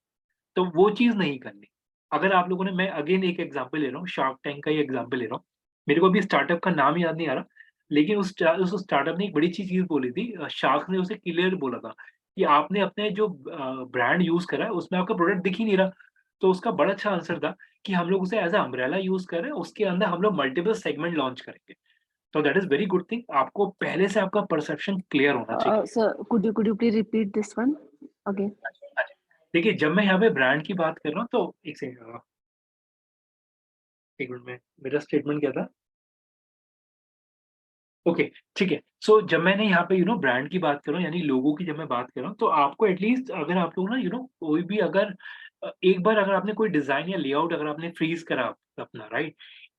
Speaker 1: तो वो चीज़ नहीं करनी। अगर आप लोगों ने, मैं अगेन एक एग्जांपल ले रहा हूँ, शार्क टैंक का ही एग्जांपल ले रहा हूँ। मेरे को अभी स्टार्टअप का नाम याद नहीं आ रहा, लेकिन उस स्टार्टअप ने एक बड़ी अच्छी चीज़ बोली थी। शार्क ने उसे क्लियर बोला था कि आपने अपने जो ब्रांड यूज़ करा है उसमें आपका प्रोडक्ट दिख ही नहीं रहा। तो उसका बड़ा अच्छा आंसर था कि हम लोग उसे एज़ अ अम्ब्रेला यूज़ कर रहे हैं, उसके अंदर हम लोग मल्टीपल सेगमेंट लॉन्च करेंगे। तो that is very good thing. आपको पहले से आपका परसेप्शन क्लियर होना चाहिए।
Speaker 11: Sir, could you please repeat this one again?
Speaker 1: हाँ जी। देखिए, जब मैं यहाँ पे ब्रांड की बात कर रहा हूँ तो एक सेकंड, एक मिनट में मेरा स्टेटमेंट क्या था? ओके, ठीक है। सो जब मैंने यहाँ पे ब्रांड की बात कर रहा हूँ, यानी लोगों की जब मैं बात कर रहा हूँ, तो आपको एटलीस्ट अगर आप लोग ना कोई भी अगर एक बार अगर आपने कोई डिज़ाइन या लेआउट अगर आपने फ्रीज़ करा अपना, राइट?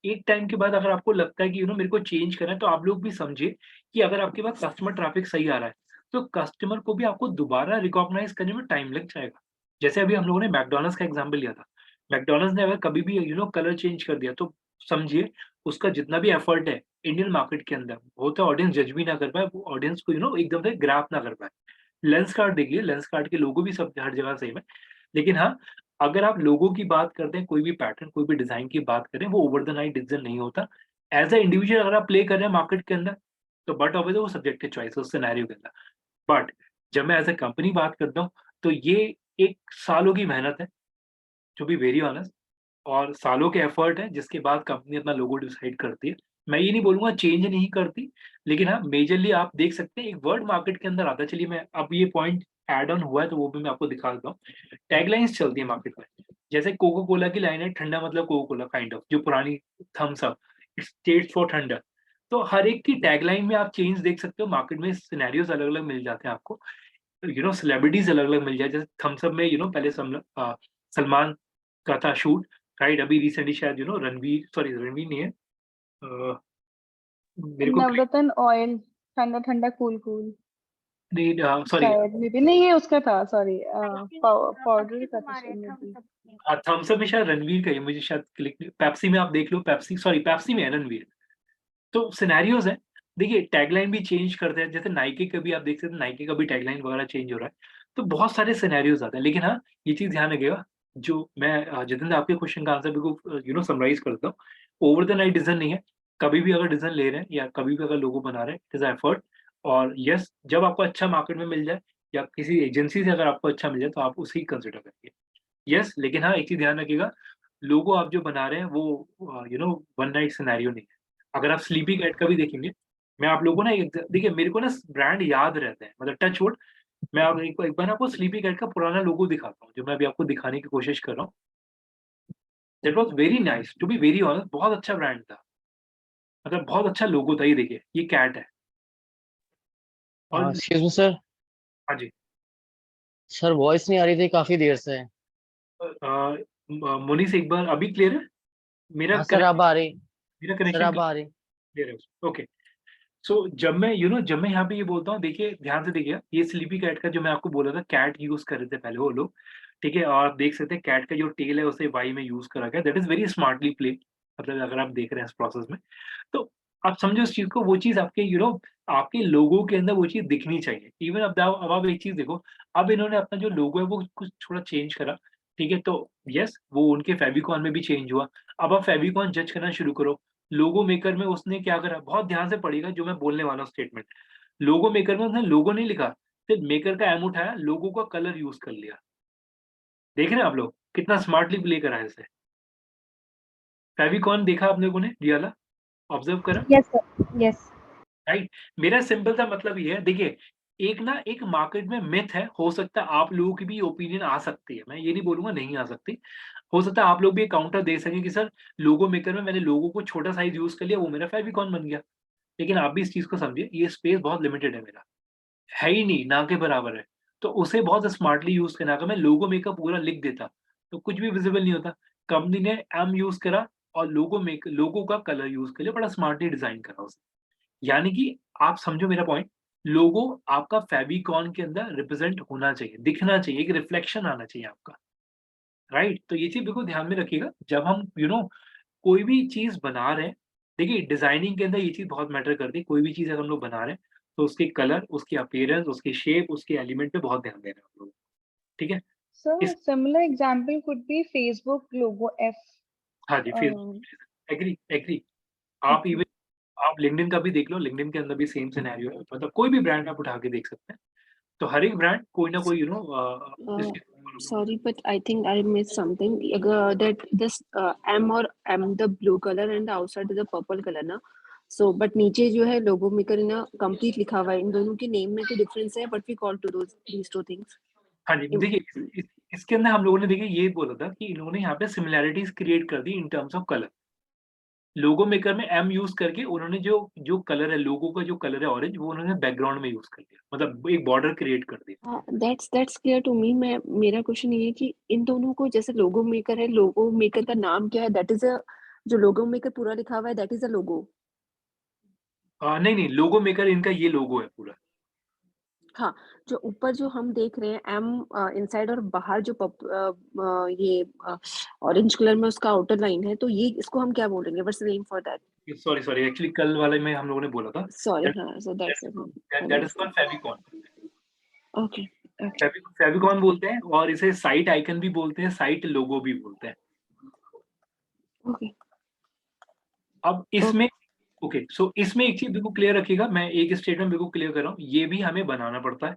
Speaker 1: एक टाइम के बाद अगर आपको लगता है कि मेरे को चेंज करना है, तो आप लोग भी समझिए कि अगर आपके पास कस्टमर ट्रैफिक सही आ रहा है, तो कस्टमर को भी आपको दोबारा रिकॉग्नाइज़ करने में टाइम लग जाएगा। जैसे अभी हम लोगों ने मैकडॉनल्ड्स का एग्ज़ाम्पल लिया था। मैकडॉनल्ड्स ने अगर कभी भी कलर चेंज कर दिया, तो समझिए उसका जितना भी एफर्ट है इंडियन मार्केट के अंदर, हो तो ऑडियंस जज भी ना कर पाए, वो ऑडियंस को एकदम से ग्रैब ना कर पाए। लेंसकार्ट देखिए, लेंसकार्ट के लोगो भी सब हर जगह सेम है। लेकिन हाँ, अगर आप लोगो की बात करते हैं, कोई भी पैटर्न, कोई भी डिज़ाइन की बात करें, वो ओवर द नाइट डिसीजन नहीं होता। एज़ अ इंडिविजुअल अगर आप प्ले कर रहे हैं मार्केट के अंदर, तो बट ऑब्वियसली वो सब्जेक्टिव चॉइस है उस सिनेरियो के अंदर। बट जब मैं एज़ अ कंपनी बात करता हूँ, तो ये 1 सालों की मेहनत है, टू बी वेरी ऑनेस्ट। और सालों के एफर्ट है, जिसके बाद कंपनी अपना लोगो डिसाइड करती है। मैं ये नहीं बोलूँगा चेंज नहीं करती, लेकिन हाँ, मेजरली आप देख सकते हैं एक वर्ड मार्केट के अंदर आता है। चलिए, मैं अब ये पॉइंट ऐड ऑन हुआ है, तो वो भी मैं आपको दिखा देता हूँ। टैगलाइन्स चलती है मार्केट में। जैसे कोका कोला की लाइन है, ठंडा मतलब कोका कोला काइंड ऑफ, जो पुरानी Thums Up, it's taste for ठंडा। तो हर एक की टैगलाइन में आप चेंज देख सकते हो। मार्केट में सिनेरियोज अलग-अलग मिल जाते हैं आपको। सेलिब्रिटीज़ अलग-अलग मिल जाए। जैसे थम्स अप में पहले सलमान का था शूट, राइट? अभी रिसेंटली शायद रणवीर नहीं है, मेरे को
Speaker 7: नवरत्न ऑयल, ठंडा ठंडा कूल कूल,
Speaker 1: नहीं, सॉरी,
Speaker 7: शायद मे बी नहीं, ये उसका था, सॉरी, पाउडर का था
Speaker 10: हमारे
Speaker 7: शायद मे
Speaker 10: थम्स
Speaker 7: बी।
Speaker 10: अप के।
Speaker 1: थम्स अप में शायद रणवीर का है, मुझे शायद क्लिक, पेप्सी में आप देख लो, पेप्सी में है रणवीर। तो सिनेरियोज है। देखिए, टैगलाइन भी चेंज करते हैं। जैसे नाइकी का भी आप देख सकते हैं, नाइकी का भी टैगलाइन वगैरह चेंज हो रहा है। तो बहुत सारे सिनेरियोज आते हैं। लेकिन हाँ, ये चीज़ ध्यान रखिएगा, जो मैं जितेंद्र आपके क्वेश्चन का आंसर बिल्कुल समराइज़ करता हूँ। ओवर द नाइट डिसीजन नहीं है। कभी भी अगर डिसीजन ले रहे हैं या कभी भी अगर लोगो बना रहे हैं, इट इज़ एफर्ट। और यस, जब आपको अच्छा मार्केट में मिल जाए या किसी एजेंसी से अगर आपको अच्छा मिल जाए, तो आप उसे ही कंसिडर करिए। यस, लेकिन हाँ, एक चीज़ ध्यान रखिएगा, लोगो आप जो बना रहे हैं वो वन नाइट सिनेरियो नहीं है। अगर आप स्लीपी कैट का भी देखेंगे, मैं आप लोगों को ना देखिए, मेरे को ना ब्रांड याद रहते हैं, मतलब टच वुड। मैं आप एक बार आपको स्लीपी कैट का पुराना लोगो दिखाता हूँ, जो मैं अभी आपको दिखाने की कोशिश कर रहा हूँ। That was very nice, to be very honest, बहुत अच्छा ब्रांड था। मतलब बहुत अच्छा लोगो था। ये देखिए, ये कैट है। और
Speaker 8: एक्सक्यूज मी सर,
Speaker 1: हाँ जी।
Speaker 8: सर वॉइस नहीं आ रही थी काफी देर से।
Speaker 1: मोनिस, एक बार अभी क्लियर है? मेरा
Speaker 8: हाँ सर, अब आ रही।
Speaker 1: मेरा
Speaker 8: सर
Speaker 1: कनेक्शन
Speaker 8: अब आ रही।
Speaker 1: क्लियर है? ओके। सो जब मैं यहाँ पे ये बोलता हूँ, देखिए ध्यान से देखिए, ये स्लीपी कैट का जो मैं आपको बोला था, कैट यूज़ कर रहे थे पहले वो लोग, ठीक है? और आप देख सकते हैं कैट का जो टेल है उसे वाई में यूज़ करा गया। That is very smartly played. मतलब अगर आप देख रहे हैं इस प्रोसेस में, तो आप समझो इस चीज़ को, वो चीज़ आपके आपके लोगों के अंदर वो चीज़ दिखनी चाहिए। इवन अब आप एक चीज़ देखो, अब इन्होंने अपना जो लोगो है वो कुछ थोड़ा चेंज करा, ठीक है? तो येस, वो उनके फेविकॉन में भी चेंज हुआ। अब आप फेविकॉन जज करना शुरू करो। लोगो मेकर में उसने क्या करा, बहुत ध्यान से पढ़िएगा जो मैं बोलने वाला हूँ स्टेटमेंट। लोगो मेकर में उसने लोगो नहीं लिखा, सिर्फ मेकर का एम उठाया, लोगो का कलर यूज़ कर लिया। देख रहे हैं आप लोग कितना स्मार्टली प्ले करा है इसे? फेविकॉन देखा आप लोगों ने ये वाला? ऑब्जर्व करा?
Speaker 7: Yes sir, yes.
Speaker 1: राइट? मेरा सिंपल सा मतलब ये है, देखिए, एक मार्केट में मिथ है, हो सकता है आप लोगों की भी ओपिनियन आ सकती है, मैं ये नहीं बोलूँगा नहीं आ सकती। हो सकता है आप लोग भी एक काउंटर दे सकें कि सर, लोगो मेकर में मैंने लोगो को छोटा साइज़ यूज़ कर लिया, वो मेरा फेविकॉन बन गया। लेकिन आप भी इस चीज़ को समझिए, ये स्पेस बहुत लिमिटेड है मेरा, है ही नहीं, ना के बराबर है। तो उसे बहुत स्मार्टली यूज करना। अगर मैं लोगो मेकर पूरा लिख देता तो कुछ भी विजिबल नहीं होता। कंपनी ने एम यूज करा और लोगो का कलर यूज कर लिया, बड़ा स्मार्टली डिजाइन करा उसे। यानी कि आप समझो मेरा पॉइंट, लोगो आपका फेविकॉन के अंदर रिप्रेजेंट होना चाहिए, दिखना चाहिए, एक रिफ्लेक्शन आना चाहिए आपका, राइट? तो ये चीज बिल्कुल ध्यान में रखिएगा जब हम कोई भी चीज बना रहे हैं। देखिए डिजाइनिंग के अंदर ये चीज बहुत मैटर करती है। कोई भी चीज अगर हम लोग बना रहे हैं तो उसके कलर, उसकी अपीयरेंस, उसकी शेप, उसके एलिमेंट पे बहुत ध्यान देना है हम लोग, ठीक है?
Speaker 12: Sir,
Speaker 1: इस
Speaker 12: similar example could be Facebook logo F.
Speaker 1: हाँ जी,
Speaker 12: Um,
Speaker 1: फेसबुक एग्री एग्री। आप
Speaker 12: okay.
Speaker 1: इवन आप लिंक्डइन का भी देख लो, लिंक्डइन के अंदर भी सेम सिनेरियो है। मतलब कोई भी ब्रांड आप उठा के देख सकते हैं। तो हर एक ब्रांड कोई ना कोई
Speaker 11: Uh,
Speaker 1: इसके
Speaker 11: sorry, but I think I missed something. That this M or M the blue color and the outside is the purple color ना. So but नीचे जो है logo maker ना complete लिखा हुआ है। इन दोनों के name में तो difference है, but we call to these two things.
Speaker 1: हाँ जी, देखिए इसके अंदर हम लोगों ने देखिए ये बोला था कि इन्होंने यहाँ पे सिमिलैरिटीज क्रिएट कर दी in terms of colour. Logo maker में एम यूज करके उन्होंने जो जो कलर है, लोगो का जो कलर है ऑरेंज, वो उन्होंने बैकग्राउंड में यूज कर दिया, मतलब एक बॉर्डर क्रिएट कर दिया।
Speaker 11: हाँ, that's clear to me। मेरा क्वेश्चन ये है कि इन दोनों को जैसे लोगो मेकर है, लोगो मेकर का नाम क्या है? दैट इज अ जो लोगो मेकर पूरा लिखा हुआ है दैट इज अ लोगो।
Speaker 1: नहीं नहीं, लोगो मेकर इनका ये लोगो है पूरा।
Speaker 11: हाँ, जो ऊपर जो हम देख रहे हैं एम इनसाइड और बाहर जो ये ऑरेंज कलर में उसका आउटर लाइन है, तो ये इसको हम क्या बोलेंगे? What's the name for that?
Speaker 1: Sorry sorry, actually कल वाले में हम लोगों ने बोला था
Speaker 11: सॉरी, हाँ, so that's
Speaker 1: that is called favicon.
Speaker 11: Okay okay
Speaker 1: favicon बोलते हैं और इसे साइट आइकन भी बोलते हैं, साइट लोगो भी बोलते हैं।
Speaker 11: ओके
Speaker 1: अब इसमें ओके, सो इसमें एक चीज बिल्कुल क्लियर रखिएगा, मैं एक स्टेटमेंट बिल्कुल क्लियर कर रहा हूँ, ये भी हमें बनाना पड़ता है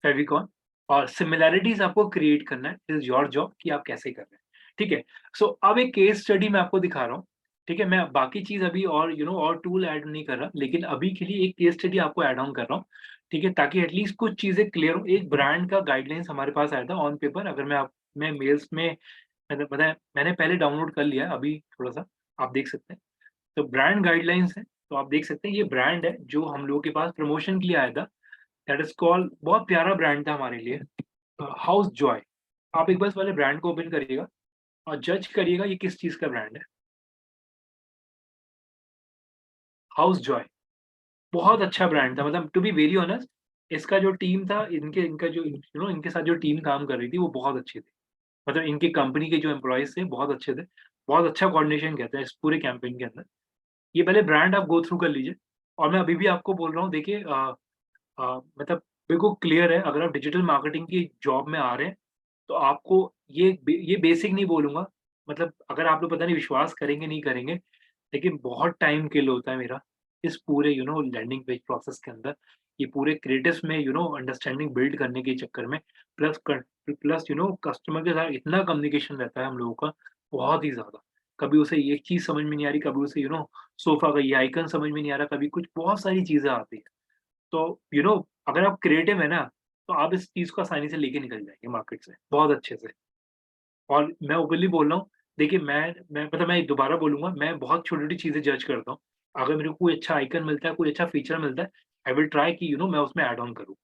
Speaker 1: फेविकॉन, और सिमिलैरिटीज आपको क्रिएट करना है। इट इज योर जॉब कि आप कैसे कर रहे हैं, ठीक है? सो अब एक केस स्टडी मैं आपको दिखा रहा हूँ, ठीक है? मैं बाकी चीज अभी और और टूल ऐड नहीं कर रहा, लेकिन अभी के लिए एक केस स्टडी आपको ऐड ऑन कर रहा हूँ, ठीक है? ताकि एटलीस्ट कुछ चीजें क्लियर हो। एक ब्रांड का गाइडलाइंस हमारे पास आया था ऑन पेपर, अगर मैं मेल्स में मैंने पता है मैंने पहले डाउनलोड कर लिया है, अभी थोड़ा सा आप देख सकते हैं। तो ब्रांड गाइडलाइंस है, तो आप देख सकते हैं ये ब्रांड है जो हम लोगों के पास प्रमोशन के लिए आया था। दैट इज कॉल्ड, बहुत प्यारा ब्रांड था हमारे लिए, हाउस जॉय। आप एक बार इस वाले ब्रांड को ओपन करिएगा और जज करिएगा ये किस चीज का ब्रांड है। हाउस जॉय बहुत अच्छा ब्रांड था, मतलब टू बी वेरी ऑनेस्ट, इसका जो टीम था, इनका जो इनके साथ जो टीम काम कर रही थी वो बहुत अच्छी थी। मतलब इनकी कंपनी के जो एम्प्लॉयज थे बहुत अच्छे थे, बहुत अच्छा कोऑर्डिनेशन कहते हैं इस पूरे कैंपेन के अंदर। ये पहले ब्रांड आप गो थ्रू कर लीजिए, और मैं अभी भी आपको बोल रहा हूँ, देखिए मतलब बिल्कुल क्लियर है, अगर आप डिजिटल मार्केटिंग की जॉब में आ रहे हैं तो आपको ये बेसिक नहीं बोलूंगा, मतलब अगर आप लोग पता नहीं विश्वास करेंगे नहीं करेंगे, लेकिन बहुत टाइम किल होता है मेरा इस पूरे लैंडिंग पेज प्रोसेस के अंदर, ये पूरे क्रिएटिव्स में अंडरस्टैंडिंग बिल्ड करने के चक्कर में, प्लस प्लस कस्टमर के साथ इतना कम्युनिकेशन रहता है हम लोगों का, बहुत ही ज्यादा। कभी उसे एक चीज समझ में नहीं आ रही, कभी उसे सोफा का ये आइकन समझ में नहीं आ रहा, कभी कुछ, बहुत सारी चीजें आती है। तो अगर आप क्रिएटिव है ना, तो आप इस चीज को आसानी से लेके निकल जाएंगे मार्केट से बहुत अच्छे से। और मैं ओपनली बोल रहा हूँ, देखिए मैं मतलब मैं दोबारा बोलूंगा, मैं बहुत छोटी-छोटी चीज़ें जज करता हूँ। अगर मेरे को कोई अच्छा आइकन मिलता है, कोई अच्छा फीचर मिलता है, आई विल ट्राई कि मैं उसमें ऐड ऑन करूँ।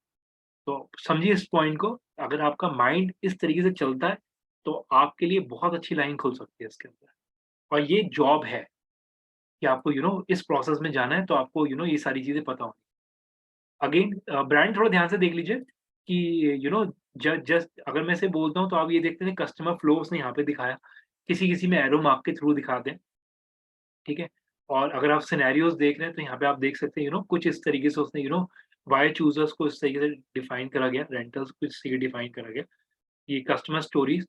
Speaker 1: तो समझिए इस पॉइंट को, अगर आपका माइंड इस तरीके से चलता है, तो आपके लिए बहुत अच्छी लाइन खुल सकती है इसके अंदर। और ये जॉब है कि आपको इस प्रोसेस में जाना है, तो आपको ये सारी चीज़ें पता होनी। अगेन ब्रांड थोड़ा ध्यान से देख लीजिए कि जस्ट अगर मैं इसे बोलता हूँ तो आप ये देखते हैं कस्टमर फ्लो उसने यहाँ पे दिखाया, किसी-किसी में एरो मार्क के थ्रू दिखाते हैं, ठीक है? और अगर आप सिनेरियोज़ देख रहे हैं तो यहाँ पे आप देख सकते हैं कुछ इस तरीके से उसने वाई चूज़र्स को इस तरीके से डिफाइन करा गया, रेंटल्स को इस तरीके डिफाइन करा गया। ये कस्टमर स्टोरीज़,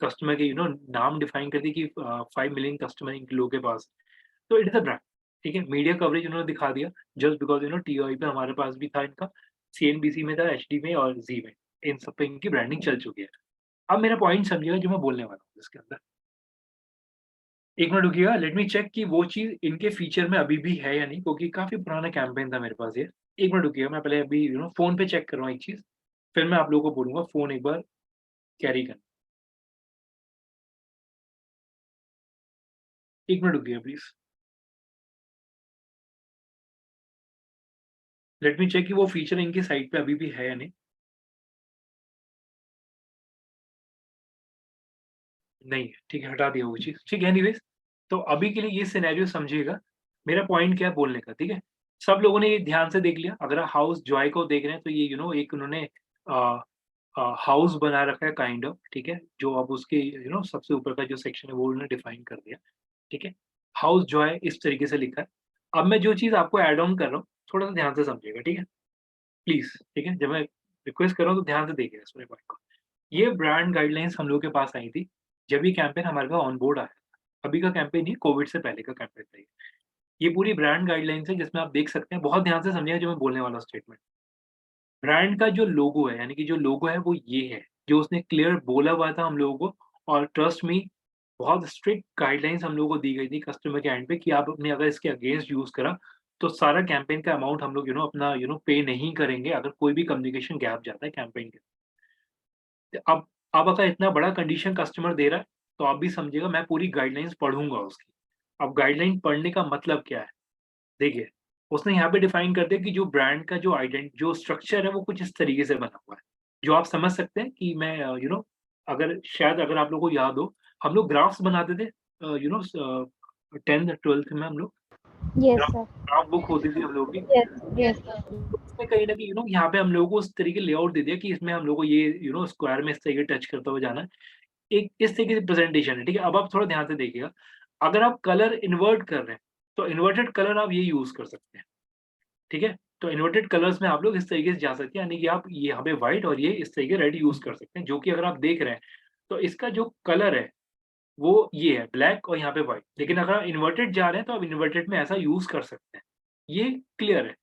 Speaker 1: कस्टमर के नाम डिफाइन कर दी कि 5 मिलियन कस्टमर इन लोगों के पास। तो इट इज़ अ ब्रांड, ठीक है? मीडिया कवरेज उन्होंने दिखा दिया, जस्ट बिकॉज़ टीआई पे हमारे पास भी था इनका, सीएनबीसी में था, एचडी में और ज़ी में, इन सब पे इनकी ब्रांडिंग चल चुकी है। अब मेरा पॉइंट समझिएगा जो मैं बोलने वाला हूँ इसके अंदर। एक मिनट रुकिएगा, लेट मी चेक कि वो चीज़ इनके फीचर में अभी भी है या नहीं, क्योंकि काफ़ी पुराना कैंपेन था मेरे पास ये। एक मिनट रुकिएगा, मैं पहले अभी फ़ोन पे चेक कर रहा हूँ एक चीज़, फिर मैं आप लोगों को बोलूँगा फ़ोन एक बार कैरी करना। एक मिनट रुकिएगा प्लीज़। लेट मी चेक कि वो फीचर इनकी साइट पे अभी भी है या नहीं। नहीं है, ठीक है, हटा दिया वो चीज़, ठीक है। एनीवेज़, तो अभी के लिए ये सिनेरियो समझिएगा, मेरा पॉइंट क्या है बोलने का, ठीक है? सब लोगों ने ये ध्यान से देख लिया, अगर आप हाउस जॉय को देख रहे हैं तो ये एक उन्होंने अ हाउस बना रखा है काइंड ऑफ, ठीक है? जो अब उसके सबसे ऊपर का जो सेक्शन है वो उन्होंने डिफाइन कर दिया, ठीक है? हाउस जॉय इस तरीके से लिखा है। अब मैं जो चीज़ आपको ऐड ऑन कर रहा हूँ, थोड़ा-सा ध्यान से समझिएगा, ठीक है? प्लीज़, ठीक है? जब मैं रिक्वेस्ट कर रहा हूँ तो ध्यान से देखिएगा इस पूरे पॉइंट को। ये ब्रांड गाइडलाइंस हम लोगों के पास आई थी, जब ये कैंपेन हमारे पास ऑन बोर्ड आया था। अभी का कैंपेन नहीं, कोविड से पहले का कैंपेन था ये। ये पूरी ब्रांड गाइडलाइंस है जिसमें आप देख सकते हैं, बहुत ध्यान से समझिएगा जो मैं बोलने वाला हूँ स्टेटमेंट। ब्रांड का जो लोगो है, यानी कि जो लोगो है वो ये है, जो उसने क्लियर बोला हुआ था हम लोगों को, और ट्रस्ट मी, बहुत स्ट्रिक्ट गाइडलाइंस हम लोगों को दी गई थी कस्टमर के एंड पे कि आप अपने अगर इसके अगेंस्ट यूज़ करा, तो सारा कैंपेन का अमाउंट हम लोग अपना पे नहीं करेंगे अगर कोई भी कम्युनिकेशन गैप जाता है कैंपेन के। अब अगर इतना बड़ा कंडीशन कस्टमर दे रहा है, तो आप भी समझिएगा मैं पूरी गाइडलाइंस पढ़ूँगा उसकी। अब गाइडलाइन पढ़ने का मतलब क्या है? देखिए, उसने यहाँ पे डिफाइन कर दिया कि जो ब्रांड का जो स्ट्रक्चर है वो कुछ इस तरीके से बना हुआ है। जो आप समझ सकते हैं कि मैं अगर शायद अगर आप लोगों को याद हो, हम लोग ग्राफ्स बनाते थे 10th-12th में हम लोग
Speaker 10: yes
Speaker 1: graph
Speaker 10: sir,
Speaker 1: graph book होती थी हम लोगों की।
Speaker 10: यस यस सर,
Speaker 1: तो उसमें कहीं न कहीं यहाँ पे हम लोगों को उस तरीके लेआउट दे दिया कि इसमें हम लोग को ये स्क्वायर में इस तरीके टच करते हुए जाना है। एक इस तरीके से प्रेजेंटेशन है, ठीक है? अब आप थोड़ा ध्यान से देखिएगा, अगर आप कलर इन्वर्ट कर रहे हैं, तो इन्वर्टेड कलर आप ये यूज़ कर सकते हैं। ठीक है? तो इन्वर्टेड कलर्स में आप लोग इस तरीके से जा सकते हैं, यानी कि आप ये यहाँ पे व्हाइट और ये इस तरीके रेड यूज़ कर सकते हैं, जो कि अगर आप देख रहे हैं, तो इसका जो कलर है, वो ये है ब्लैक और यहाँ पे व्हाइट। लेकिन अगर आप इन्वर्टेड जा रहे हैं, तो आप इन्वर्टेड में ऐसा यूज़ कर सकते हैं। ये क्लियर है,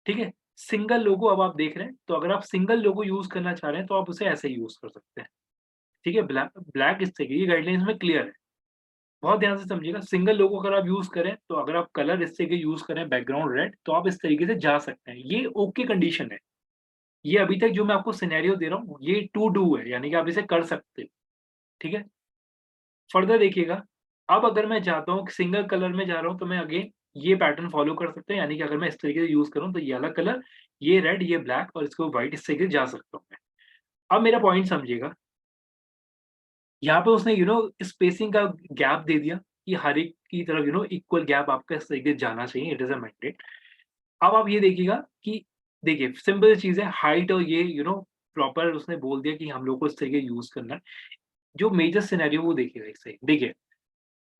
Speaker 1: ठीक है? सिंगल लोगो अब आप देख रहे हैं, तो अगर आप सिंगल लोगो यूज़ करना चाह रहे हैं, तो आप उसे ऐसे यूज़ कर सकते हैं। ठीक है? ब्लैक इस तरीके, ये गाइडलाइंस में क्लियर है। बहुत ध्यान से समझिएगा, सिंगल लोगो अगर आप यूज़ करें, तो अगर आप कलर इस तरीके यूज़ करें बैकग्राउंड रेड, तो आप इस तरीके से जा सकते हैं। ये ओके कंडीशन है। ये अभी तक जो मैं आपको सिनेरियो दे रहा हूँ, ये टू डू है, यानी कि आप इसे कर सकते हो, ठीक है? फर्दर देखिएगा, अब अगर मैं चाहता हूँ कि सिंगल कलर में जा रहा हूँ, तो मैं अगेन ये पैटर्न फॉलो कर सकते हैं, यानी कि अगर मैं इस तरीके से यूज़ करूँ, तो ये वाला कलर, ये रेड, ये ब्लैक और इसको व्हाइट, इस तरीके से जा सकता हूँ मैं। अब मेरा पॉइंट समझिएगा, यहाँ पे उसने स्पेसिंग का गैप दे दिया कि हर एक की तरफ इक्वल गैप आपका इस तरीके से जाना चाहिए, इट इज़ अ मैंडेट। अब आप ये देखिएगा कि देखिए सिंपल चीज़ है, हाइट और ये प्रॉपर उसने बोल दिया कि हम लोग को इस तरीके यूज़ करना है। जो मेजर सिनेरियो वो देखिएगा एक सही। देखिए,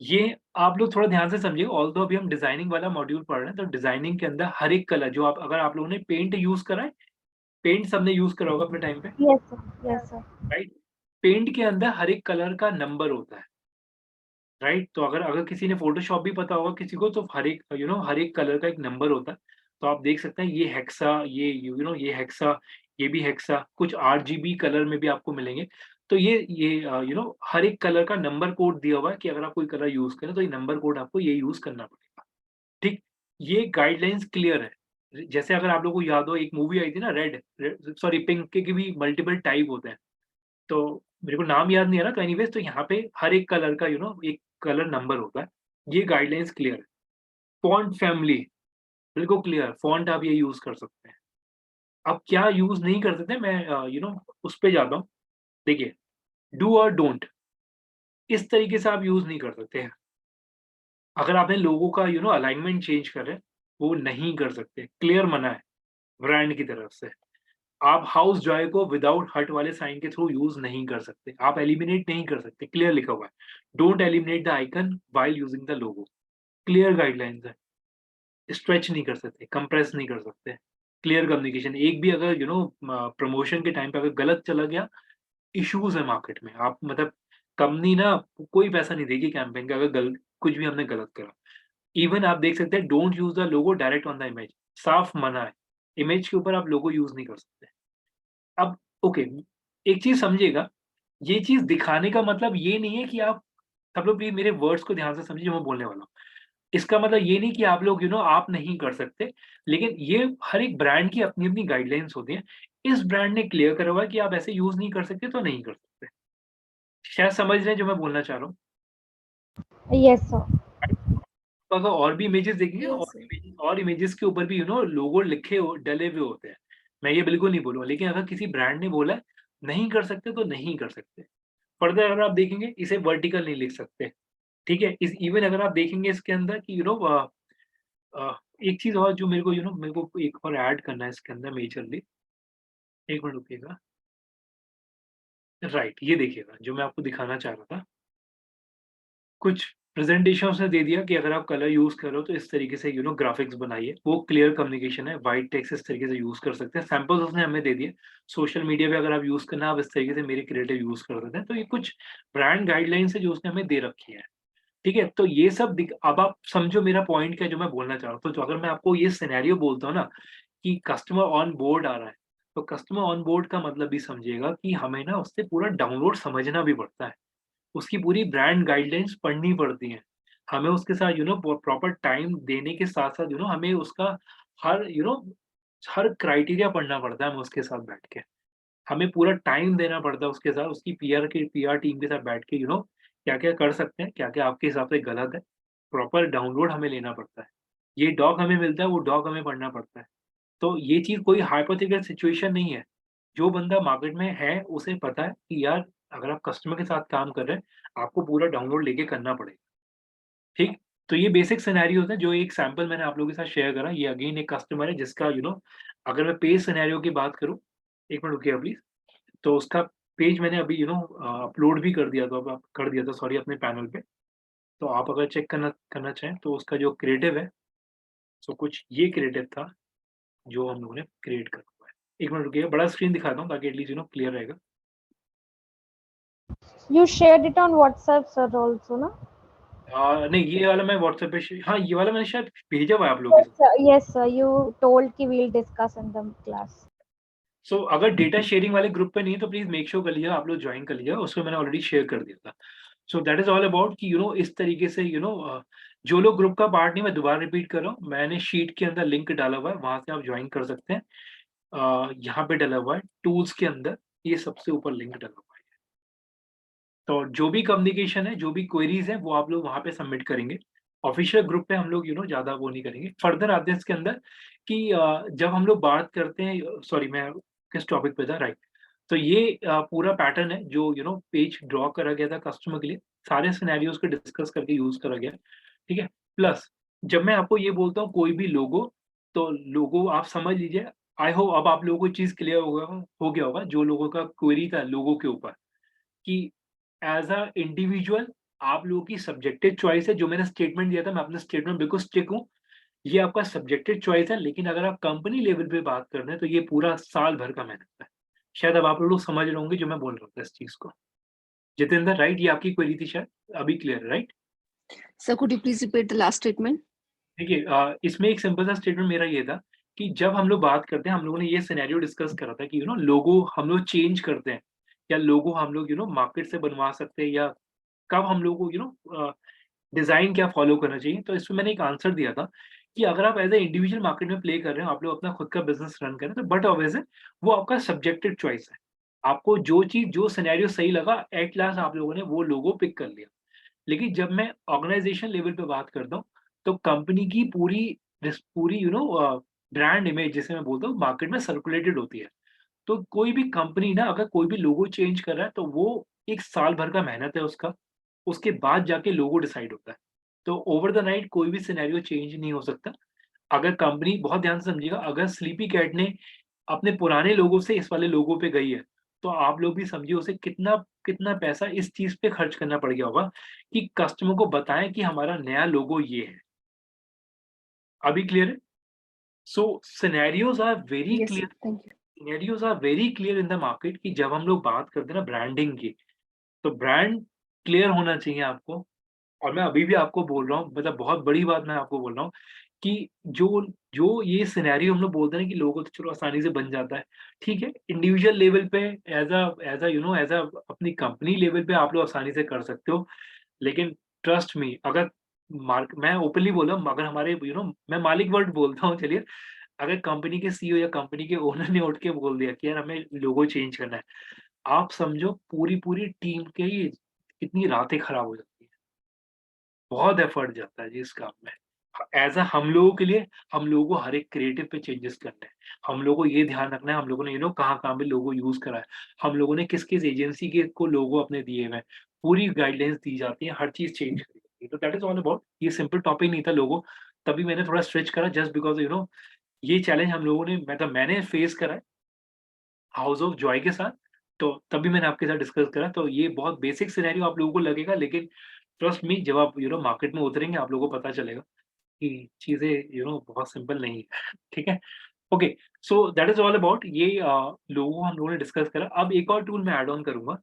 Speaker 1: ये आप लोग थोड़ा ध्यान से समझिए, ऑल्दो अभी हम डिज़ाइनिंग वाला मॉड्यूल पढ़ रहे हैं, तो डिज़ाइनिंग के अंदर हर एक कलर जो अगर आप लोगों ने पेंट यूज़ करा है, पेंट सबने यूज़ करा होगा अपने टाइम पे,
Speaker 10: यस सर,
Speaker 1: राइट? पेंट के अंदर हर एक कलर का नंबर होता है, राइट? तो अगर अगर किसी ने फ़ोटोशॉप भी पता होगा किसी को, तो हर एक हर एक कलर का एक नंबर होता है। तो आप देख सकते हैं ये हेक्सा, ये ये हेक्सा, ये भी हेक्सा, कुछ आरजीबी कलर में भी आपको मिलेंगे। तो ये हर एक कलर का नंबर कोड दिया हुआ है कि अगर आप कोई कलर यूज़ करें, तो ये नंबर कोड आपको ये यूज़ करना पड़ेगा, ठीक? ये गाइडलाइंस क्लियर है। जैसे अगर आप लोगों को याद हो, एक मूवी आई थी ना सॉरी पिंक के भी मल्टीपल टाइप होते हैं। तो मेरे को नाम याद नहीं आ रहा, तो एनीवेज़ तो यहाँ पे हर एक कलर का एक कलर नंबर होता है। ये गाइडलाइंस क्लियर है। फ़ॉन्ट फैमिली बिल्कुल क्लियर, फ़ॉन्ट आप ये यूज़ कर सकते हैं। अब क्या यूज़ नहीं कर सकते, मैं उस पे जाता हूँ। देखिए, डू और डोंट इस तरीके से आप यूज़ नहीं कर सकते हैं। अगर आपने लोगो का अलाइनमेंट चेंज कर रहे हैं, वो नहीं कर सकते, क्लियर मना है ब्रांड की तरफ से। आप हाउस जॉय को विदाउट हट वाले साइन के थ्रू यूज़ नहीं कर सकते, आप एलिमिनेट नहीं कर सकते, क्लियर लिखा हुआ है। Don't eliminate the icon while using the logo, clear guidelines है। स्ट्रेच नहीं कर सकते, कंप्रेस नहीं कर सकते, क्लियर कम्युनिकेशन। एक भी अगर प्रमोशन के टाइम पे अगर गलत चला गया, इश्यूज़ है मार्केट में। आप मतलब कंपनी ना कोई पैसा नहीं देगी कैंपेन का अगर कुछ भी हमने गलत करा। इवन आप देख सकते हैं don't use the logo direct on the image, साफ मना है। इमेज के ऊपर आप लोगो यूज़ नहीं कर सकते। अब ओके, एक चीज़ समझिएगा, ये चीज़ दिखाने का मतलब ये नहीं है कि आप सब लोग भी मेरे वर्ड्स को ध्यान से समझिए जो मैं बोलने वाला हूँ। इसका मतलब ये नहीं कि आप लोग आप नहीं कर सकते, लेकिन ये हर एक ब्रांड की अपनी-अपनी गाइडलाइंस होती हैं। इस ब्रांड ने क्लियर करा हुआ है कि आप ऐसे यूज़ नहीं कर सकते, तो नहीं कर सकते। शायद समझ रहे हैं जो मैं बोलना चाह रहा हूँ?
Speaker 10: यस सर,
Speaker 1: तो अगर और भी इमेजेस देखेंगे,
Speaker 5: यस सर।
Speaker 1: और इमेजेस के ऊपर भी लोगो लिखे हो डले हुए होते हैं। मैं ये बिल्कुल नहीं बोलूँगा, लेकिन अगर किसी ब्रांड ने बोला है, नहीं कर सकते तो नहीं कर सकते। फर्दर अगर आप देखेंगे इसे वर्टिकल नहीं लिख सकते, ठीक है। इस इवन अगर आप देखेंगे इसके अंदर कि एक चीज और जो मेरे को एक और ऐड करना है इसके अंदर मेजरली, एक मिनट रुकिएगा। राइट, ये देखिएगा जो मैं आपको दिखाना चाह रहा था, कुछ प्रेजेंटेशन उसने दे दिया कि अगर आप कलर यूज करो तो इस तरीके से ग्राफिक्स बनाइए, वो क्लियर कम्युनिकेशन है, वाइट टेक्स्ट इस तरीके से यूज कर सकते हैं, सैंपल्स उसने हमें दे दिए। सोशल मीडिया पे अगर आप यूज करना, आप इस तरीके से मेरे क्रिएटिव यूज कर सकते हैं। तो ये कुछ ब्रांड गाइडलाइंस है जो उसने हमें दे रखी है, ठीक है। तो ये सब अब आप समझो मेरा पॉइंट क्या है जो मैं बोलना चाह रहा हूँ। तो अगर मैं आपको ये सिनेरियो बोलता हूँ ना कि कस्टमर ऑन बोर्ड आ रहा है, तो कस्टमर ऑन बोर्ड का मतलब भी समझिएगा कि हमें ना उससे पूरा डाउनलोड समझना भी पड़ता है, उसकी पूरी ब्रांड गाइडलाइंस पढ़नी पड़ती हैं। हमें उसके साथ प्रॉपर टाइम देने के साथ-साथ हमें उसका हर हर क्राइटेरिया पढ़ना पड़ता है, हमें उसके साथ बैठ के। हमें पूरा टाइम देना पड़ता है उसके साथ, उसकी पीआर टीम के साथ बैठ के क्या-क्या कर सकते हैं, क्या-क्या आपके हिसाब से गलत है, प्रॉपर डाउनलोड हमें लेना पड़ता है। ये डॉक हमें मिलता है, वो डॉक हमें पढ़ना पड़ता है। तो ये चीज़ कोई हाइपोथेटिकल सिचुएशन नहीं है। जो बंदा मार्केट में है, उसे पता है कि यार अगर आप कस्टमर के साथ काम कर रहे हैं, आपको पूरा डाउनलोड लेके करना पड़ेगा, ठीक? तो ये बेसिक सिनेरियोज़ हैं, जो एक सैंपल मैंने आप लोगों के साथ शेयर करा। ये अगेन एक कस्टमर है जिसका अगर मैं पेज सिनेरियो की बात करूँ, 1 मिनट रुकिएगा प्लीज़। तो उसका पेज मैंने अभी अपलोड भी कर दिया था, सॉरी, अपने पैनल पे। तो आप अगर चेक करना करना चाहें तो उसका जो क्रिएटिव है, सो कुछ ये क्रिएटिव था जो हम लोगों ने क्रिएट करा हुआ है। 1 मिनट रुकिएगा, बड़ा स्क्रीन दिखाता हूँ ताकि एटलीस्ट क्लियर रहेगा।
Speaker 10: You shared it on WhatsApp, sir, also, na?
Speaker 1: नहीं, ये वाला मैं व्हाट्सएप पे हाँ, ये वाला मैंने शायद भेजा हुआ है आप लोगों के
Speaker 10: Yes,
Speaker 1: साथ।
Speaker 10: sir. Yes, sir. You told कि we'll discuss in the class.
Speaker 1: सो अगर डेटा शेयरिंग वाले ग्रुप पे नहीं है तो प्लीज़ मेक श्योर कर लीजिएगा, आप लोग जॉइन कर लीजिएगा, उसमें मैंने ऑलरेडी शेयर कर दिया था। So that is all about कि इस तरीके से जो लोग ग्रुप का पार्ट नहीं, मैं दोबारा रिपीट कर रहा हूँ, मैंने शीट के अंदर लिंक डाला हुआ है, वहाँ से आप जॉइन कर सकते हैं। यहाँ पे डला हुआ है टूल्स के अंदर, ये सबसे ऊपर लिंक डला हुआ है। तो जो भी कम्युनिकेशन है, जो भी क्वेरीज़ हैं, वो आप लोग वहाँ पे सबमिट करेंगे। ऑफ़िशियल ग्रुप पे हम लोग ज़्यादा वो नहीं करेंगे। फर्दर आते हैं इसके अंदर कि जब हम लोग बात करते हैं, सॉरी मैं किस टॉपिक पे था, राइट। तो ये पूरा पैटर्न है जो पेज ड्रॉ करा गया था कस्टमर के लिए, सारे सिनेरियोज़ को डिस्कस करके यूज़ करा गया है, ठीक है? प्लस जब मैं आपको ये बोलता हूँ कोई भी लोगो, तो लोगो आप समझ लीजिए, आई होप अब आप लोगों को चीज़ क्लियर हो गया होगा, जो लोगों का क्वेरी था लोगो के ऊपर, कि एज़ अ इंडिविजुअल आप लोगों की सब्जेक्टिव चॉइस है। जो मैंने स्टेटमेंट दिया था, मैं अपना स्टेटमेंट बिल्कुल स्टिक हूँ। ये आपका सब्जेक्टिव चॉइस है, लेकिन अगर आप कंपनी लेवल पे बात कर रहे हैं, तो ये पूरा साल भर का मेहनत है। शायद अब आप लोग समझ रहे होंगे जो मैं बोल रहा था इस चीज़ को। जितेंद्र, राइट? ये आपकी क्वेरी थी शायद, अभी क्लियर है, right?
Speaker 11: Sir, could you please repeat the last statement?
Speaker 1: देखिए इसमें एक सिंपल सा स्टेटमेंट मेरा ये था कि जब हम लोग बात करते हैं, हम लोगों ने ये सिनेरियो डिस्कस करा था कि लोगो हम लोग चेंज करते हैं, या लोगो हम लोग मार्केट से बनवा सकते हैं, या कब हम लोग को डिज़ाइन क्या फ़ॉलो करना चाहिए। तो इसमें मैंने एक आंसर दिया था कि अगर आप एज़ अ इंडिविजुअल मार्केट में प्ले कर रहे हो, आप लोग अपना खुद का बिज़नेस रन कर रहे हैं, तो बट ऑब्वियस है, वो आपका सब्जेक्टिव चॉइस है। आपको जो चीज़, जो सिनेरियो सही लगा, एट लास्ट आप लोगों ने वो लोगो पिक कर लिया। लेकिन जब मैं ऑर्गेनाइज़ेशन लेवल पे बात करता हूँ, तो कंपनी की पूरी ब्रांड इमेज, जिसे मैं बोलता हूँ, मार्केट में सर्कुलेटेड होती है। तो कोई भी कंपनी ना अगर कोई भी लोगो चेंज कर रहा है, तो वो एक साल भर का मेहनत है उसका, उसके बाद जाके लोगो डिसाइड होता है। तो ओवर द नाइट कोई भी सिनेरियो चेंज नहीं हो सकता। अगर कंपनी, बहुत ध्यान से समझिएगा, अगर स्लीपी कैट ने अपने पुराने लोगो से इस वाले लोगो पे गई है, तो आप लोग भी समझिए उसे कितना कितना पैसा इस चीज़ पे खर्च करना पड़ गया होगा कि कस्टमर को बताएँ कि हमारा नया लोगो ये है। अभी क्लियर है? So scenarios are very
Speaker 11: Yes, sir.
Speaker 1: Clear,
Speaker 11: Thank you.
Speaker 1: Scenarios are very clear in the market कि जब हम लोग बात करते हैं ना ब्रांडिंग की, तो ब्रांड क्लियर होना चाहिए आपको। और मैं अभी भी आपको बोल रहा हूँ, मतलब बहुत बड़ी बात मैं आपको बोल रहा हूँ कि जो जो ये सिनेरियो हम लोग बोलते हैं कि लोगों को तो चलो आसानी से बन जाता है, ठीक है। इंडिविजुअल लेवल पे एज़ अ अपनी कंपनी लेवल पे आप लोग आसानी से कर सकते हो। लेकिन ट्रस्ट मी, अगर मैं ओपनली बोल रहा हूँ, अगर हमारे मैं मालिक वर्ड बोलता हूँ, चलिए, अगर कंपनी के सीईओ या कंपनी के ओनर ने उठ के बोल दिया कि यार हमें लोगो चेंज करना है, आप समझो पूरी टीम के ही कितनी रातें खराब हो जाती हैं। बहुत एफर्ट जाता है जी इस काम में। एज अ हम लोगों के लिए हम लोगों को हर एक क्रिएटिव पे चेंजेस करने हैं। हम लोगों को ये ध्यान रखना है हम लोगों ने कहाँ-कहाँ पे लोगो यूज़ करा है। हम लोगों ने किस-किस एजेंसी के को लोगो अपने दिए हुए हैं। पूरी गाइडलाइंस दी जाती है, हर चीज़ चेंज करी जाती है। तो दैट इज़ ऑल अबाउट ये सिंपल टॉपिक नहीं था लोगो, तभी मैंने थोड़ा स्ट्रेच करा जस्ट बिकॉज़ ये चैलेंज हम लोगों ने मैंने फेस करा है हाउस ऑफ जॉय के साथ, तो तभी मैंने आपके साथ डिस्कस करा। तो ये बहुत बेसिक सिनेरियो आप लोगों को लगेगा, लेकिन ट्रस्ट मी जब आप मार्केट में उतरेंगे आप लोगों को पता चलेगा कि चीज़ें बहुत सिंपल नहीं है। ठीक है? Okay, so that is all about ये लोगो हम लोगों ने डिस्कस करा। अब एक और टूल मैं ऐड ऑन करूँगा।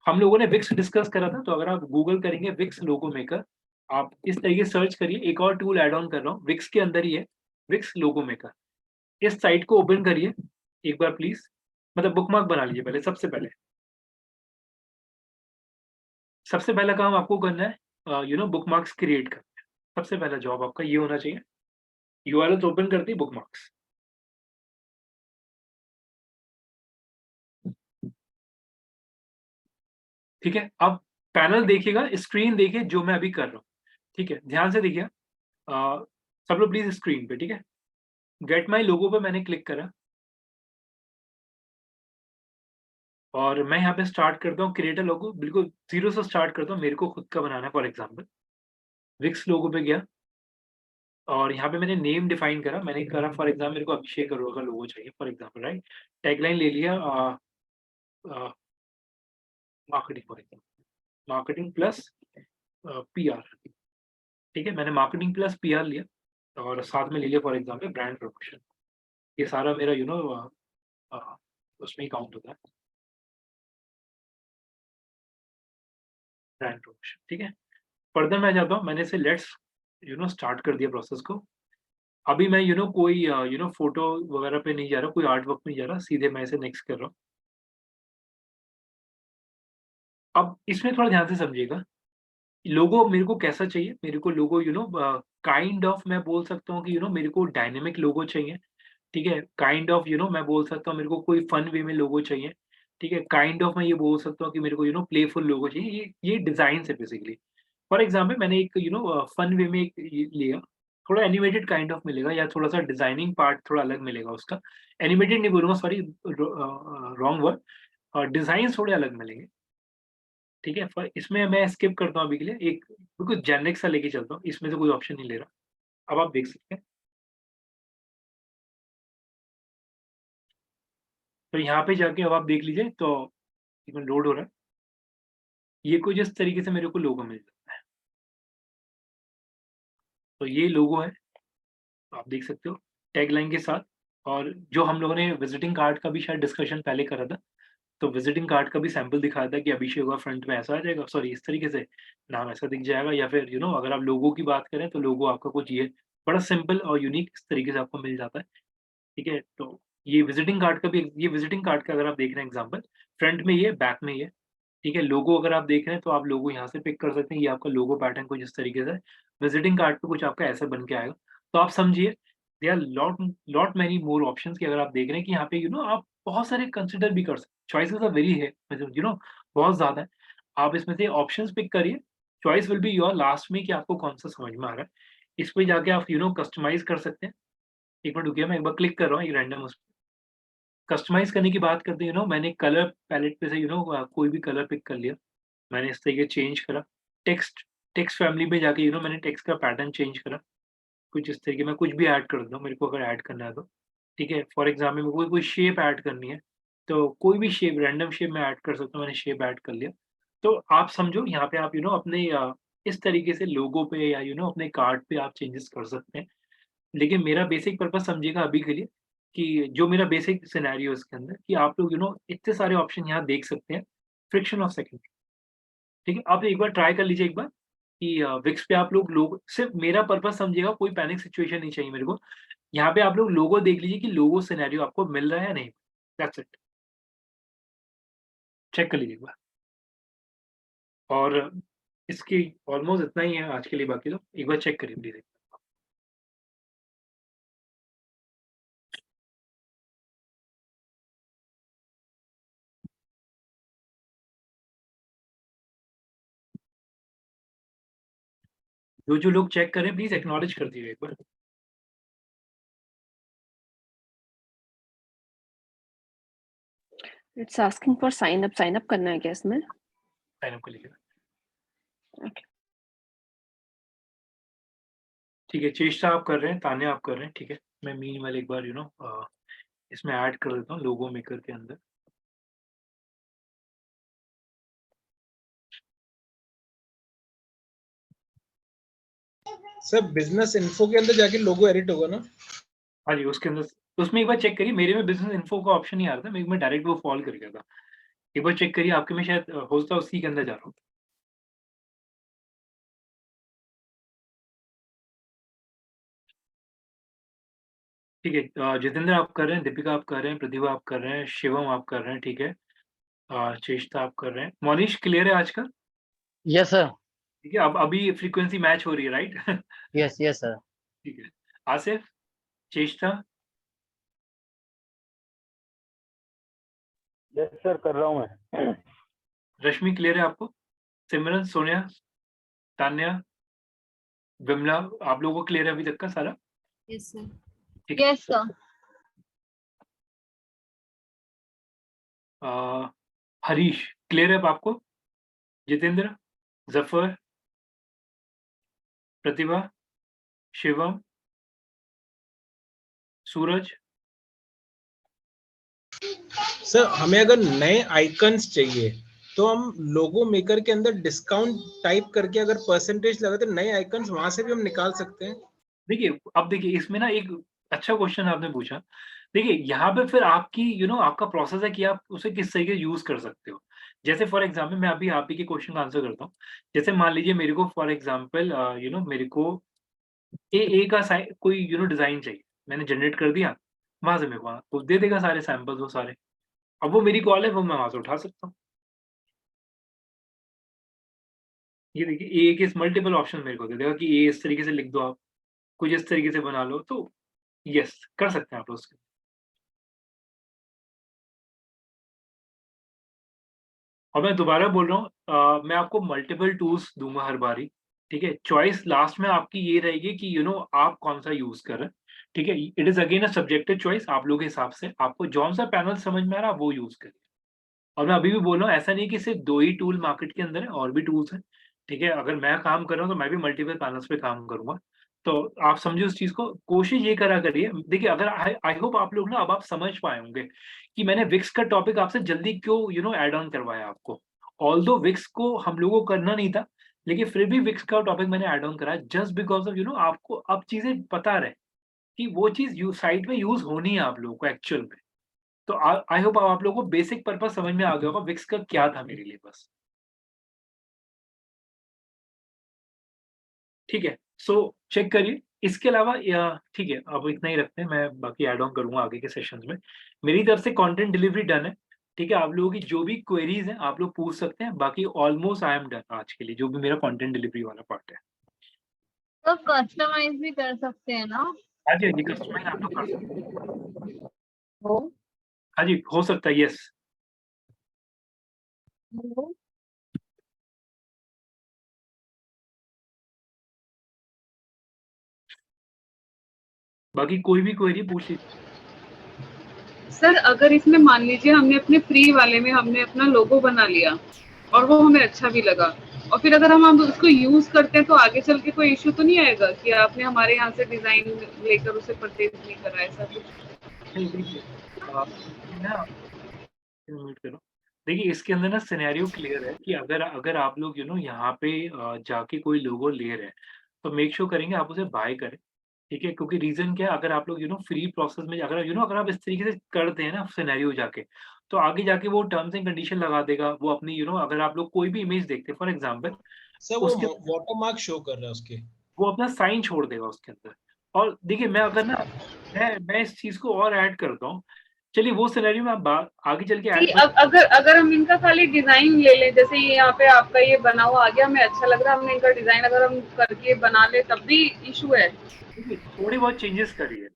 Speaker 1: हम लोगों ने विक्स डिस्कस करा था, तो अगर आप गूगल करेंगे विक्स लोगो मेकर, आप इस तरीके से सर्च करिए। एक और टूल ऐड ऑन कर रहा हूँ, विक्स के अंदर ही है, विक्स लोगो मेकर। इस साइट को ओपन करिए एक बार प्लीज़, मतलब बुकमार्क बना लीजिए पहले सबसे पहले। सबसे पहला काम आपको करना है बुकमार्क्स क्रिएट करना है। सबसे पहला जॉब आपका ये होना चाहिए। यूआरएल्स ओपन करते ही बुकमार्क्स। ठीक है? अब पैनल देखिएगा, स्क्रीन देखिए जो मैं अभी कर रहा हूँ। ठीक है? ध्यान से देखिए। सब लोग प्लीज़ स्क्रीन पे, ठीक है? गेट माय लोगो पे मैंने क्लिक करा और मैं यहाँ पे स्टार्ट करता हूँ क्रिएट अ लोगो, बिल्कुल ज़ीरो से स्टार्ट करता हूँ, मेरे को खुद का बनाना है फॉर एग्ज़ाम्पल। विक्स लोगो पे गया और यहाँ पे मैंने नेम डिफाइन करा, मैंने करा फॉर एग्ज़ाम्पल मेरे को अभिषेक अरोड़ा का लोगो चाहिए फॉर एग्ज़ाम्पल, राइट? टैगलाइन ले लिया uh, marketing for example, marketing plus PR. ठीक है? मैंने मार्केटिंग प्लस पीआर लिया और साथ में ले लिया फॉर एग्ज़ाम्पल ब्रांड प्रमोशन। ये सारा मेरा अ, उसमें ही काउंट होता है, ब्रांड प्रमोशन, ठीक है? फर्दर मैं जाता हूँ, मैंने इसे लेट्स स्टार्ट कर दिया प्रोसेस को। अभी मैं कोई फ़ोटो वगैरह पे नहीं जा रहा, कोई आर्ट वर्क में नहीं जा रहा, सीधे मैं इसे नेक्स्ट कर रहा हूँ। अब इसमें थोड़ा ध्यान से समझिएगा, लोगो मेरे को कैसा चाहिए? मेरे को लोगो काइंड ऑफ मैं बोल सकता हूँ कि मेरे को डायनामिक लोगो चाहिए, ठीक है? काइंड ऑफ मैं बोल सकता हूँ मेरे को कोई फन वे में लोगो चाहिए, ठीक है? काइंड ऑफ मैं ये बोल सकता हूँ कि मेरे को प्लेफुल लोगो चाहिए, ये डिज़ाइन्स है बेसिकली। फॉर एग्ज़ाम्पल मैंने एक फन वे में एक ये लिया, थोड़ा एनिमेटेड काइंड ऑफ मिलेगा या थोड़ा-सा डिज़ाइनिंग पार्ट थोड़ा अलग मिलेगा उसका। एनिमेटेड नहीं बोलूँगा सॉरी रॉन्ग वर्ड डिज़ाइन्स थोड़े अलग मिलेंगे, ठीक है? इसमें मैं स्किप करता हूँ अभी के लिए, एक बिल्कुल जेनेरिक सा लेके चलता हूँ, इसमें से कोई ऑप्शन नहीं ले रहा। अब आप देख सकते हैं। तो यहाँ पे जाके अब आप देख लीजिए तो एक मिनट लोड हो रहा है। ये कुछ इस तरीके से मेरे को लोगो मिल जाता है। तो ये लोगो है, आप देख सकते हो टैगलाइन के साथ और जो हम लोगों ने विज़िटिंग कार्ड का भी शायद डिस्कशन पहले करा था। तो विज़िटिंग कार्ड का भी सैंपल दिखाया था कि अभिषेक का फ्रंट में ऐसा आ जाएगा, सॉरी इस तरीके से नाम ऐसा दिख जाएगा या फिर अगर आप लोगो की बात करें तो लोगो आपका कुछ ये बड़ा सिंपल और यूनिक इस तरीके से आपको मिल जाता है। ठीक है? तो ये विज़िटिंग कार्ड का अगर आप देख रहे हैं एग्ज़ाम्पल, फ्रंट में ये है, बैक में ये है। ठीक है? लोगो अगर आप देख रहे हैं तो आप लोगो यहाँ से पिक कर सकते हैं, ये आपका लोगो पैटर्न कुछ इस तरीके से है। विज़िटिंग कार्ड पे कुछ आपका ऐसा बन के आएगा। तो आप समझिए there are lot lot many more options कि अगर आप देख रहे हैं कि यहाँ पे आप बहुत सारे कंसिडर भी कर सकते हैं। चॉइसेस आर वेरी है मतलब बहुत ज़्यादा है। आप इसमें से ऑप्शंस पिक करिए, choice will be your last में कि आपको कौन-सा समझ में आ रहा है। इस पे जाके आप कस्टमाइज़ कर सकते हैं। 1 मिनट रुकिए मैं एक बार क्लिक कर रहा हूँ, एक रैंडम उस कस्टमाइज़ करने की बात करते हैं मैंने कलर पैलेट पे से कोई भी कलर पिक कर लिया। मैंने इस तरीके चेंज करा। टेक्स्ट टेक्स्ट फैमिली में जाके मैंने टेक्स्ट का पैटर्न चेंज करा। कुछ इस तरीके मैं कुछ भी ऐड कर देता हूँ मेरे को अगर ऐड करना है तो। ठीक है? फॉर एग्ज़ाम्पल मेरे को कोई शेप ऐड करनी है, तो कोई भी शेप रैंडम शेप मैं ऐड कर सकता हूँ, मैंने शेप ऐड कर लिया। तो आप समझो यहाँ पे आप अपने इस तरीके से लोगो पे या अपने कार्ड पे आप चेंजेस कर सकते हैं। लेकिन मेरा बेसिक पर्पज़ समझिएगा अभी के लिए कि जो मेरा बेसिक सिनेरियो है इसके अंदर कि आप लोग इतने सारे ऑप्शन यहाँ देख सकते हैं, फ्रैक्शन ऑफ सेकंड। ठीक है? आप एक बार ट्राई कर लीजिए एक बार कि विक्स पे आप लोग सिर्फ़ मेरा पर्पज़ समझिएगा, कोई पैनिक सिचुएशन नहीं चाहिए मेरे को। यहाँ पे आप लोग लोगो देख लीजिए कि लोगो सिनेरियो आपको मिल रहा है या नहीं। That's it. चेक कर लीजिए एक बार और इसकी ऑलमोस्ट इतना ही है आज के लिए, बाकी तो एक बार चेक करिए प्लीज़। जो लोग चेक करें प्लीज एक्नॉलेज कर दीजिए एक बार।
Speaker 11: It's asking for sign up करना है क्या इसमें?
Speaker 1: साइन अप कर लीजिए।
Speaker 11: ओके
Speaker 1: ठीक है, चेष्टा आप कर रहे हैं, तान्या आप कर रहे हैं, ठीक है। मैं मीन वाले एक बार इसमें ऐड कर देता हूँ लोगो मेकर के अंदर।
Speaker 9: सर बिजनेस इन्फो के अंदर जाके लोगो एडिट होगा ना?
Speaker 1: हाँ जी, उसके अंदर उसमें एक बार चेक करिए, मेरे में बिजनेस इन्फो का ऑप्शन नहीं आ रहा था, मैं डायरेक्ट वो फॉल कर गया था। एक बार चेक करिए, आपके में शायद हो सकता है उसी के अंदर जा रहा हूँ। ठीक है, जितेंद्र आप कर रहे हैं, दीपिका आप कर रहे हैं, प्रतिभा आप कर रहे हैं, शिवम आप कर रहे हैं, ठीक है। चेष्टा आप कर रहे हैं, मोनिश क्लियर है आज का?
Speaker 8: Yes sir.
Speaker 1: ठीक है, अब अभी फ्रीक्वेंसी मैच हो रही है, राइट?
Speaker 8: Yes yes sir.
Speaker 1: ठीक है, आसिफ, चेष्टा,
Speaker 6: यस सर, कर रहा हूँ मैं।
Speaker 1: रश्मि क्लियर है आपको? सिमरन, सोनिया, तान्या, विमला, आप लोगों को क्लियर है अभी तक का सारा?
Speaker 2: Yes sir.
Speaker 1: ठीक है।
Speaker 2: Yes sir.
Speaker 1: हरीश क्लियर है अब आपको? जितेंद्र, जफर, प्रतिभा, शिवम, सूरज।
Speaker 9: सर हमें अगर नए आइकन्स चाहिए तो हम लोगो मेकर के अंदर डिस्काउंट टाइप करके अगर परसेंटेज लगाते नए आइकन्स वहां से भी हम निकाल सकते हैं।
Speaker 1: देखिए, अब देखिए इसमें ना एक अच्छा क्वेश्चन आपने पूछा। देखिए यहाँ पे फिर आपकी आपका प्रोसेस है कि आप उसे किस तरीके से यूज कर सकते हो। जैसे फॉर एग्जांपल मैं अभी आप ही के क्वेश्चन का आंसर करता हूँ। जैसे मान लीजिए मेरे को फॉर एग्जांपल मेरे को ए का कोई डिजाइन चाहिए, मैंने जनरेट कर दिया, वहां से मेरे को वो दे देगा सारे सैंपल्स वो सारे। अब वो मेरी कॉल है, वो मैं वहां से उठा सकता हूँ। ये देखिए ए के मल्टीपल ऑप्शन मेरे को दे देगा कि ए इस तरीके से लिख दो, आप कुछ इस तरीके से बना लो, तो यस कर सकते हैं आप उसके। और मैं दोबारा बोल रहा हूँ, मैं आपको मल्टीपल टूल्स दूंगा हर बारी, ठीक है। चॉइस लास्ट में आपकी ये रहेगी कि आप कौन सा यूज कर रहे हैं, ठीक है। It is again a subjective choice, आप लोगों के हिसाब से आपको जौन सा पैनल समझ में आ रहा है वो यूज करिए। और मैं अभी भी बोल रहा हूँ, ऐसा नहीं कि सिर्फ 2 ही टूल मार्केट के अंदर है, और भी टूल्स हैं, ठीक है। अगर मैं काम कर रहा हूँ तो मैं भी मल्टीपल पैनल्स पे काम करूंगा। तो आप समझिए उस चीज को, कोशिश ये करा करिए। देखिए अगर आई होप आप लोग ना अब आप समझ पाए होंगे कि मैंने विक्स का टॉपिक आपसे जल्दी क्यों ऐड ऑन करवाया आपको। ऑल्दो विक्स को हम लोगों को करना नहीं था, लेकिन फिर भी विक्स का टॉपिक मैंने ऐड ऑन कराया जस्ट बिकॉज ऑफ आपको अब चीजें पता रहे कि वो चीज साइट में यूज होनी है आप लोगों को एक्चुअल में। तो आई होप आप लोगों को बेसिक पर्पस समझ में आ गया होगा विक्स का क्या था मेरे लिए, बस। ठीक है, सो चेक करिए। इसके अलावा ठीक है, अब इतना ही रखते हैं, मैं बाकी ऐड ऑन करूंगा आगे के सेशंस में। मेरी तरफ से कंटेंट डिलीवरी डन है, ठीक है। आप लोगों की जो भी क्वेरीज हैं आप लोग पूछ सकते हैं, बाकी ऑलमोस्ट आई एम डन आज के लिए, जो भी मेरा कंटेंट डिलीवरी वाला पार्ट है।
Speaker 2: तो कस्टमाइज भी कर सकते हैं ना?
Speaker 1: हाँ जी, हाँ जी, कस्टमाइज आप लोग कर सकते हैं।
Speaker 2: हो
Speaker 1: हाँ जी, हो सकता है, यस। बाकी कोई भी क्वेरी पूछ लीजिए।
Speaker 7: सर अगर इसमें मान लीजिए हमने अपने फ्री वाले में हमने अपना लोगो बना लिया और वो हमें अच्छा भी लगा, और फिर अगर हम उसको यूज करते हैं तो आगे चल के कोई इश्यू तो नहीं आएगा कि आपने हमारे यहाँ से डिजाइन लेकर उसे परचेज नहीं करा, ऐसा कुछ?
Speaker 1: नहीं देखिए, ना म्यूट करो। देखिए इसके अंदर ना सिनेरियो क्लियर है कि अगर अगर आप लोग यहाँ पे जाके कोई लोगो ले रहे हैं, तो मेक श्योर करेंगे आप उसे बाय करें, ठीक है। क्योंकि रीजन क्या है, अगर आप लोग फ्री प्रोसेस में अगर अगर आप इस तरीके से करते हैं ना सिनेरियो जाके, तो आगे जाके वो टर्म्स एंड कंडीशन लगा देगा वो अपनी अगर आप लोग कोई भी इमेज देखते हैं फॉर एग्जांपल,
Speaker 9: सर वो
Speaker 1: उसके
Speaker 9: वाटरमार्क शो कर रहा है उसके,
Speaker 1: वो अपना साइन छोड़ देगा उसके अंदर। और देखिए मैं अगर ना मैं इस चीज को और ऐड करता हूँ, चलिए वो सिनेरियो में आप आगे चल के
Speaker 7: कि
Speaker 1: ऐड
Speaker 7: अगर अगर हम इनका खाली डिजाइन ले लें, जैसे यहाँ पे आपका ये बना हुआ आ गया, हमें अच्छा लग रहा है, हमने इनका डिजाइन अगर हम करके बना ले तब भी इशू है?
Speaker 1: थोड़ी बहुत चेंजेस करिए,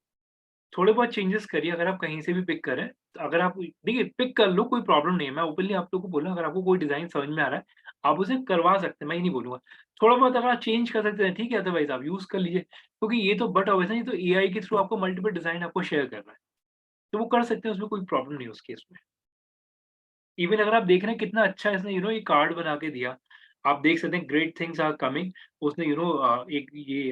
Speaker 1: थोड़े बहुत चेंजेस करिए। अगर आप कहीं से भी पिक करें, तो अगर आप देखिए पिक कर लो, कोई प्रॉब्लम नहीं है। मैं ओपनली आप लोगों को बोला, अगर आपको कोई डिजाइन समझ में आ रहा है आप उसे करवा सकते हैं, मैं ये नहीं बोलूँगा। थोड़ा बहुत अगर आप चेंज कर सकते हैं ठीक है, अदरवाइज़ आप यूज़ कर लीजिए। क्योंकि ये तो बट ऑब्वियसली ये तो एआई के थ्रू आपको मल्टीपल डिज़ाइन आपको शेयर कर रहा है। तो वो कर सकते हैं, उसमें कोई प्रॉब्लम नहीं है उस केस में। इवन अगर आप देख रहे हैं कितना अच्छा इसने ये कार्ड बना के दिया, आप देख सकते हैं ग्रेट थिंग्स आर कमिंग। उसने एक ये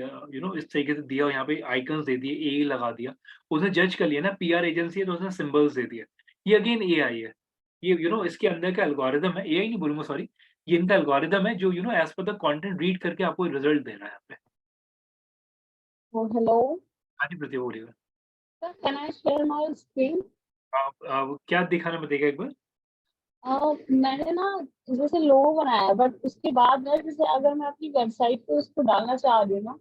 Speaker 1: इस तरीके से दिया, यहाँ पे आइकन्स दे दिए, ए लगा दिया। उसने जज कर लिया ना पीआर एजेंसी है तो उसने सिंबल्स दे दिए। ये अगेन एआई है। ये इसके अंदर का एल्गोरिदम है, एआई नहीं बोलूँगा सॉरी, ये इनका एल्गोरिदम है जो as per the content read करके आपको रिजल्ट दे रहा है यहाँ पे।
Speaker 13: हेलो
Speaker 1: हाँ जी, प्रतिभा बोलिएगा।
Speaker 13: Sir, can I share my screen?
Speaker 1: आप क्या दिखाना पड़ेगा एक बार?
Speaker 13: मैंने ना जैसे लोगो बनाया है, बट उसके बाद ना जैसे अगर मैं अपनी वेबसाइट पे उसको डालना चाह रही हूँ ना,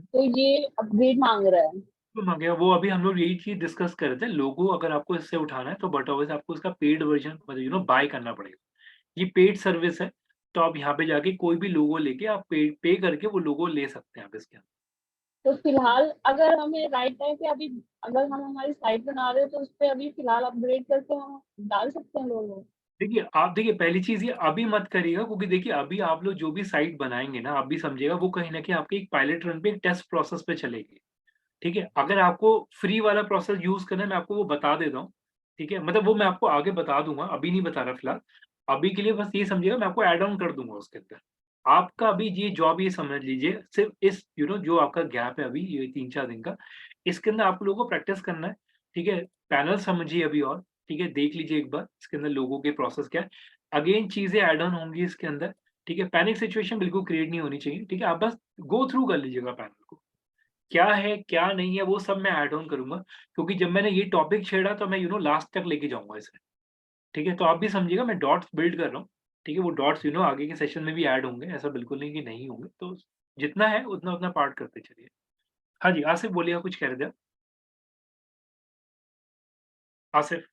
Speaker 13: तो ये अपग्रेड मांग रहा है।
Speaker 1: तो मांग गया वो, अभी हम लोग यही चीज़ डिस्कस कर रहे थे। लोगो अगर आपको इससे उठाना है तो बट ऑब्वियस आपको उसका पेड वर्ज़न मतलब बाय करना पड़ेगा। ये पेड सर्विस है, तो आप यहाँ पे जाके कोई भी लोगो लेके आप पे करके वो लोगो ले सकते हैं आप इसके अंदर।
Speaker 13: तो फिलहाल अगर हमें राइट टाइम पे अभी अगर हम हमारी साइट बना रहे हैं तो उस पे अभी फिलहाल अपग्रेड करके हम डाल सकते हैं लोगो?
Speaker 1: देखिए पहली चीज़ ये अभी मत करिएगा, क्योंकि देखिए अभी आप लोग जो भी साइट बनाएँगे ना, आप भी समझिएगा वो कहीं न कहीं आपके एक पायलट रन पे, एक टेस्ट प्रोसेस पे चलेगी। ठीक है? अगर आपको फ्री वाला प्रोसेस यूज़ करना है, मैं आपको वो बता देता हूँ। ठीक है? मतलब वो मैं आपको आगे बता दूँगा, अभी नहीं बता रहा फिलहाल। अभी के लिए बस ये समझिएगा, मैं आपको ऐड ऑन कर दूँगा उसके अंदर। आपका अभी ये जॉब ये समझ लीजिए, सिर्फ़ इस जो आपका गैप है अभी ये 3-4 दिन का, इसके अंदर आप लोगों को प्रैक्टिस करना है। ठीक है? पैनल समझिए अभी और, ठीक है? देख लीजिए एक बार इसके अंदर लोगों के प्रोसेस क्या है। अगेन चीज़ें ऐड ऑन होंगी इसके अंदर। ठीक है? पैनिक सिचुएशन बिल्कुल क्रिएट नहीं होनी चाहिए। ठीक है? आप बस गो थ्रू कर लीजिएगा पैनल को। क्या है, क्या नहीं है, वो सब मैं ऐड ऑन करूँगा, क्योंकि जब मैंने ये टॉपिक छेड़ा तो मैं लास्ट तक लेके जाऊँगा इसे। ठीक है? तो आप भी समझिएगा मैं डॉट्स बिल्ड कर रहा हूँ। ठीक है? वो डॉट्स आगे के सेशन में भी ऐड होंगे, ऐसा बिल्कुल नहीं कि नहीं होंगे। तो जितना है उतना-उतना पार्ट करते चलिए। हाँ जी, आसिफ बोलिए, कुछ कह रहे थे आप? आसिफ?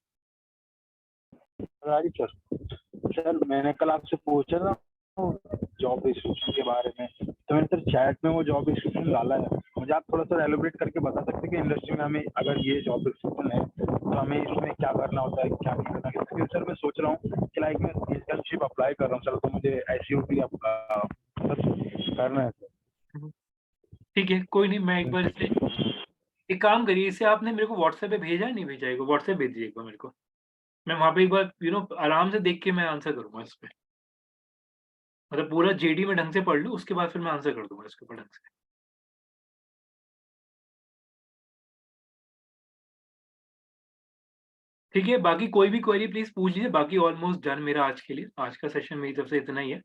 Speaker 6: राजीव सर, सर मैंने कल आपसे पूछा था जॉब डिस्क्रिप्शन के बारे में, तो मैंने सर चैट में वो जॉब डिस्क्रिप्शन डाला है। मुझे आप थोड़ा सा एलोबरेट करके बता सकते हैं कि इंडस्ट्री में हमें अगर ये जॉब डिस्क्रिप्शन है तो हमें इसमें क्या करना होता है, क्या नहीं करना? क्योंकि सर मैं सोच रहा हूँ कि लाइक मैं इंटर्नशिप अप्लाई कर रहा हूँ सर, तो मुझे एसईओ के लिए करना है सर।
Speaker 1: ठीक है, कोई नहीं, मैं एक बार इसे एक काम करिए, इसे आपने मेरे को व्हाट्सएप पे भेजा है, नहीं भेजा है? व्हाट्सएप भेज दीजिए एक बार मेरे को। मैं वहाँ पे एक बार आराम से देख के मैं आंसर करूँगा इस पे। मतलब पूरा जेडी में ढंग से पढ़ लूँ, उसके बाद फिर मैं आंसर कर दूँगा इसके ऊपर ढंग से। ठीक है, बाकी कोई भी क्वेरी प्लीज़ पूछ लीजिए, बाकी ऑलमोस्ट डन मेरा आज के लिए। आज का सेशन मेरी तरफ से इतना ही है।